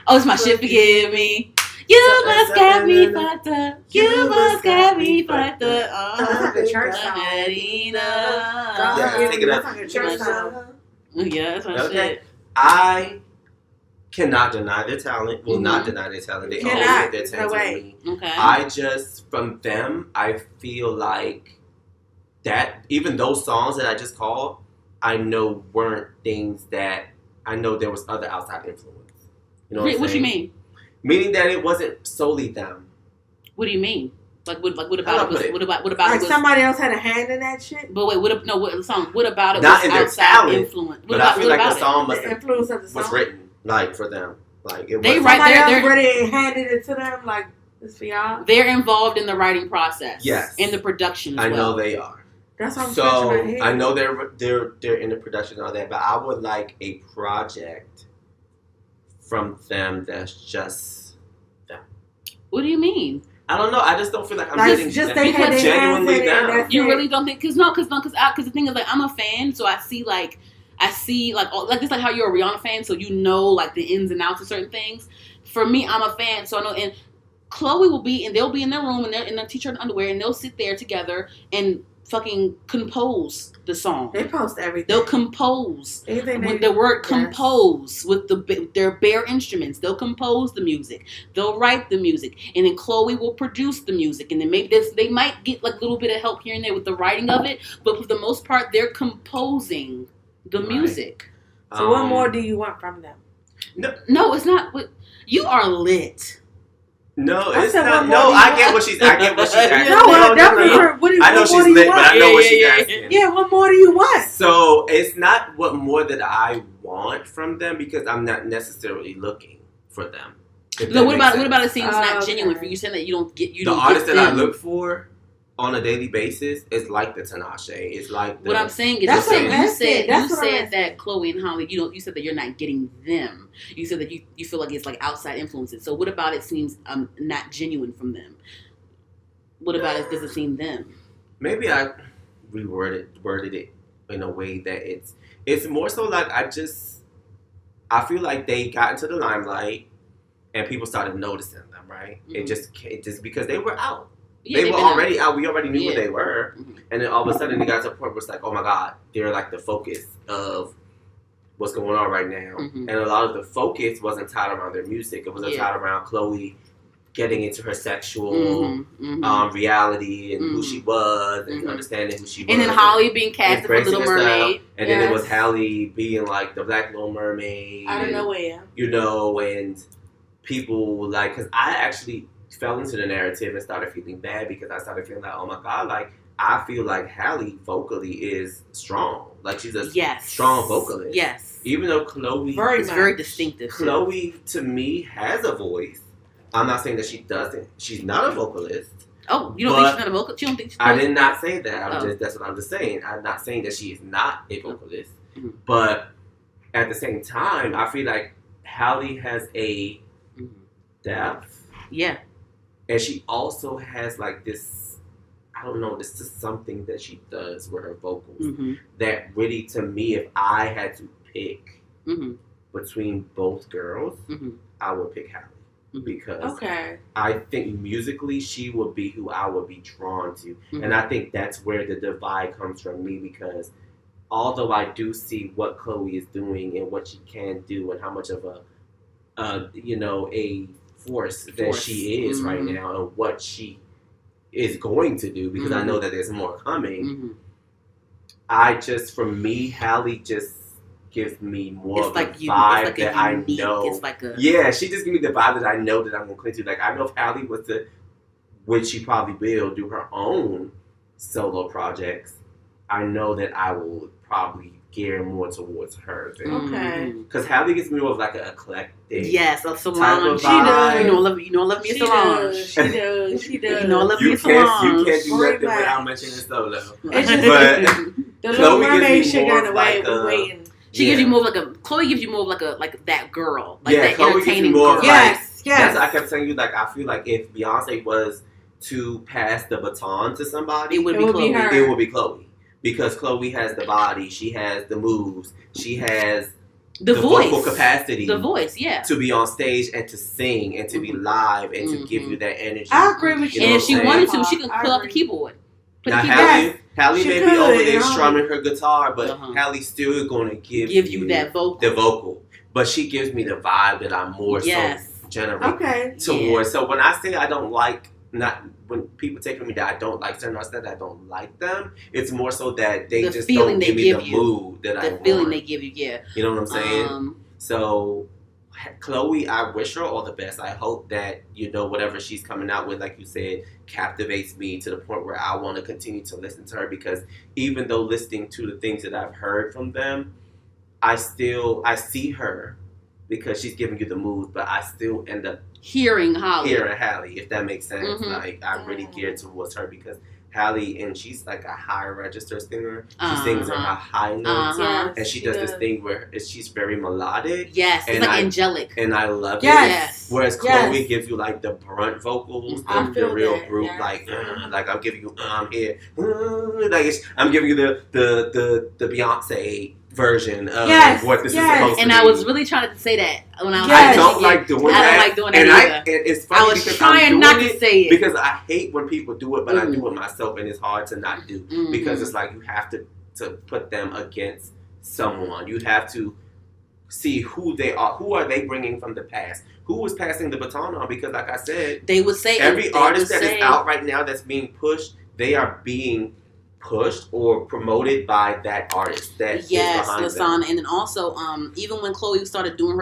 B: Oh, it's my shit. Forgive me. You must got me fucked up. You must got me fucked up.
C: That's like a church song.
D: Yeah, take it up.
C: That's like a church song.
B: Yeah, that's my
D: Okay.
B: shit.
D: I cannot deny their talent. Will
B: Mhm.
D: not deny their talent. They
C: You
D: always
C: cannot.
D: get their
C: There's no
D: talent
C: way.
D: with me.
B: Okay.
D: I just, from them, I feel like that, even those songs that I just called, I know weren't things that, I know there was other outside influence. You know what I'm
B: What you
D: saying?
B: mean?
D: Meaning that it wasn't solely them.
B: What do you mean? What
D: How
B: about
D: do
B: it?
D: I put it?
B: What about it
C: Like
B: was?
C: somebody else had a hand in that shit.
B: But wait, what about it
D: Not
B: was
D: in their
B: outside
D: talent,
B: influence? What
D: But
B: about,
D: I feel
B: what
D: like
B: about
D: the song
C: The influence of the song.
D: was written, like, for them. Like, it
B: They
D: was
B: write-
C: Somebody
B: they're-
C: else read it and handed it to them. Like, this for y'all.
B: They're involved in the writing process.
D: Yes.
B: And the production as
D: I
B: well.
D: know they are.
C: That's what I'm
D: So
C: scratching my head.
D: I know they're in the production and all that, but I would like a project from them that's just
B: What do you mean?
D: I don't know. I just don't feel like I'm
C: Like,
D: getting
C: just they had their hands
D: genuinely
C: in it and
D: down.
C: that's
B: You
C: it.
B: really don't think? Because the thing is, like, I'm a fan, so I see like it's like how you're a Rihanna fan, so you know like the ins and outs of certain things. For me, I'm a fan, so I know. And Chloe will be, and they'll be in their room and they're in their t-shirt and underwear, and they'll sit there together and fucking compose the song.
C: They post everything.
B: They'll compose.
C: Anything they
B: With the word
C: yes.
B: compose, with their bare instruments, they'll compose the music. They'll write the music, and then Chloe will produce the music. And then maybe they might get like a little bit of help here and there with the writing of it, but for the most part, they're composing the
D: Right.
B: music.
C: So what more do you want from them?
B: No, it's not. You are lit.
D: No,
C: I
D: it's
C: said,
D: not.
C: what more
D: No,
C: do you
D: I
C: want?
D: get what she's asking.
C: No, that was her. What do you
D: I know
C: what more
D: she's
C: do you
D: lit, but I
C: want?
D: know what she's
B: Yeah.
D: asking.
C: Yeah, what more do you want?
D: So it's not what more that I want from them because I'm not necessarily looking for them. if
B: No,
D: that
B: what
D: makes
B: about
D: sense.
B: it seems not
C: Okay.
B: genuine for you? Saying that you don't get
D: The
B: don't
D: artists
B: get
D: that I
B: them.
D: look for on a daily basis is like the Tinashe. It's like the,
B: What I'm saying is,
C: That's
B: you
C: what I'm
B: said
C: asking. That's what I'm
B: that
C: asking.
B: Chloe and Holly, you said that you're not getting them. You said that you feel like it's like outside influences. So what about it seems not genuine from them? What about it doesn't seem them?
D: maybe I worded it in a way that it's more so like I feel like they got into the limelight and people started noticing them, right? Mm-hmm. It just because they were out. Yeah, they were already out. We already knew what they were. Mm-hmm. And then all of a sudden they got to a point where it's like, oh my God, they're like the focus of what's going on right now. Mm-hmm. And a lot of the focus wasn't tied around their music. It was tied around Chloe getting into her sexual reality and who she was and understanding who she was.
B: And then Holly being cast for Little Mermaid.
D: And then it was Halle being like the Black Little Mermaid.
C: Out of nowhere.
D: You know, and people like, because I actually fell into the narrative and started feeling bad because I started feeling like, oh my God, like, I feel like Halle vocally is strong. Like, she's a strong vocalist.
B: Yes.
D: Even though Chloe...
B: It's very distinctive.
D: Chloe, to me, has a voice. I'm not saying that she doesn't. She's not a vocalist.
B: Oh, you don't think she's not a vocalist? You don't think she's
D: I did not say that. That's what I'm just saying. I'm not saying that she is not a vocalist. Mm-hmm. But at the same time, I feel like Halle has a depth.
B: Yeah.
D: And she also has like this, I don't know, this is something that she does with her vocals that really, to me, if I had to pick between both girls, I would pick Halle. Because I think musically she would be who I would be drawn to. And I think that's where the divide comes from me, because although I do see what Chloe is doing and what she can do and how much of a force that she is right now and what she is going to do, because I know that there's more coming. For me, Halle just gives me more of the vibe that I know.
B: It's like a...
D: Yeah, she just gives me the vibe that I know that I'm going to cling to. Like, I know if Halle was to, which she probably will, do her own solo projects, I know that I will probably gear more towards her. Because Halle gets me more of like an eclectic.
B: Yes, a Solange.
C: She does.
B: You know, love me a Solange.
C: She does.
B: You know, love me a Solange.
D: You can't do nothing without mentioning solo.
C: It's just, but the Little Mermaid sugar in the way we're waiting.
B: She gives you more like a... Chloe gives you more of like that girl. Like that
D: Chloe
B: entertaining
D: girl.
C: Yes.
D: That's I kept telling you, like, I feel like if Beyonce was to pass the baton to somebody,
B: it would be Chloe.
D: It would be Chloe. Because Chloe has the body, she has the moves, she has the
B: voice.
D: Vocal capacity.
B: The voice, yeah.
D: To be on stage and to sing and to be live and to give you that energy.
C: I agree with you.
B: And if she wanted to, she could pull out the keyboard.
D: Now, Halle may be over there strumming her guitar, but Halle's still going to give you
B: that vocal.
D: The vocal. But she gives me the vibe that I'm more so generate towards. Yeah. So when I say I don't like, when people take from me that I don't like certain artists, that I don't like them, it's more so that they just don't give me the mood that I want.
B: The feeling they give you, yeah.
D: You know what I'm saying? So Chloe, I wish her all the best. I hope that, whatever she's coming out with, like you said, captivates me to the point where I want to continue to listen to her, because even though listening to the things that I've heard from them, I see her because she's giving you the mood, but I still end up
B: hearing Halle,
D: if that makes sense. Like, I'm really geared towards her because Halle, and she's like a high register singer. She sings on a high notes, and she does this thing where she's very melodic.
B: Yes, it's like angelic,
D: and I love it.
B: Yes.
D: Whereas Chloe gives you like the brunt vocals, the real brute, like I'm giving you here, I'm giving you the Beyonce version of what this is supposed to be.
B: And I was really trying to say that when I was
D: I don't like doing that.
B: I don't like doing that either.
D: It's funny,
B: I was trying not to say it
D: because I hate when people do it, but I do it myself, and it's hard to not do because it's like you have to put them against someone. You have to see who they are. Who are they bringing from the past? Who was passing the baton on? Because like I said,
B: they would say
D: every artist that is out right now that's being pushed, they are being pushed or promoted by that artist that is behind
B: Lasana.
D: them.
B: And then also even when Chloe started doing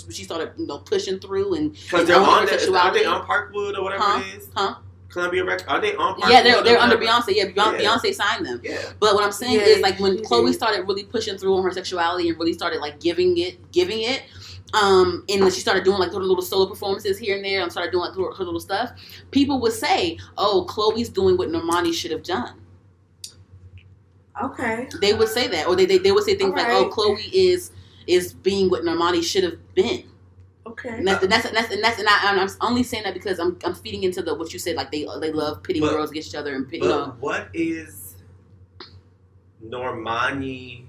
B: she started pushing through and
D: because they're on are they on Parkwood or whatever it is? Columbia Records, are they on Parkwood?
B: Yeah, they're under Beyonce. Beyonce signed them.
D: Yeah.
B: But what I'm saying is, like, when Chloe started really pushing through on her sexuality and really started like giving it and when she started doing like her little solo performances here and there and started doing like her little stuff, people would say, oh, Chloe's doing what Normani should have done.
C: Okay.
B: They would say that, or they would say things like, "Oh, Chloe is being what Normani should have been."
C: Okay.
B: And I'm only saying that because I'm feeding into what you said, like they love pitting girls against each other and
D: what is Normani,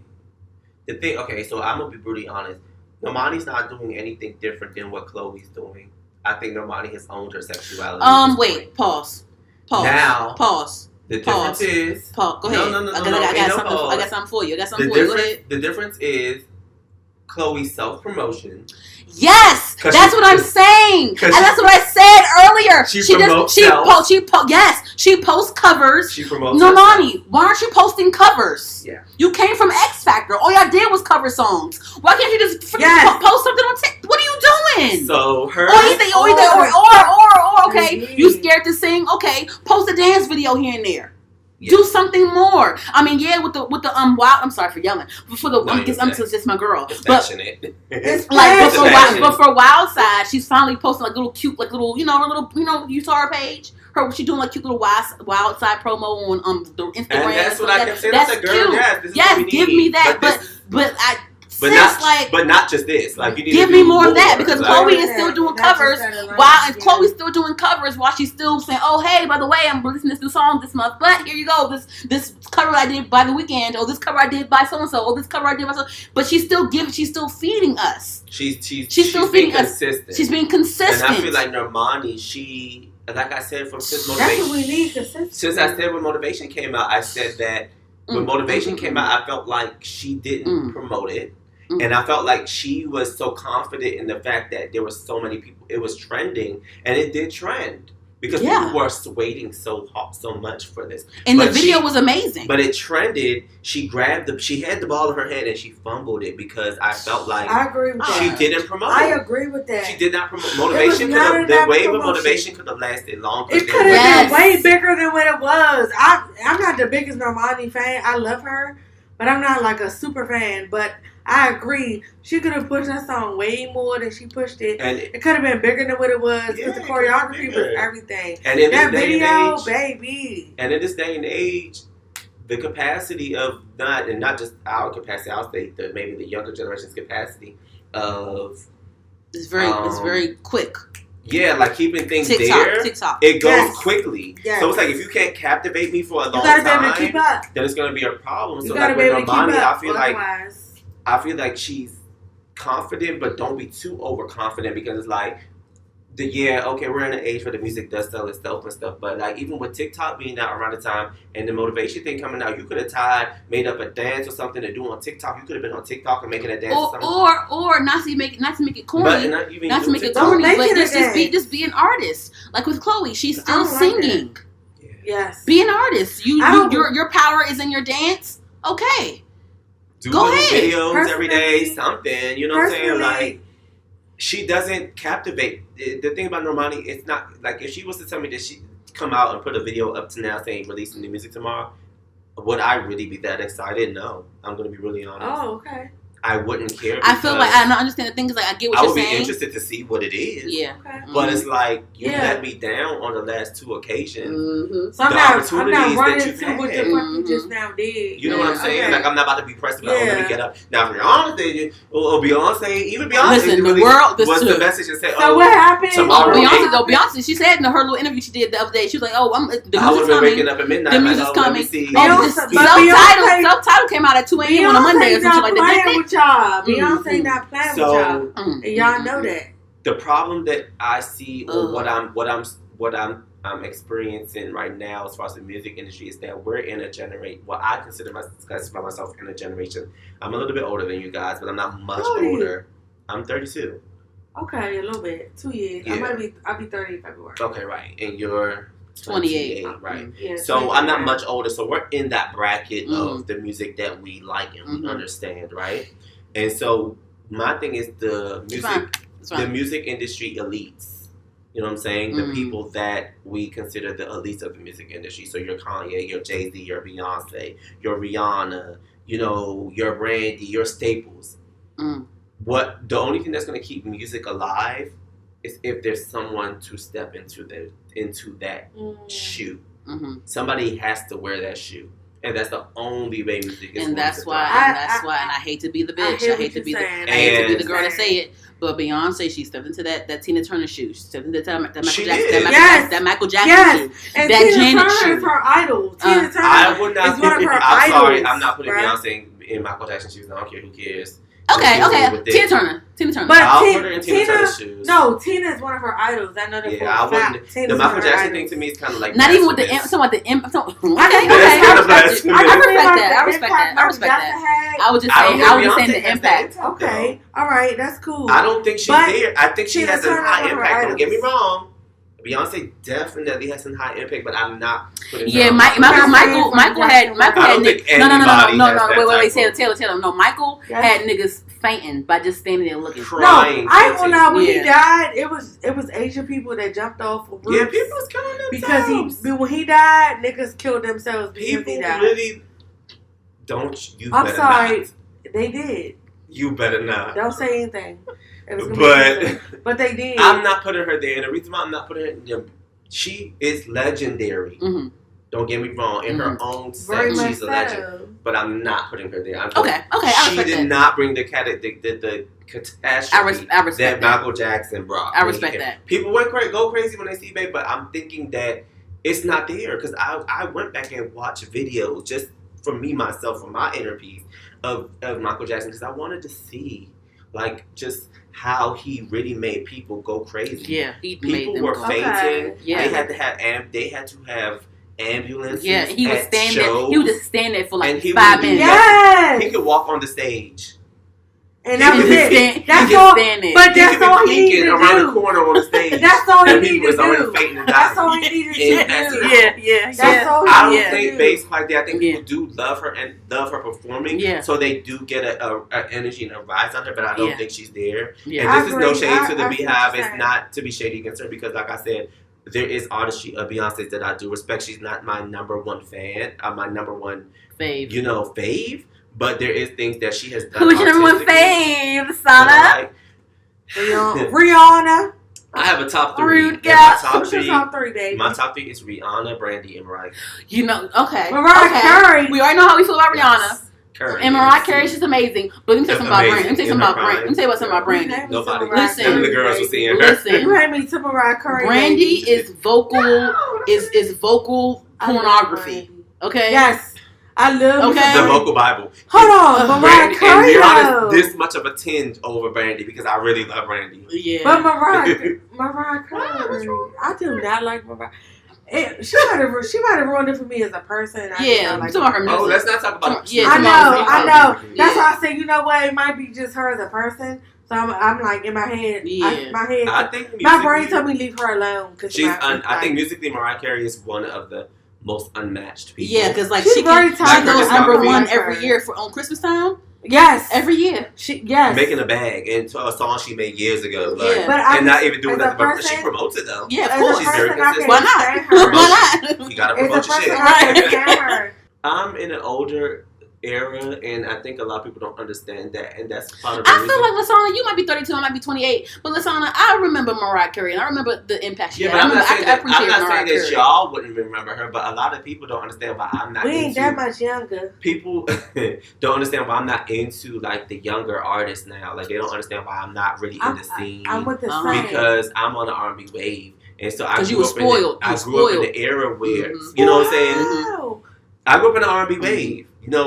D: the thing. Okay, so I'm gonna be brutally honest. Normani's not doing anything different than what Chloe's doing. I think Normani has owned her sexuality.
B: Wait, pause.
D: Now,
B: pause.
D: The difference is.
B: Pause. Go ahead.
D: No.
B: I got something for you. Go ahead.
D: The difference is Chloe's self-promotion.
B: Yes, that's what I'm saying, and that's what I said earlier. She posts covers.
D: She promotes.
B: Normani, why aren't you posting covers?
D: Yeah,
B: you came from X Factor. All y'all did was cover songs. Why can't you just post something on TikTok? What are you doing?
D: So her.
B: Or okay, you scared to sing? Okay, post a dance video here and there. Yeah. Do something more. I mean, with the wild. I'm sorry for yelling. But for the it's just my girl.
D: It's
B: but for Wild Side, she's finally posting like little cute, like little you saw her page. She doing like cute little Wild Side promo on the Instagram.
D: And that's what I kept saying.
B: That's
D: girl,
B: cute. Yes, give me that. But
D: not just this. Like you need
B: give
D: to
B: me more of that because
D: like,
B: Chloe is still doing covers Chloe's still doing covers while she's still saying, "Oh, hey, by the way, I'm releasing this new song this month. But here you go, this cover I did by The Weeknd, or this cover I did by so and so, or this cover I did by so." But she's still feeding us.
D: She's still feeding us. Consistent.
B: She's being consistent.
D: And I feel like Normani, like I said, since Motivation.
C: That's what we need, consistency.
D: Since I said when Motivation came out, I said that when Motivation came out, I felt like she didn't promote it. Mm-hmm. And I felt like she was so confident in the fact that there were so many people. It was trending, and it did trend because people were waiting so much for this.
B: And the video was amazing.
D: But it trended. She had the ball in her hand and she fumbled it because I felt like
C: I agree with that.
D: She didn't promote.
C: I agree with that.
D: She did not promote. Motivation. The wave of Motivation could have lasted longer.
C: It could have been way bigger than what it was. I'm not the biggest Normani fan. I love her, but I'm not like a super fan. But I agree. She could have pushed that song way more than she pushed it. And it could have been bigger than what it was because the choreography was everything.
D: And in
C: that
D: this day
C: video,
D: and age,
C: baby.
D: And in this day and age, the capacity of not just our capacity, I'll say maybe the younger generation's capacity of
B: it's very quick.
D: Yeah, like keeping things
B: TikTok.
D: It goes quickly. Yes. So it's like if you can't captivate me for a long time, then it's going to be a problem. So like with Normani, I feel like she's confident, but don't be too overconfident because it's like, we're in an age where the music does sell itself and stuff. But like even with TikTok being out around the time and the Motivation thing coming out, you could have made up a dance or something to do on TikTok. You could have been on TikTok and making a dance or something.
B: Or not to make it corny, but just be an artist. Like with Chloe, she's still singing.
C: Like yes,
B: be an artist. Your power is in your dance. Okay.
D: Go ahead. Videos every day, something. You know what I'm saying? Like, she doesn't captivate. The thing about Normani, it's not like if she was to tell me that she come out and put a video up to now saying releasing new music tomorrow, would I really be that excited? No, I'm going to be really honest.
C: Oh, okay.
D: I wouldn't care.
B: I feel like I don't understand the thing is like I get what you're saying.
D: I would be interested to see what it is.
B: Yeah.
C: Okay.
D: But it's like you let me down on the last two occasions.
C: Mm-hmm. So I'm not running to what the fuck you just now did.
D: You know what I'm saying? Okay. Like I'm not about to be pressed about let me get up. Now Beyonce even Beyonce
B: listen,
D: really
B: the world
D: was the message and said,
C: so what happened?
D: Tomorrow.
B: Beyonce, she said in her little interview she did the other day, she was like, "Oh, the music's coming.
D: Waking up at midnight.
B: The music's coming.
C: The
B: subtitle came out at 2 a.m. on a Monday or something like that.
C: Beyonce not playing with y'all, and y'all know that.
D: The problem that I see, or what I'm experiencing right now, as far as the music industry, is that we're in a generation. Well, I classify myself in a generation. I'm a little bit older than you guys, but I'm not much older. I'm 32.
C: Okay, a little bit. 2 years. Yeah. I'll be 30 in February.
D: Okay, right, and you're
B: 28,
D: right?
C: Yeah,
D: so I'm not much older. So we're in that bracket of the music that we like and we understand, right? And so my thing is the music industry elites. You know what I'm saying? The people that we consider the elites of the music industry. So your Kanye, your Jay-Z, your Beyonce, your Rihanna, your Brandy, your staples. The only thing that's going to keep music alive is if there's someone to step into that shoe. Somebody has to wear that shoe. And that's the only way music is.
B: And that's why. And I hate to be the bitch. I hate to be the girl to say it. But Beyonce, she stepped into that Tina Turner shoe. She stepped into that Michael Jackson shoe.
C: And
B: that
C: Tina
B: Janet
C: Turner
B: shoe.
C: is her idol. Tina Turner
D: I would not
C: is one of her
D: I'm
C: idols.
D: sorry, I'm not putting Beyonce in Michael Jackson shoes. I don't care who cares.
B: Okay. Tina Turner.
C: But
D: I'll put her in Tina Turner's shoes.
C: No, Tina is one of her idols. I know that for a fact.
D: The Michael Jackson thing to me is kind of like
B: not even with the okay. I respect that. I was just saying the impact.
C: Okay, all right, that's cool.
D: I don't think she's there. I think she has a high impact. Don't get me wrong. Beyonce definitely has some high impact, but I'm not putting her on.
B: Michael had niggas. No, wait, Taylor. No, Michael
C: Yes.
B: had niggas fainting by just standing there looking.
D: Crying.
C: No, I will not. When he died, it was Asian people that jumped off of roofs.
D: Yeah, people was killing themselves.
C: Because when he died, niggas killed themselves because
D: people
C: he died.
D: really don't. You
C: I'm
D: better
C: sorry,
D: not.
C: they did.
D: You better not.
C: Don't say anything. But they did.
D: I'm not putting her there, and the reason why I'm not putting her, she is legendary.
B: Mm-hmm.
D: Don't get me wrong. In her own
C: Very
D: sense,
C: much
D: she's a legend. But I'm not putting her there.
B: Okay. I
D: She did not bring the catastrophe
B: I respect
D: that Michael Jackson brought.
B: I respect that.
D: People go crazy when they see Babe, but I'm thinking that it's not there because I went back and watched videos just for me myself, for my inner peace of Michael Jackson because I wanted to see just how he really made people go crazy.
B: Yeah,
D: people were fainting. Okay. Yeah, they had to have ambulances.
B: Yeah, he was standing there. He would just stand there for 5 minutes.
C: Yes,
D: he could walk on the stage.
C: And that was it. That's all. But that's all he needed to do.
D: Around the corner on the stage.
C: That's all he needed to do.
D: That's
C: all he needed to do.
B: Yeah.
C: That's all he
D: I
C: needed
D: don't think based like that. I think people do love her and love her performing.
B: Yeah.
D: So they do get a energy and a rise on her, but I don't think she's there.
B: Yeah.
D: And this is no shade to the Beehive. It's not to be shady against her because, like I said, there is artistry of Beyonce that I do respect. She's not my number one fan. My number one
B: fave.
D: Fave. But there is things that she has done.
B: Who's your number one fave, Lasana?
C: Rihanna.
D: I have a top 3.
B: Rude girl.
C: Who's your top 3, baby?
D: My top 3 is Rihanna, Brandy, and Mariah.
B: Okay.
C: Mariah Carey.
B: We already know how we feel about Rihanna.
D: Curry,
B: and Mariah Carey, she's amazing. But let me tell you something about Brandy.
D: Nobody.
B: Listen,
D: none of the girls were seeing her.
B: Listen,
C: you had me to Mariah Carey.
B: Brandy is vocal. Is vocal pornography. Okay.
C: Yes. I love
D: the vocal Bible.
C: Hold on, Mariah Carey.
D: And Rihanna's this much of a tinge over Brandy because I really love Brandy.
B: Yeah.
C: But Mariah Carey. I do not like Mariah. She might have ruined it for me as a person.
B: Let's not talk about.
C: I know. That's why I say, you know what? It might be just her as a person. So I'm like in my head.
D: I think
C: my brain told me leave her alone because
D: I think musically Mariah Carey is one of the most unmatched people.
B: Yeah, because she goes number 1 every year on Christmas time.
C: Yes,
B: every year.
D: Making a bag into a song she made years ago,
C: but
D: not even doing nothing. But she promotes it though.
B: Yeah, of course.
D: She's very consistent.
B: Why not?
D: You gotta promote your shit.
C: Right.
D: I'm in an older era, and I think a lot of people don't understand that, and that's part of the
B: reason. I feel like Lasana, you might be 32, I might be 28, but Lasana, I remember Mariah Carey, and I remember the impact she had.
D: I'm not saying that y'all wouldn't remember her, but a lot of people don't understand why I'm not.
C: We ain't that much younger.
D: People don't understand why I'm not into the younger artists now. They don't understand why I'm not really in the scene.
C: I'm with the same.
D: Because I'm on the R&B wave, and so I
B: grew up in
D: the era where you know what I'm saying. I grew up in the R&B wave.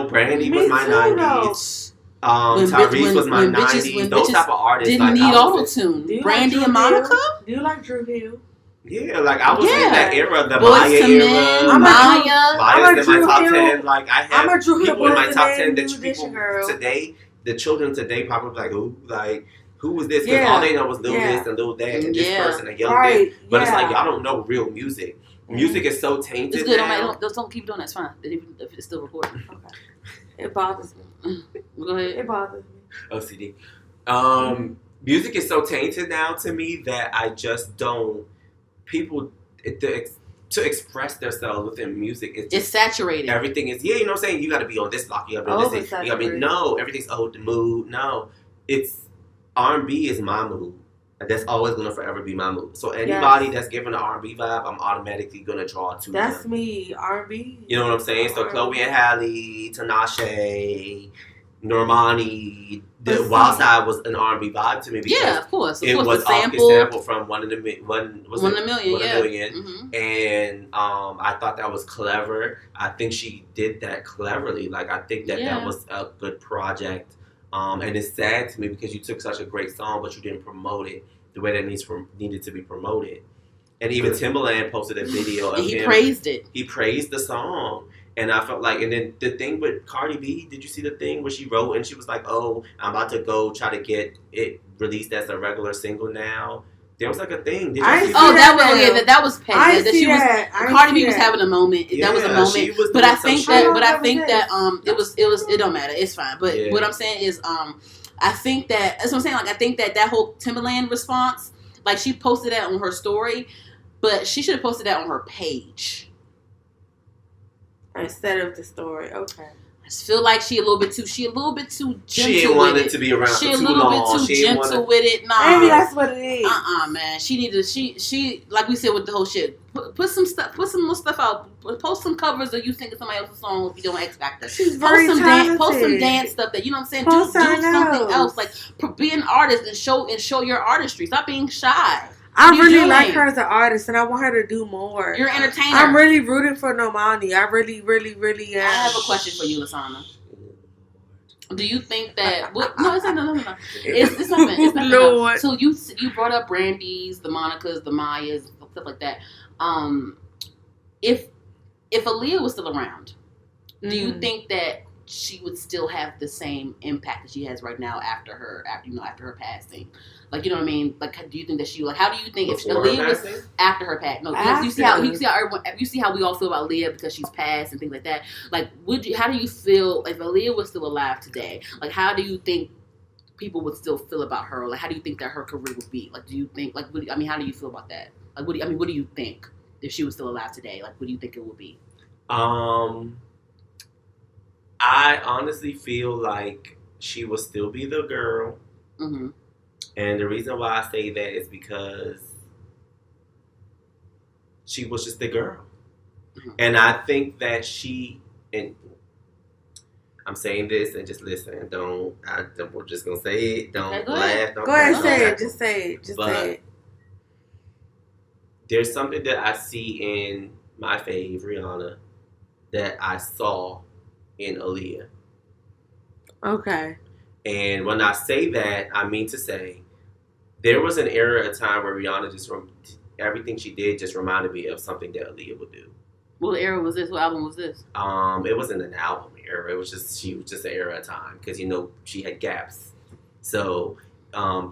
D: Brandy was my 90s. Tyrese was my 90s. Those type of artists
B: didn't need auto-tune. Brandy and Monica?
C: Do you like Drew Hill?
D: Yeah, I was in that era, the Maya era. Maya's in my top 10.
C: I'm a Drew Hill
D: people in my top 10 that people today, the children today probably who was this? Because all they know was little this and little that and this person and young this. But it's y'all don't know real music. Music is so tainted.
B: It's good.
D: Now.
B: Don't keep doing that. It's fine. If it's still recording.
C: Okay. It bothers me.
B: Go ahead.
C: It bothers me.
D: OCD. Music is so tainted now to me that I just don't. People to express themselves within music.
B: It's saturated.
D: Everything is you know what I'm saying. You got to be on this block. You got to be on this. You got to be everything's old mood. No, it's R&B is my mood. That's always gonna forever be my move. So anybody that's giving an R&B vibe, I'm automatically gonna draw to
C: That's
D: them.
C: me, R&B.
D: You know what I'm saying? So Chloe and Halle, Tinashe, Normani, the Wild Side was an R&B vibe to me because
B: of course,
D: it was sampled from One in a Million.
B: One in a Million.
D: Mm-hmm. And I thought that was clever. I think she did that cleverly. Like I think that was a good project. And it's sad to me because you took such a great song, but you didn't promote it the way that needed to be promoted. And even Timbaland posted a video of him.
B: Praised it.
D: He praised the song. And I felt like, and then the thing with Cardi B, did you see the thing where she wrote and she was like, oh, I'm about to go try to get it released as a regular single now. There was like a thing. Did you see
B: that? That was petty.
C: I
B: that
C: see
B: she
C: that.
B: was Cardi B was having a moment.
D: Yeah,
B: that was a moment. But I think that it don't matter. It's fine. But what I'm saying is I think that's what I'm saying. Like I think that whole Timbaland response, like she posted that on her story, but she should have posted that on her page
C: instead of the story. Okay.
B: I just feel like she a little bit too gentle.
D: She didn't want it to be around for too long.
B: She a little bit too gentle with it. Nah.
C: Maybe that's what it is.
B: Man. She needed. She like we said with the whole shit. Put some stuff. Put some more stuff out. Post some covers of you singing somebody else's song if you don't X Factor.
C: She's very talented.
B: Post some dance stuff that you know what I'm saying. Do something else. Like be an artist and show your artistry. Stop being shy.
C: I really like her as an artist, and I want her to do more.
B: You're an entertainer.
C: I'm really rooting for Normani. I really, really, really am.
B: I have a question for you, Lasana. Do you think that? No, it's not. No. It's nothing. It's nothing.
C: Lord.
B: So you brought up Brandy's, the Monicas, the Mayas, stuff like that. If Aaliyah was still around, do you think that she would still have the same impact that she has right now after her passing? Like, you know what I mean? Like, do you think that how do you think if Aaliyah was after her passing? No, you see how we all feel about Aaliyah because she's passed and things like that. Like, how do you feel if Aaliyah was still alive today? Like, how do you think people would still feel about her? Like, how do you think that her career would be? Like, do you think how do you feel about that? Like, what do you think if she was still alive today? Like, what do you think it would be?
D: I honestly feel like she will still be the girl.
B: Mm-hmm.
D: And the reason why I say that is because she was just the girl. Mm-hmm. And I think that and I'm saying this and just listen. We're just going to say it. Don't laugh. Don't
C: go ahead, say it. Just say it. Say it.
D: There's something that I see in my fave, Rihanna, that I saw in Aaliyah.
C: Okay.
D: And when I say that, I mean to say there was an era, a time where Rihanna everything she did just reminded me of something that Aaliyah would do.
B: What era was this? What album was this?
D: It wasn't an album era. It was just she was just an era of time because she had gaps. So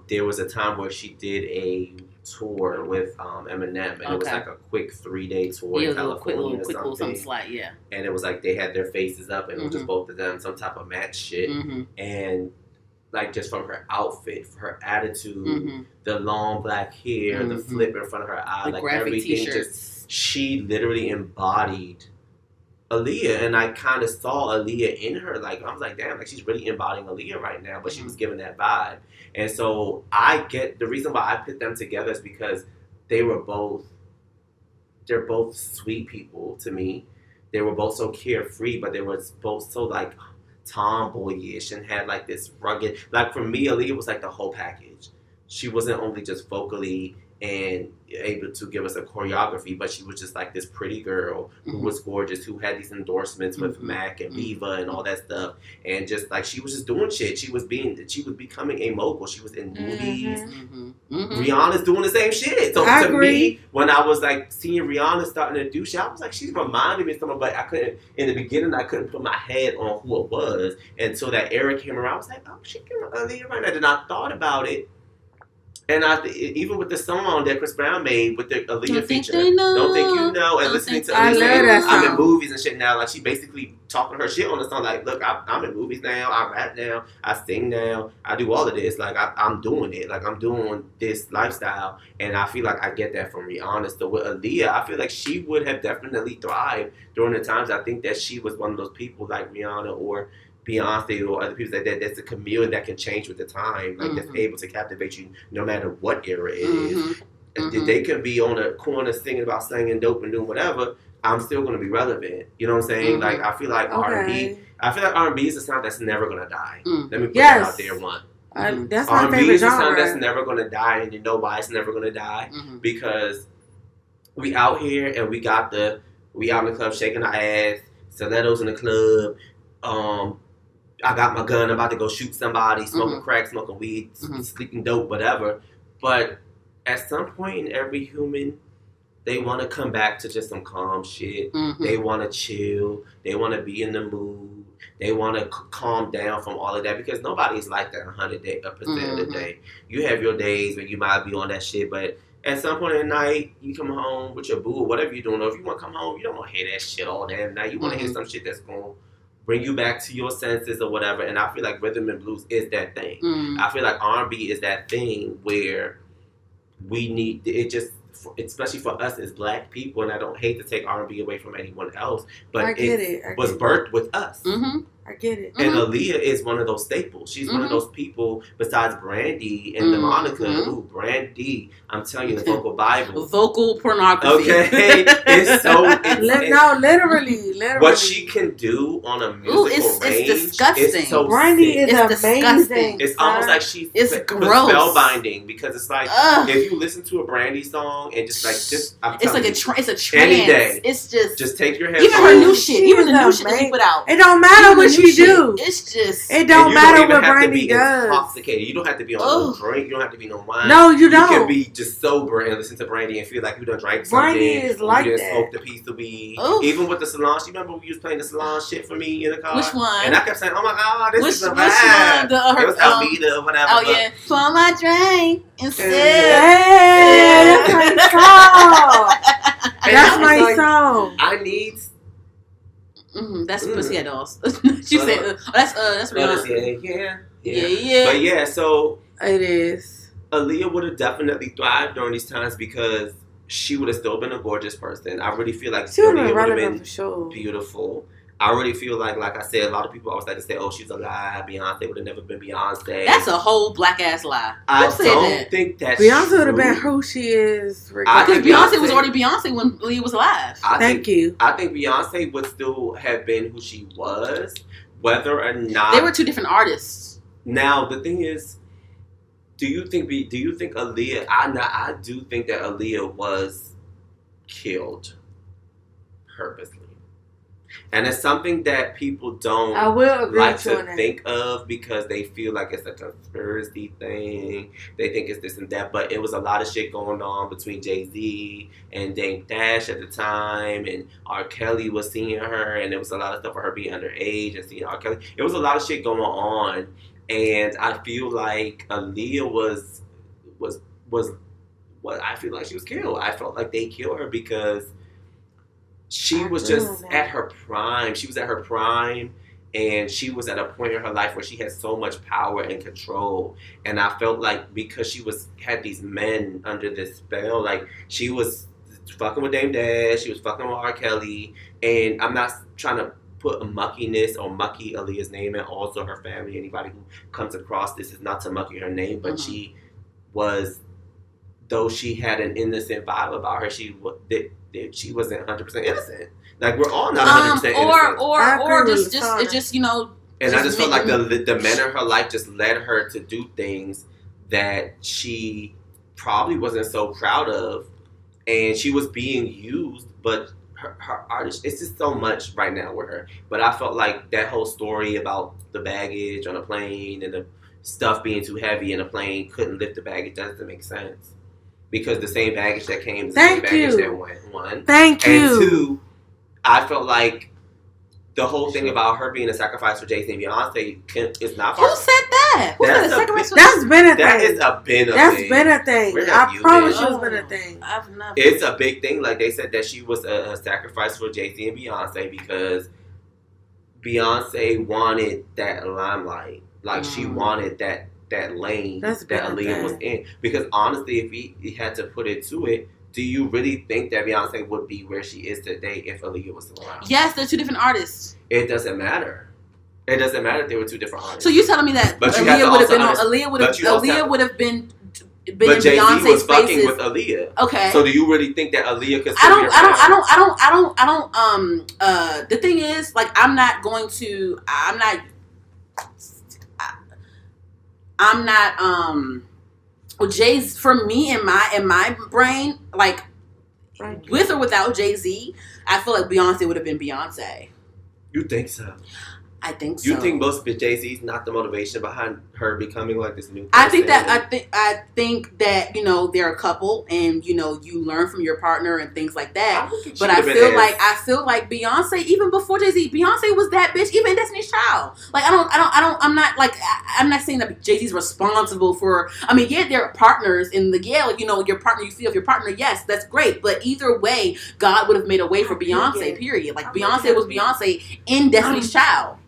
D: there was a time where she did a tour with Eminem, and it was like a quick 3-day tour in California or something.
B: Yeah.
D: And it was like they had their faces up, and it was just both of them, some type of match shit.
B: Mm-hmm.
D: And like just from her outfit, her attitude, the long black hair, the flip in front of her eye, like everything
B: t-shirts.
D: She literally embodied Aaliyah, and I kind of saw Aaliyah in her. Like I was like, damn, like she's really embodying Aaliyah right now, but she was giving that vibe. And so I get the reason why I put them together is because they're both sweet people to me. They were both so carefree, but they were both so like tomboyish and had like this rugged, like for me, Aaliyah was like the whole package. She wasn't only just vocally and able to give us a choreography, but she was just like this pretty girl who was gorgeous, who had these endorsements with Mac and Viva and all that stuff, and just like she was just doing shit. She was becoming a mogul. She was in movies. Rihanna's doing the same shit. So to me, when I was like seeing Rihanna starting to do shit, I was like, she's reminding me of someone, but I couldn't. In the beginning, I couldn't put my head on who it was until that era came around. I was like, oh, she can Aaliyah right now. And I thought about it. And even with the song that Chris Brown made with the Aaliyah feature, Don't Think You Know, and listening to Aaliyah, I'm in movies and shit now. Like she basically talking her shit on the song. Like, look, I'm in movies now. I rap now. I sing now. I do all of this. Like I'm doing it. Like I'm doing this lifestyle, and I feel like I get that from Rihanna. So with Aaliyah, I feel like she would have definitely thrived during the times. I think that she was one of those people like Rihanna or Beyonce or other people that's a chameleon that can change with the time, like that's able to captivate you no matter what era it is. They could be on a corner singing about slanging dope and doing whatever. I'm still going to be relevant. You know what I'm saying? Like I feel like R&B. I feel like R&B is a sound that's never going to die. Let me put that out there. One.
C: That's my favorite genre.
D: R&B is a sound that's never going to die, and you know why it's never going to die? Because we out here and we out in the club shaking our ass. Stilettos in the club. I got my gun. I'm about to go shoot somebody. Smoking crack, smoking weed, sleeping dope, whatever. But at some point in every human, they want to come back to just some calm shit. They want to chill. They want to be in the mood. They want to calm down from all of that because nobody's like that 100% of the day. You have your days where you might be on that shit, but at some point in the night, you come home with your boo or whatever you're doing. Or if you want to come home, you don't want to hear that shit all damn night. You want to hear some shit that's going to bring you back to your senses or whatever. And I feel like rhythm and blues is that thing. I feel like R&B is that thing where we need it just, especially for us as black people, and I don't hate to take R&B away from anyone else, but it was birthed with us.
C: I get it.
D: And Aaliyah is one of those staples. She's one of those people, besides Brandy and the Monica. Ooh, Brandy. I'm telling you, the vocal Bible.
B: Vocal pornography.
D: Okay. It's so...
C: literally.
D: What she can do on a musical range.
B: It's disgusting.
D: Is so
C: Brandy is amazing.
B: Disgusting.
D: It's almost like she's
B: gross.
D: spellbinding because it's like, if you listen to a Brandy song and I'm
B: it's like
D: you,
B: it's a trance.
D: any day.
B: It's just
D: take your head
B: even her new shit. Even the new shit that we put out.
C: It don't matter what she do.
B: It's just
C: it don't matter what Brandy does.
D: Intoxicated. You don't have to be on no drink. You don't have to be no wine.
C: No, you don't.
D: You can be just sober and listen to Brandy and feel like you done drank something.
C: Brandy is like
D: you
C: that.
D: Smoked a piece of weed. Even with the Solange. You remember when you was playing the Solange shit for me in the car?
B: Which one?
D: And I kept saying, "Oh my God, this is a vibe." It was Alveda or whatever.
B: Oh yeah, pour my drink instead.
C: Yeah, that's my song. That's my song.
D: I need.
B: That's Pussycat Dolls. She said, that's Rihanna. Yeah.
D: But yeah, so
C: it is.
D: Aaliyah would have definitely thrived during these times because she would have still been a gorgeous person. I really feel like
C: she would have
D: been
C: for sure.
D: Beautiful. I really feel like I said, a lot of people always like to say, "Oh, she's a lie. Beyonce would have never been Beyonce."
B: That's a whole black ass lie.
D: I don't think that's
C: Beyonce would have been who she is.
B: Because Beyonce was already Beyonce when Aaliyah was alive.
C: Thank you.
D: I think Beyonce would still have been who she was, whether or not
B: they were two different artists.
D: Now the thing is, do you think Aaliyah? I do think that Aaliyah was killed purposely. And it's something that people don't like to think of because they feel like it's a conspiracy thing. They think it's this and that. But it was a lot of shit going on between Jay-Z and Dame Dash at the time. And R. Kelly was seeing her. And there was a lot of stuff for her being underage and seeing R. Kelly. It was a lot of shit going on. And I feel like Aaliyah was what I feel like she was killed. I felt like they killed her because she was just at her prime. She was at her prime, and she was at a point in her life where she had so much power and control. And I felt like because she had these men under this spell, like she was fucking with Dame Dash, she was fucking with R. Kelly, and I'm not trying to put a muckiness or mucky Aaliyah's name and also her family. Anybody who comes across this is not to mucky her name, but she was, though she had an innocent vibe about her, she wasn't 100% innocent. Like we're all not 100% innocent.
B: Or just you know.
D: And I just felt like the men in her life just led her to do things that she probably wasn't so proud of, and she was being used. But her artist, it's just so much right now with her. But I felt like that whole story about the baggage on a plane and the stuff being too heavy in a plane couldn't lift the baggage doesn't make sense. Because the same baggage that came is the same baggage that went. One.
C: Thank you.
D: And two, I felt like the whole thing about her being a sacrifice for Jay-Z and Beyonce is not.
B: Who said that? Who said a sacrifice?
C: That's been a thing.
D: That is been a thing.
C: Been a thing. I promise you, it's been a thing.
D: It's a big thing. Like they said that she was a sacrifice for Jay-Z and Beyonce because Beyonce wanted that limelight. Like she wanted that lane that Aaliyah was in. Because honestly, if he had to put it to it, do you really think that Beyonce would be where she is today if Aaliyah was still around?
B: Yes, they're two different artists.
D: It doesn't matter. It doesn't matter if they were two different artists.
B: So you're telling me that Aaliyah would have been in Beyonce's
D: was fucking
B: spaces
D: with Aaliyah.
B: Okay.
D: So do you really think that Aaliyah could?
B: I don't. The thing is, like, I'm not. Well, Jay's for me in my brain, like, with or without Jay-Z, I feel like Beyonce would have been Beyonce.
D: You think so?
B: I think so.
D: You think most of Jay-Z's not the motivation behind her becoming like this new person?
B: I think that they're a couple, and you learn from your partner and things like that. But I feel like Beyonce, even before Jay-Z, Beyonce was that bitch. Even Destiny's Child. Like I'm not saying that Jay-Z's responsible for. I mean, yeah, they're partners in the your partner. You feel if your partner, yes, that's great. But either way, God would have made a way for Beyonce. Period. Like Beyonce was Beyonce in Destiny's Child.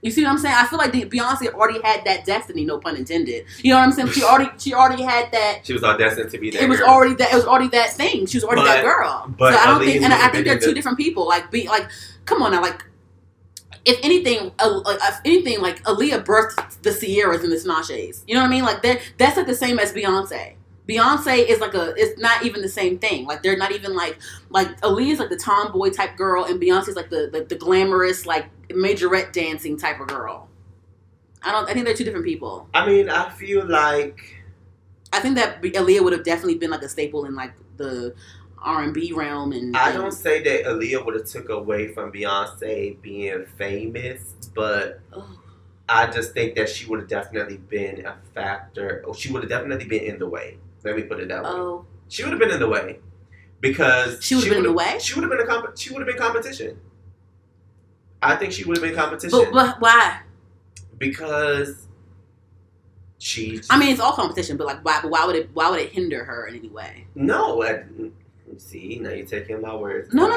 B: You see what I'm saying? I feel like Beyonce already had that destiny, no pun intended. You know what I'm saying? She already had that.
D: She was all destined to be that.
B: It was already that thing. She was already that girl.
D: But
B: so I don't think, and I think they're two different people. Come on now, like. If anything, like Aaliyah birthed the Sierras and the Snatches. You know what I mean? Like that's like the same as Beyonce. Beyonce is it's not even the same thing. Like they're not even like Aaliyah's like the tomboy type girl, and Beyonce's like the glamorous like majorette dancing type of girl. I think they're two different people.
D: I mean, I feel like
B: I think that Aaliyah would have definitely been like a staple in like the R&B realm, and
D: I don't say that Aaliyah would have took away from Beyonce being famous, but I just think that she would have definitely been a factor. She would have definitely been in the way. Let me put it that way. She would have been in the way because
B: she would have been in the way.
D: She would have been she would have been competition. I think she would have been competition.
B: But why?
D: Because
B: I mean, it's all competition, but like, why would it hinder her in any way?
D: No. See, now you're taking my words.
B: No.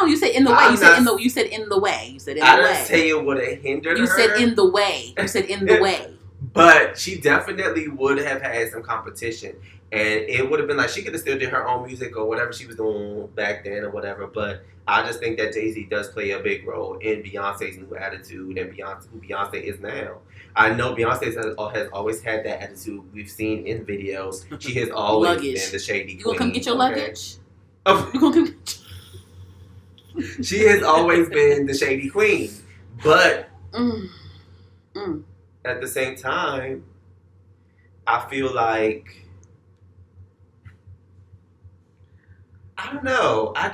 B: You said in the way. You said in the way. I
D: didn't say it would have hindered her.
B: You said in the way. You said in the way.
D: But she definitely would have had some competition. And it would have been like, she could have still did her own music or whatever she was doing back then or whatever. But I just think that Jay-Z does play a big role in Beyonce's new attitude and who Beyonce is now. I know Beyonce has always had that attitude. We've seen in videos. She has always been the shady queen.
B: You gonna come get your luggage?
D: Oh.
B: You gonna come get
D: She has always been the shady queen. But at the same time, I feel like I don't know. I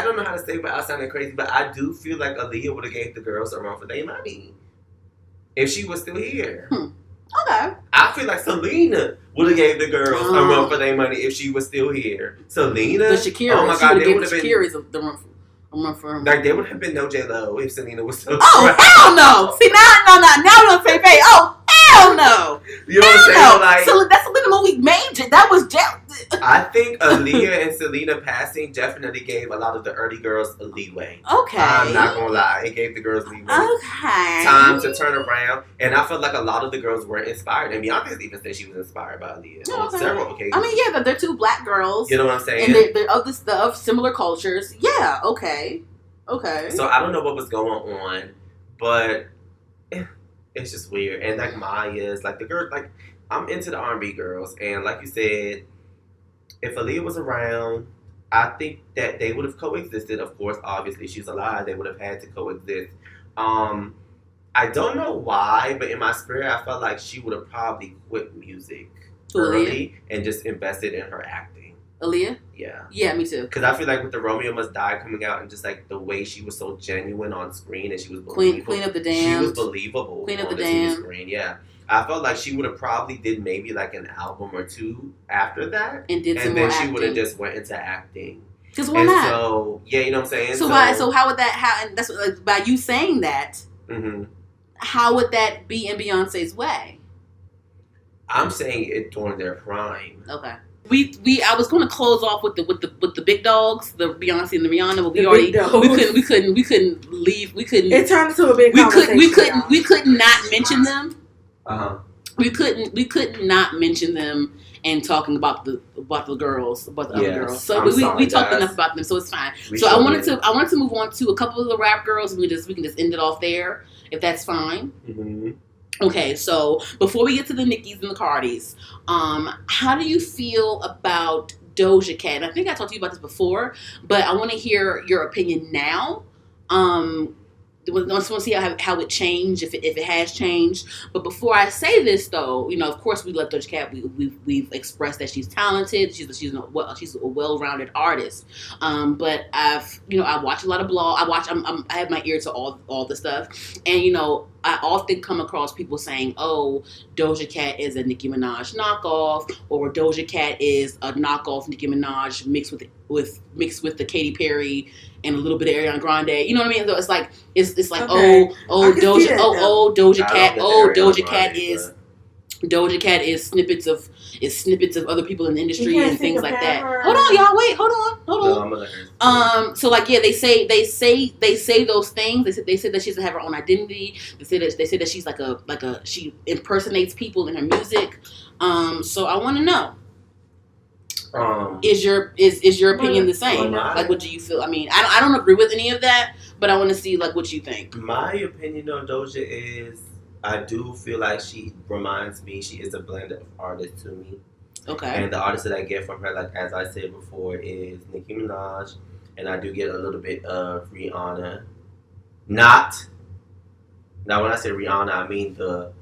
D: don't know how to say it without sounding crazy, but I do feel like Aaliyah would have gave the girls a run for their money if she was still here.
B: Okay.
D: I feel like Selena would have gave the girls a run for their money if she was still here. Selena,
B: the Shakira.
D: Oh my God, they would have been
B: the run for her.
D: Like there would have been no J-Lo if Selena was still.
B: Oh hell no! See now we're on the same page. Oh hell no!
D: You know what I'm saying?
B: No.
D: Like,
B: so that's Selena movie major. That was
D: I think Aaliyah and Selena passing definitely gave a lot of the early girls a leeway.
B: Okay.
D: I'm not gonna lie. It gave the girls leeway.
B: Okay.
D: Time to turn around. And I felt like a lot of the girls were inspired. And Beyonce even said she was inspired by Aaliyah on several occasions.
B: I mean, yeah, they're two black girls.
D: You know what I'm saying?
B: And they're of similar cultures. Yeah, okay.
D: So I don't know what was going on, but it's just weird. And like Maya's, like the girls, like I'm into the R&B girls. And like you said, if Aaliyah was around, I think that they would have coexisted. Of course, obviously, she's alive. They would have had to coexist. I don't know why, but in my spirit, I felt like she would have probably quit music early and just invested in her acting.
B: Aaliyah?
D: Yeah.
B: Yeah, me too.
D: Because I feel like with the Romeo Must Die coming out and just like the way she was so genuine on screen and she was believable.
B: Queen of the Damned.
D: She was believable
B: Queen of
D: on
B: the
D: the
B: Damned.
D: TV screen, yeah. I felt like she would have probably did maybe like an album or two after that.
B: And did some more acting.
D: And then she would have just went into acting.
B: Because why not?
D: So, yeah, you know what I'm saying?
B: So how would that, and that's like, by you saying that, how would that be in Beyonce's way?
D: I'm saying it during their prime.
B: Okay. I was going to close off with the big dogs, the Beyonce and the Rihanna, but we couldn't leave.
C: It turned into a big conversation.
B: We could not mention them. We couldn't not mention them and talking about the girls, about the other girls. So we talked enough about them, so it's fine. I wanted to move on to a couple of the rap girls. We can just end it off there, if that's fine.
D: Mm-hmm.
B: Okay, so before we get to the Nickies and the Cardis, how do you feel about Doja Cat? And I think I talked to you about this before, but I want to hear your opinion now. I just want to see how it changed, if it has changed. But before I say this, though, of course we love Doja Cat. We've expressed that she's talented. She's a well-rounded artist. But I watch a lot of blogs. I have my ear to all the stuff, and I often come across people saying, "Oh, Doja Cat is a Nicki Minaj knockoff," or "Doja Cat is a knockoff Nicki Minaj mixed with the Katy Perry and a little bit of Ariana Grande." You know what I mean? So it's like
C: okay.
B: Doja Cat. Doja Cat is snippets of other people in the industry and things like that. Hold on, y'all. Wait. Hold on. So they say those things. They say that she doesn't have her own identity. They say that she's like a she impersonates people in her music. So I want to know. Is your opinion the same? Like, what do you feel? I mean, I don't agree with any of that, but I want to see what you think.
D: My opinion on Doja is, I do feel like she reminds me, she is a blend of artists to me.
B: Okay.
D: And the artists that I get from her, like as I said before, is Nicki Minaj, and I do get a little bit of Rihanna. Now when I say Rihanna, I mean the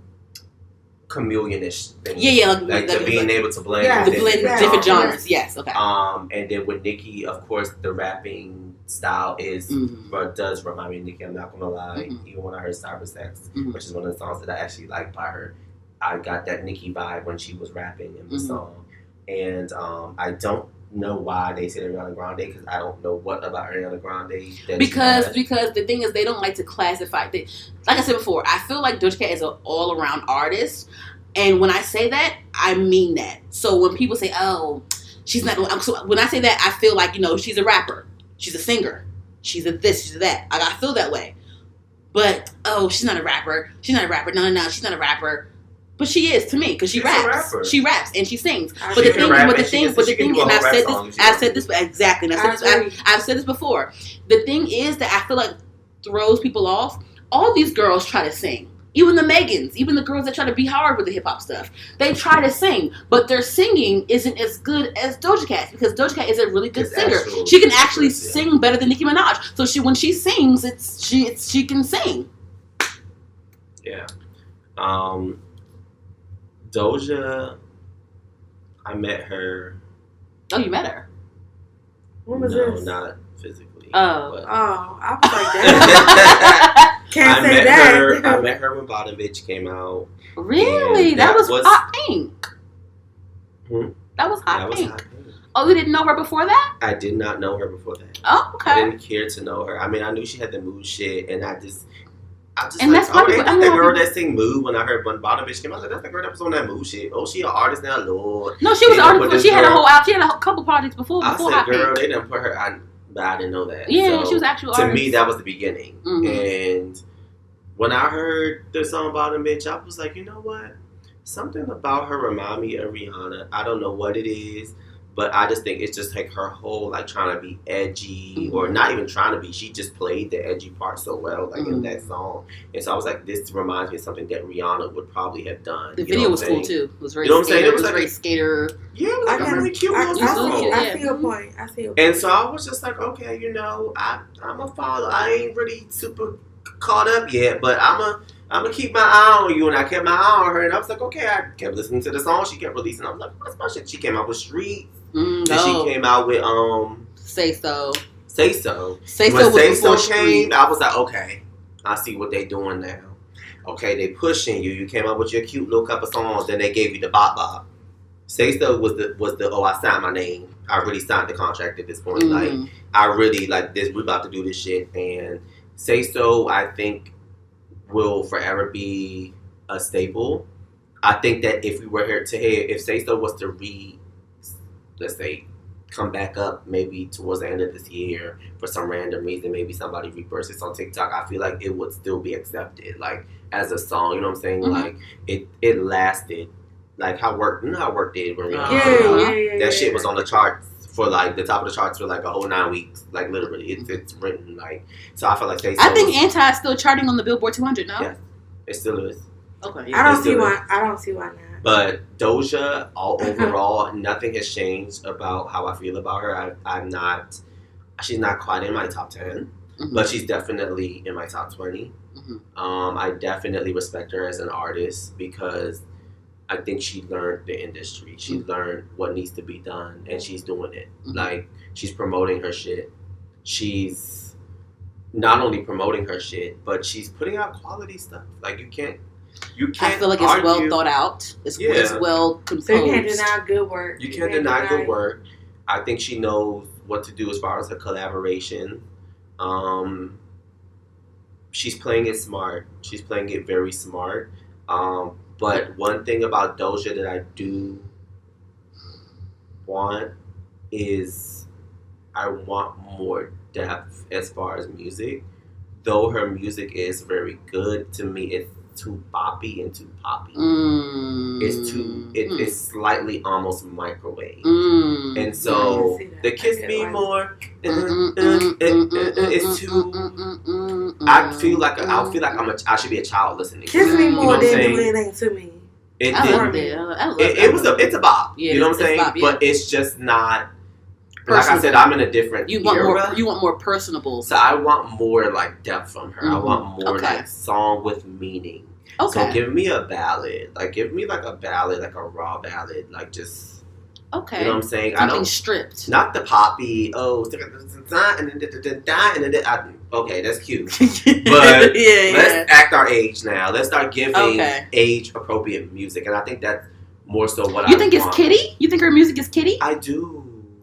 D: chameleonish thing.
B: Yeah,
D: like the being able to blend,
B: different genres. Yes, okay.
D: And then with Nicki, of course, the rapping style does remind me of Nicki. I'm not gonna lie. Even when I heard Cyber Sex, which is one of the songs that I actually like by her, I got that Nicki vibe when she was rapping in the song. And I don't know why they said Ariana Grande, because I don't know what about Ariana Grande
B: because the thing is, they don't like to classify. Like I said before, I feel like Doja Cat is an all around artist, and when I say that, I mean that. So when people say, "Oh, she's not," so when I say that, I feel like she's a rapper, she's a singer, she's a this, she's a that. I feel that way. But she's not a rapper. She's not a rapper. No, she's not a rapper. But she is to me, because she raps. She raps and she sings. But the thing, and I've said this exactly. I've said this before. The thing is that I feel like throws people off. All these girls try to sing. Even the Megans, even the girls that try to be hard with the hip hop stuff, they try to sing, but their singing isn't as good as Doja Cat's, because Doja Cat is a really good singer. She can actually sing better than Nicki Minaj. So when she sings, she can sing.
D: Yeah. Doja, I met her.
B: Oh, you met her?
C: When was this?
D: No, not physically.
C: I was like that. Can't say that.
D: I met her when Bottom Bitch came out.
B: Really? That was Hot Pink. That was Hot Pink. Oh, you didn't know her before that?
D: I did not know her before that.
B: Oh, okay.
D: I didn't care to know her. I mean, I knew she had the mood shit, and I just
B: and
D: like,
B: that's why
D: ain't that the girl that sing Mood when I heard when Bottom Bitch came out? I was like, that's the girl that was on that Mood shit. Oh, she an artist now, Lord.
B: No, she was an artist. She had a whole album. She had a couple projects before
D: I said,
B: Hot
D: girl,
B: Pink.
D: they didn't put her. But I didn't know that.
B: Yeah, so, she was actually
D: to
B: artist.
D: Me, that was the beginning. And when I heard the song Bottom Bitch, I was like, you know what? Something about her remind me of Rihanna. I don't know what it is, but I just think it's just like her whole like trying to be edgy, or not even trying to be. She just played the edgy part so well, like in that song. And so I was like, this reminds me of something that Rihanna would probably have done.
B: The video was cool too. It was very,
D: It was
B: like very skater.
D: Yeah, it was like a really cute little song.
C: I see your point.
D: And so I was just like, okay, I'm a follow. I ain't really super caught up yet, but I'm gonna keep my eye on you. And I kept my eye on her, and I was like, okay. I kept listening to the song she kept releasing. I was like, what's my shit? She came out with Streets. Then she came out with
B: Say So.
D: When Say So came, I was like, okay, I see what they doing now. Okay, they pushing you. You came out with your cute little couple songs, then they gave you the bop bop. Say So was the I signed my name. I really signed the contract at this point. Like I really like this. We about to do this shit. And Say So, I think, will forever be a staple. I think that if we were here to hear, if Say So was to let's say, come back up maybe towards the end of this year for some random reason, maybe somebody reverses this on TikTok, I feel like it would still be accepted, like as a song. You know what I'm saying? Like it lasted. Like how Work did when Rihanna that shit was on the charts for like the top of the charts for like a whole 9 weeks. Like literally, it's written like. So I feel like they.
B: I think Anti is still charting on the Billboard 200. No,
D: yeah, it still is.
B: Okay,
C: I don't see why. I don't see why not.
D: But Doja, overall, nothing has changed about how I feel about her. I'm not. She's not quite in my top 10, but she's definitely in my top 20. I definitely respect her as an artist because I think she learned the industry. She learned what needs to be done, and she's doing it. Like, she's promoting her shit. She's not only promoting her shit, but she's putting out quality stuff. Like, you can't
B: I feel like it's well thought out. It's well composed. So
C: you can't deny good work.
D: You can't deny good work. I think she knows what to do as far as her collaboration. She's playing it smart. She's playing it very smart. But one thing about Doja that I do want is I want more depth as far as music. Though her music is very good, to me it's too boppy and too poppy. It's slightly almost microwave. And so the Kiss Me More it's too I feel like I should be a child listening to
C: Kiss Me More didn't do anything to me.
D: It's a bop.
B: Yeah,
D: you know what I'm saying?
B: Bop, yeah.
D: But it's just not like I said, I'm in a different era.
B: You want more personable.
D: So I want more like depth from her. I want more like song with meaning.
B: Okay.
D: So give me a ballad. Like give me like a ballad, like a raw ballad. Like just
B: okay.
D: You know what I'm saying?
B: Something
D: I don't
B: stripped.
D: Not the poppy. Okay, that's cute. But let's act our age now. Let's start giving age appropriate music, and I think that's more so what
B: you think. It's kiddie? You think her music is kiddie?
D: I do.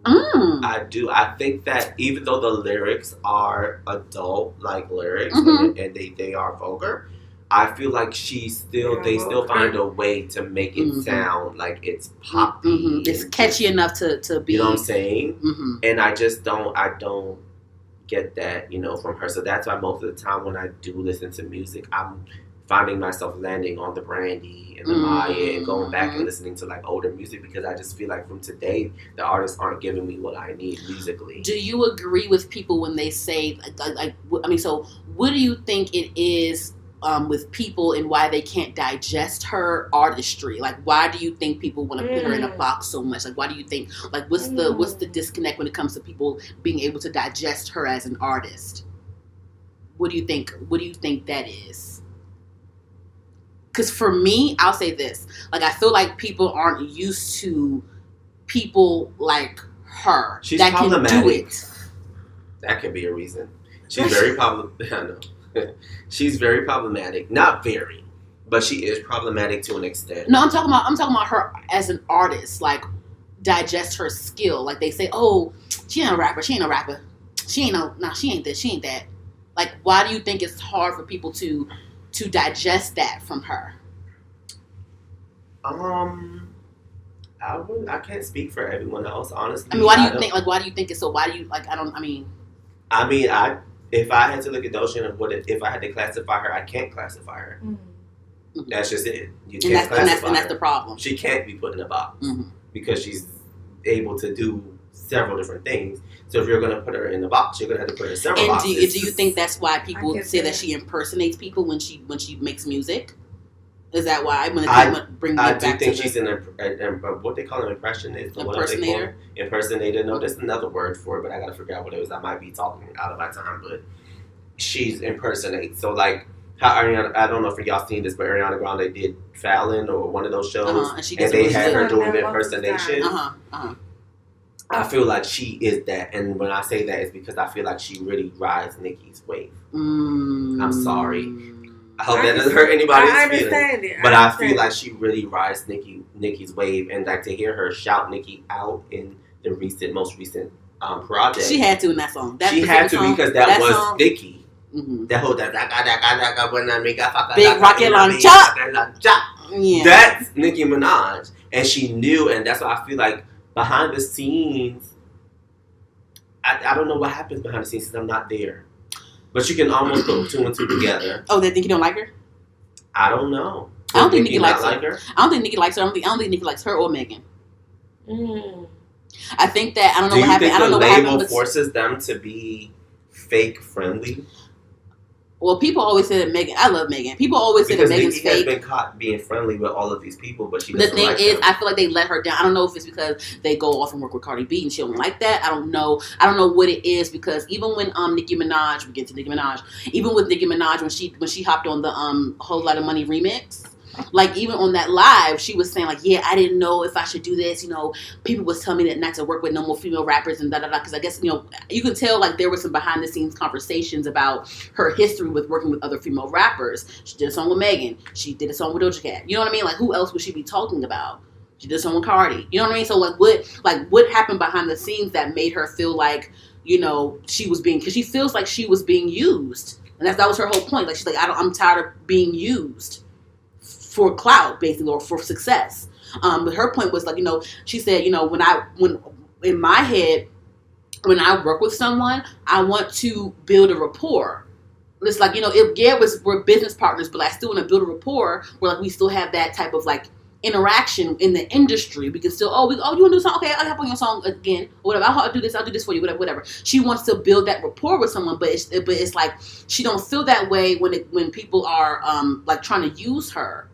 D: I do. I think that even though the lyrics are adult like lyrics and they are vulgar, I feel like they still find a way to make it sound like it's poppy.
B: It's catchy enough to be.
D: You know what I'm saying? And I just don't get that, from her. So that's why most of the time when I do listen to music, I'm finding myself landing on the Brandy and the Maya and going back and listening to like older music because I just feel like from today the artists aren't giving me what I need musically.
B: Do you agree with people when they say so what do you think it is with people and why they can't digest her artistry? Like, why do you think people want to put her in a box so much? Like, why do you think, like, what's the disconnect when it comes to people being able to digest her as an artist? What do you think that is? Because for me, I'll say this. Like, I feel like people aren't used to people like her.
D: She's
B: that
D: problematic.
B: Can do it.
D: That could be a reason. She's very problematic. I know. She's very problematic. Not very, but she is problematic to an extent.
B: No, I'm talking about her as an artist. Like, digest her skill. Like, they say, oh, she ain't a rapper. She ain't a rapper. She ain't this. She ain't that. Like, why do you think it's hard for people to digest that from her?
D: I can't speak for everyone else, honestly.
B: I mean, why do you think it's so? Why do you like?
D: If I had to look at Doja and if I had to classify her, I can't classify her. That's just it. You can't classify her.
B: And that's the problem.
D: She can't be put in a box because she's able to do several different things. So if you're going to put her in the box, you're going to have to put her in several boxes.
B: And do you think that's why people say that she impersonates people when she makes music? Is that why? I do think she's what they call an impressionist. Impersonator?
D: Impersonator. No, there's another word for it, but I got to figure out what it is. I might be talking out of my time, but she's impersonates. So like how Ariana, I don't know if y'all seen this, but Ariana Grande did Fallon or one of those shows, and they had her doing the impersonation. I feel like she is that, and when I say that, it's because I feel like she really rides Nicki's wave. I'm sorry. I hope that doesn't hurt anybody's feelings. But I feel like she really rides Nicki's wave, and like to hear her shout Nicki out in the most recent project.
B: She had to in that song.
D: She had to because that was song, Nicki. That whole big rocket launcher. Yeah. That's Nicki Minaj, and she knew, and that's why I feel like behind the scenes, I don't know what happens behind the scenes because I'm not there. But you can almost put two and two together.
B: Oh, they think you don't like her?
D: I don't know.
B: I don't think Nicki likes her. I don't think Nicki likes her. I don't think Nicki likes her or Megan. I think that I don't know
D: Do
B: what
D: you
B: happened.
D: think
B: I don't know
D: the
B: what happened.
D: label
B: But
D: forces them to be fake friendly?
B: well, people always say that Megan. I love Megan. People always say
D: Because
B: that Megan's
D: Nicki has
B: fake.
D: been caught being friendly with all of these people, but she
B: The
D: doesn't
B: thing
D: like
B: is,
D: them.
B: I feel like they let her down. I don't know if it's because they go off and work with Cardi B and she don't like that. I don't know. I don't know what it is because even when Nicki Minaj, we get to Nicki Minaj, even with Nicki Minaj when she hopped on the Whole Lot of Money remix. Like even on that live, she was saying like, yeah, I didn't know if I should do this. You know, people was telling me that not to work with no more female rappers and da da da. Because I guess you can tell like there were some behind the scenes conversations about her history with working with other female rappers. She did a song with Megan. She did a song with Doja Cat. You know what I mean? Like who else would she be talking about? She did a song with Cardi. You know what I mean? So what happened behind the scenes that made her feel like she was being because she feels like she was being used and that was her whole point. Like she's like I'm tired of being used for clout, basically, or for success. But her point was like, she said, when in my head, when I work with someone, I want to build a rapport. It's like, we're business partners, but I still want to build a rapport where like we still have that type of like interaction in the industry. We can still, you want to do something? Okay, I'll help on your song again, or whatever. I'll do this for you, whatever. She wants to build that rapport with someone, but it's like she don't feel that way when people are like trying to use her.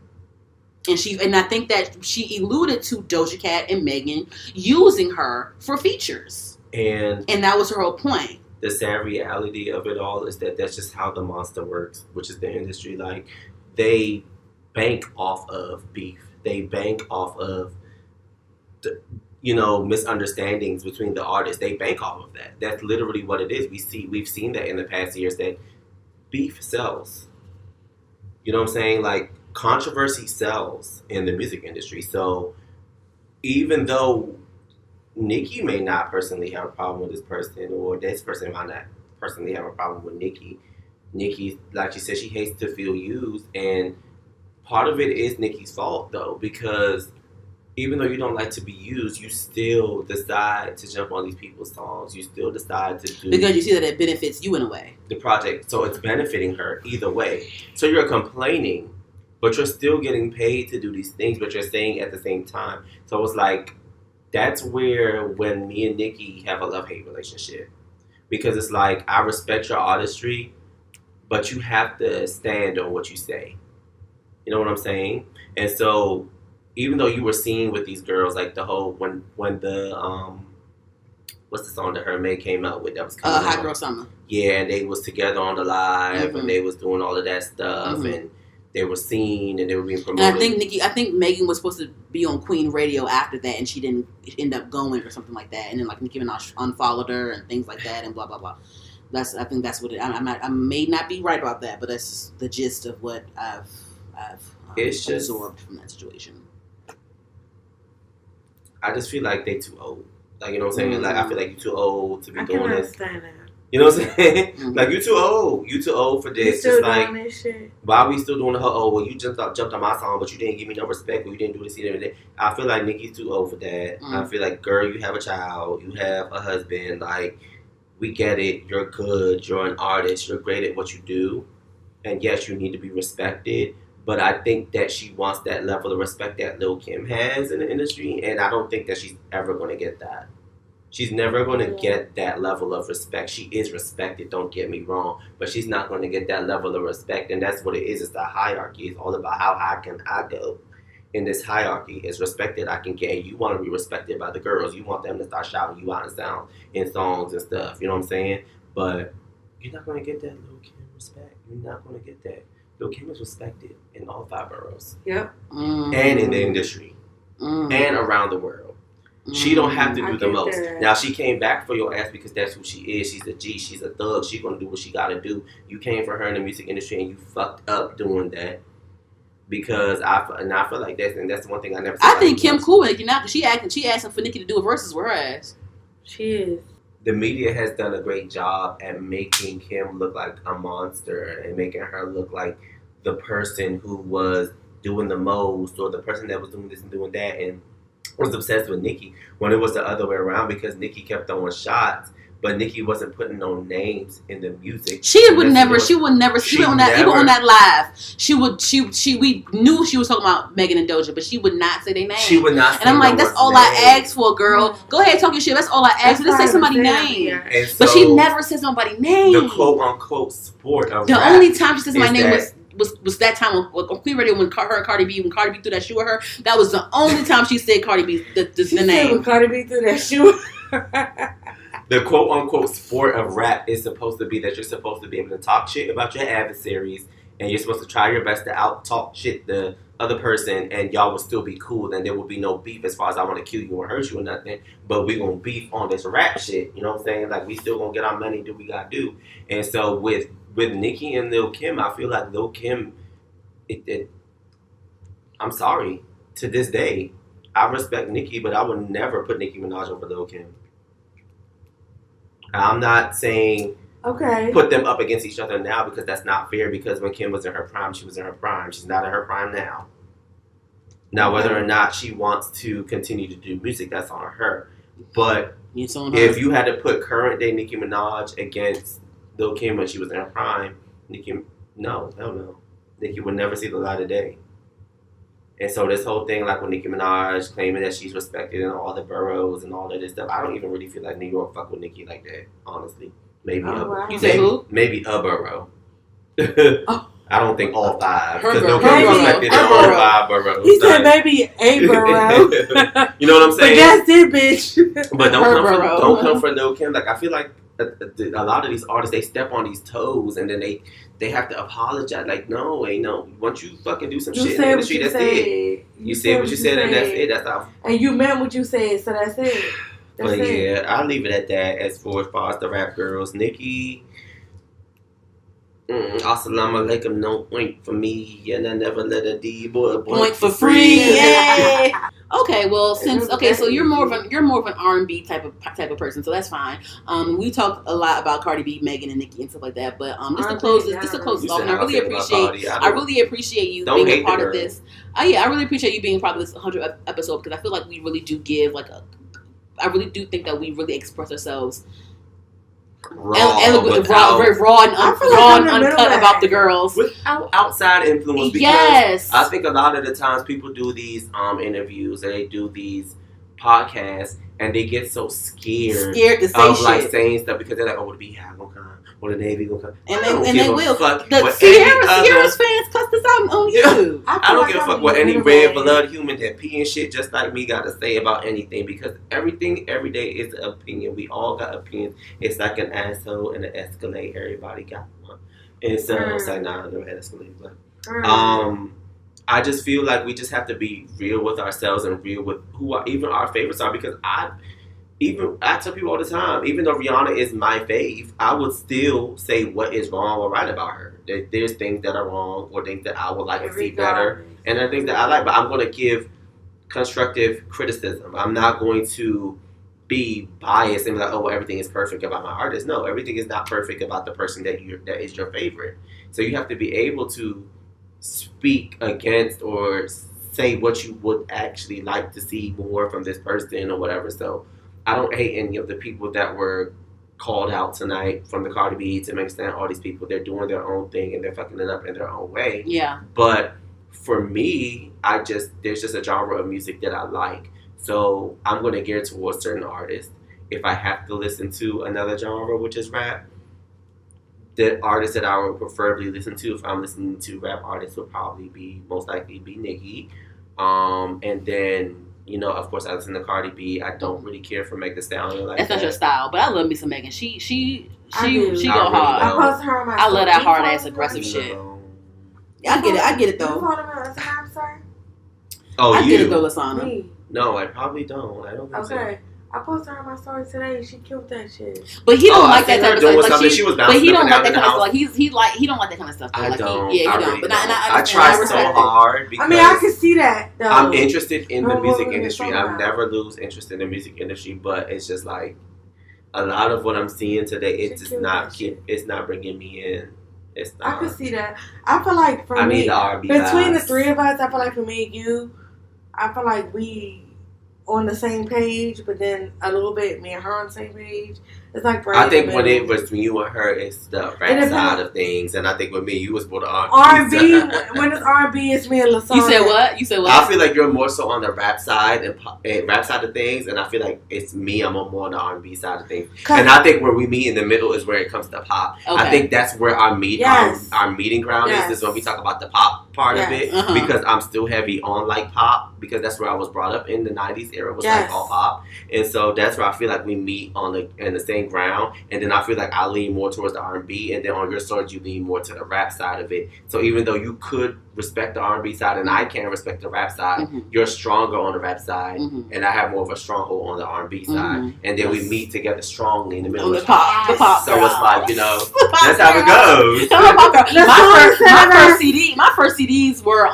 B: And I think that she alluded to Doja Cat and Megan using her for features. And that was her whole point.
D: The sad reality of it all is that that's just how the monster works, which is the industry. Like, they bank off of beef. They bank off of, misunderstandings between the artists. They bank off of that. That's literally what it is. We've seen that in the past years that beef sells. You know what I'm saying? Like, controversy sells in the music industry. So even though Nicki may not personally have a problem with this person, or this person might not personally have a problem with Nicki, like you said, she hates to feel used. And part of it is Nicki's fault, though, because even though you don't like to be used, you still decide to jump on these people's songs. You still decide to do...
B: Because you see that it benefits you in a way.
D: The project. So it's benefiting her either way. So you're complaining, but you're still getting paid to do these things, but you're saying at the same time. So it's like, that's where when me and Nicki have a love-hate relationship. Because it's like, I respect your artistry, but you have to stand on what you say. You know what I'm saying? And so, even though you were seeing with these girls, like the whole, when the, what's the song that her and May came out with that was coming
B: Hot Girl Summer.
D: Yeah, and they was together on the live, and they was doing all of that stuff, and they were seen, and they were being promoted.
B: And I think Megan was supposed to be on Queen Radio after that, and she didn't end up going or something like that. And then like Nicki Minaj unfollowed her and things like that, and blah blah blah. I think that's what it. I may not be right about that, but that's just the gist of what I've absorbed from that situation.
D: I just feel like they too old. Like, you know what I'm saying? Like, I feel like you're too old to be doing this.
C: I can understand that.
D: You know what I'm saying? Like, you too old. You too old for this.
C: You still
D: just
C: doing this shit?
D: Why are we still doing the whole, well, you jumped on my song, but you didn't give me no respect, or you didn't do this, and that. I feel like Nicki's too old for that. I feel like, girl, you have a child. You have a husband. Like, we get it. You're good. You're an artist. You're great at what you do. And yes, you need to be respected. But I think that she wants that level of respect that Lil' Kim has in the industry. And I don't think that she's ever going to get that. She's never going to get that level of respect. She is respected, don't get me wrong. But she's not going to get that level of respect. And that's what it is. It's the hierarchy. It's all about how high can I go. In this hierarchy, it's respected I can get. And you want to be respected by the girls. You want them to start shouting you out and sound in songs and stuff. You know what I'm saying? But you're not going to get that Lil' Kim respect. You're not going to get that. Lil' Kim is respected in all 5 boroughs.
C: Yep.
D: And in the industry. And around the world. She don't have to do the most. Now, she came back for your ass because that's who she is. She's a G. She's a thug. She's going to do what she got to do. You came for her in the music industry and you fucked up doing that. Because I feel like that's the one thing I never said.
B: I think Kim cool with Nicki now because she asking for Nicki to do a versus with her ass.
C: She is.
D: The media has done a great job at making Kim look like a monster and making her look like the person who was doing the most or the person that was doing this and doing that and was obsessed with Nicki when it was the other way around because Nicki kept throwing shots, but Nicki wasn't putting no names in the music.
B: She would never even on that live. We knew she was talking about Megan and Doja, but she would not say their name.
D: She would not say
B: and I'm like, that's all I asked for, girl. Go ahead, talk your shit. That's all I asked for. Just say somebody's name.
D: So,
B: but she never says somebody's name.
D: The quote unquote sport of
B: the
D: rap
B: only time she says my name was that time on Queen Radio when Cardi B threw that shoe at her. That was the only time she said Cardi B the name.
C: When Cardi B threw that shoe.
D: The quote unquote sport of rap is supposed to be that you're supposed to be able to talk shit about your adversaries, and you're supposed to try your best to out talk shit the other person, and y'all will still be cool, and there will be no beef as far as I want to kill you or hurt you or nothing, but we gonna beef on this rap shit, you know what I'm saying? Like, we still gonna get our money, do what we gotta do. And so with Nicki and Lil Kim, I feel like Lil Kim, I'm sorry, to this day, I respect Nicki, but I would never put Nicki Minaj over Lil Kim. I'm not saying put them up against each other now, because that's not fair, because when Kim was in her prime, she was in her prime. She's not in her prime now. Now, whether or not she wants to continue to do music, that's on her. But if you had to put current day Nicki Minaj against Lil Kim when she was in her prime, hell no. Nicki would never see the light of day. And so this whole thing, like with Nicki Minaj claiming that she's respected in all the boroughs and all of this stuff, I don't even really feel like New York fuck with Nicki like that, honestly. Maybe
B: You say who?
D: Maybe a borough. I don't think all five.
B: Because
D: no Kim respected in all 5 boroughs.
C: He said maybe a borough.
D: You know what I'm saying?
C: But that's it, bitch.
D: But don't come for Lil Kim. Like, I feel like a lot of these artists, they step on these toes and then they have to apologize. Like, no. Once you fucking do some shit in the industry, that's it. You said what you said, and that's it. That's all.
C: And you meant what you said, so that's it.
D: But yeah, I'll leave it at that as far as the rap girls. Nicki, assalamu alaikum, no point for me, and I never let a D-boy
B: point for free. Yay! Okay, well, so you're more of an R&B type of person, so that's fine. We talked a lot about Cardi B, Megan, and Nicki and stuff like that, but just to close this off, and I really appreciate you being a part of this. I really appreciate you being a part of this 100th episode, because I feel like we really do give I really do think that we really express ourselves very raw and uncut about the girls
D: without outside influence. Because I think a lot of the times people do these interviews and they do these podcasts and they get so scared
B: to say
D: of
B: shit.
D: Saying stuff, because they're like, oh, the BeyHive gonna come, or the Navy gonna come,
B: and they will. Sierra's fans cuss this out on YouTube.
D: I don't give a fuck what any red blood human that pee and shit just like me got to say about anything, because everything every day is an opinion. We all got opinions. It's like an asshole and an Escalade. Everybody got one. And so it's like, nah, I never had Escalade, but I just feel like we just have to be real with ourselves and real with even our favorites are, because I tell people all the time, even though Rihanna is my fave, I would still say what is wrong or right about her. There's things that are wrong or things that I would like to see better, and there are things that I like, but I'm going to give constructive criticism. I'm not going to be biased and be like, oh, everything is perfect about my artist. No, everything is not perfect about the person that is your favorite. So you have to be able to speak against or say what you would actually like to see more from this person or whatever. So I don't hate any of the people that were called out tonight, from the Cardi B to Megan Thee, all these people. They're doing their own thing and they're fucking it up in their own way.
B: Yeah.
D: But for me, there's just a genre of music that I like. So I'm going to gear towards certain artists. If I have to listen to another genre, which is rap, the artist that I would preferably listen to, if I'm listening to rap artists, would probably most likely be Nicki. And then, of course, I listen to Cardi B. I don't really care for Megan Thee Stallion like that.
B: That's not your style, but I love me some Megan. She go
D: really
B: hard. I love that hard ass aggressive shit.
A: Yeah, I get it though.
D: Oh,
B: I get it though, Lasana.
D: No, I probably don't. I don't think so.
C: Okay. I posted her on my story today. She killed that shit.
B: But he don't like that type of stuff.
D: Like she was bouncing,
B: but he don't like that kind of stuff. Like he don't like that kind of stuff. Though.
D: I don't.
B: He don't. But
D: I try so hard. Because
C: I can see that. Though.
D: I'm interested in the music industry. I've never lose interest in the music industry, but it's just like a lot of what I'm seeing today. It's just not. It's not bringing me in. It's not.
C: I can see that. I feel like for me, between the three of us, I feel like for me and you, I feel like we on the same page, but then a little bit me and her on the same page. It's like
D: I think when it was when you and her, it's the rap side of things, and I think with me, you was more the
C: R&B. When it's R&B, it's me and Lasana.
B: You said what?
D: I feel like you're more so on the rap side and rap side of things, and I feel like it's me. I'm more on the R&B side of things, and I think where we meet in the middle is where it comes to pop. Okay. I think that's where our meeting ground is when we talk about the pop part of it, because I'm still heavy on like pop, because that's where I was brought up in the 90s era was like all pop, and so that's where I feel like we meet on in the same ground. And then I feel like I lean more towards the R&B, and then on your sword you lean more to the rap side of it. So even though you could respect the R&B side and I can respect the rap side, you're stronger on the rap side, and I have more of a stronghold on the R&B side, and then we meet together strongly in the middle of the pop. So it's like, you know, that's how it goes.
B: My first CDs were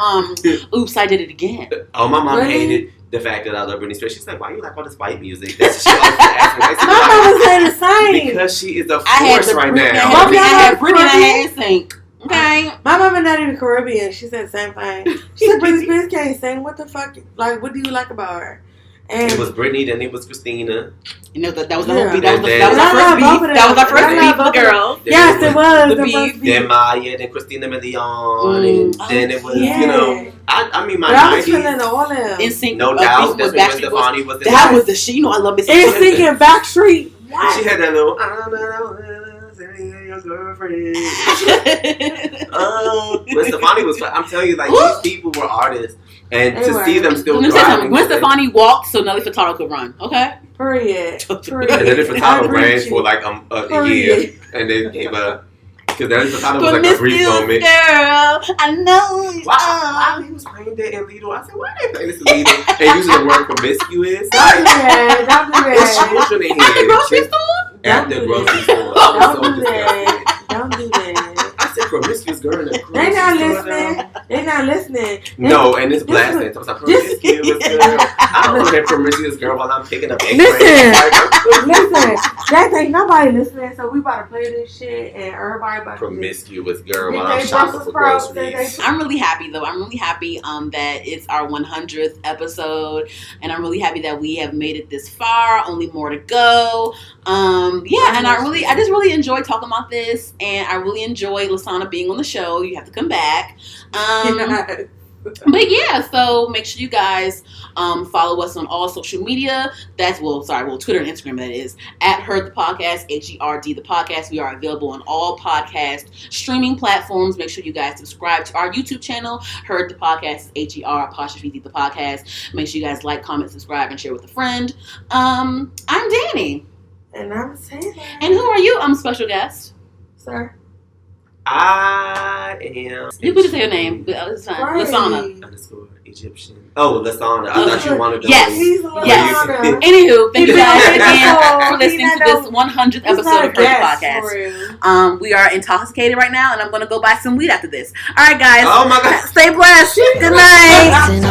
B: Oops, I Did It Again.
D: Oh, my mom hated the fact that I love Britney Spears. She's like, why you like all this white music? That's what she always asked me.
C: My mom was saying the same.
D: Because she is a force right now.
B: I had Britney and I had NSYNC. Okay.
C: My mama not even Caribbean. She said the same thing. She said Britney Spears can't sing. What the fuck? Like, what do you like about her? And
D: it was Britney, then it was Christina.
B: You know, that was the whole beef. That was our first beef. That was our first beef with the girls.
C: Yes, it was.
B: The beef.
D: Then Maya, then Christina Milian, and then it was, you know, I mean, my 90s.
C: I was feeling all of them.
B: NSYNC.
D: No doubt. That's when Stefani was the
B: That was the shit. You know, I love this.
C: NSYNC and Backstreet.
D: She had that little, your girlfriend. When Stefani was, I'm telling you, like, these people were artists. And to see them still driving.
B: When Stefani walked, so Nelly Furtado could run. Okay?
C: Period.
D: And Nelly Furtado ran for like a year. And then gave up. Because Nelly Furtado was like a brief moment.
B: Girl, I know.
D: Why he was playing that in Lido? I said, why they play this in Lido? And using the word promiscuous.
C: Don't do that.
B: At the grocery store?
D: At the grocery store.
C: Don't do that.
D: I said promiscuous girl in the grocery store.
C: They not listening.
D: No, and it's blasting. So I was like, promiscuous girl. I don't know that promiscuous girl while I'm picking up egg.
C: Listen, that ain't nobody listening, so we about to play this shit and everybody about to
D: promiscuous girl while I'm shopping for groceries.
B: I'm really happy though. I'm really happy that it's our 100th episode, and I'm really happy that we have made it this far. Only more to go. And I just really enjoy talking about this, and I really enjoy Lasana being on the show. You have to come back. But yeah, so make sure you guys follow us on all social media. Twitter and Instagram, that is, at Heard the Podcast, HERD the Podcast. We are available on all podcast streaming platforms. Make sure you guys subscribe to our YouTube channel, Heard the Podcast, HER the Podcast. Make sure you guys like, comment, subscribe, and share with a friend. I'm Danny.
C: And I'm Taylor.
B: And who are you? I'm a special guest.
C: Sir.
D: I am.
B: You could just say your name. It's fine. Right. Lasana.
D: Egyptian. Oh, Lasana. I thought you wanted to.
B: Yes. Anywho, thank you guys again for listening to this 100th episode of Heard the Podcast. We are intoxicated right now, and I'm going to go buy some weed after this. All right, guys.
D: Oh, my God.
B: Stay blessed. Good night.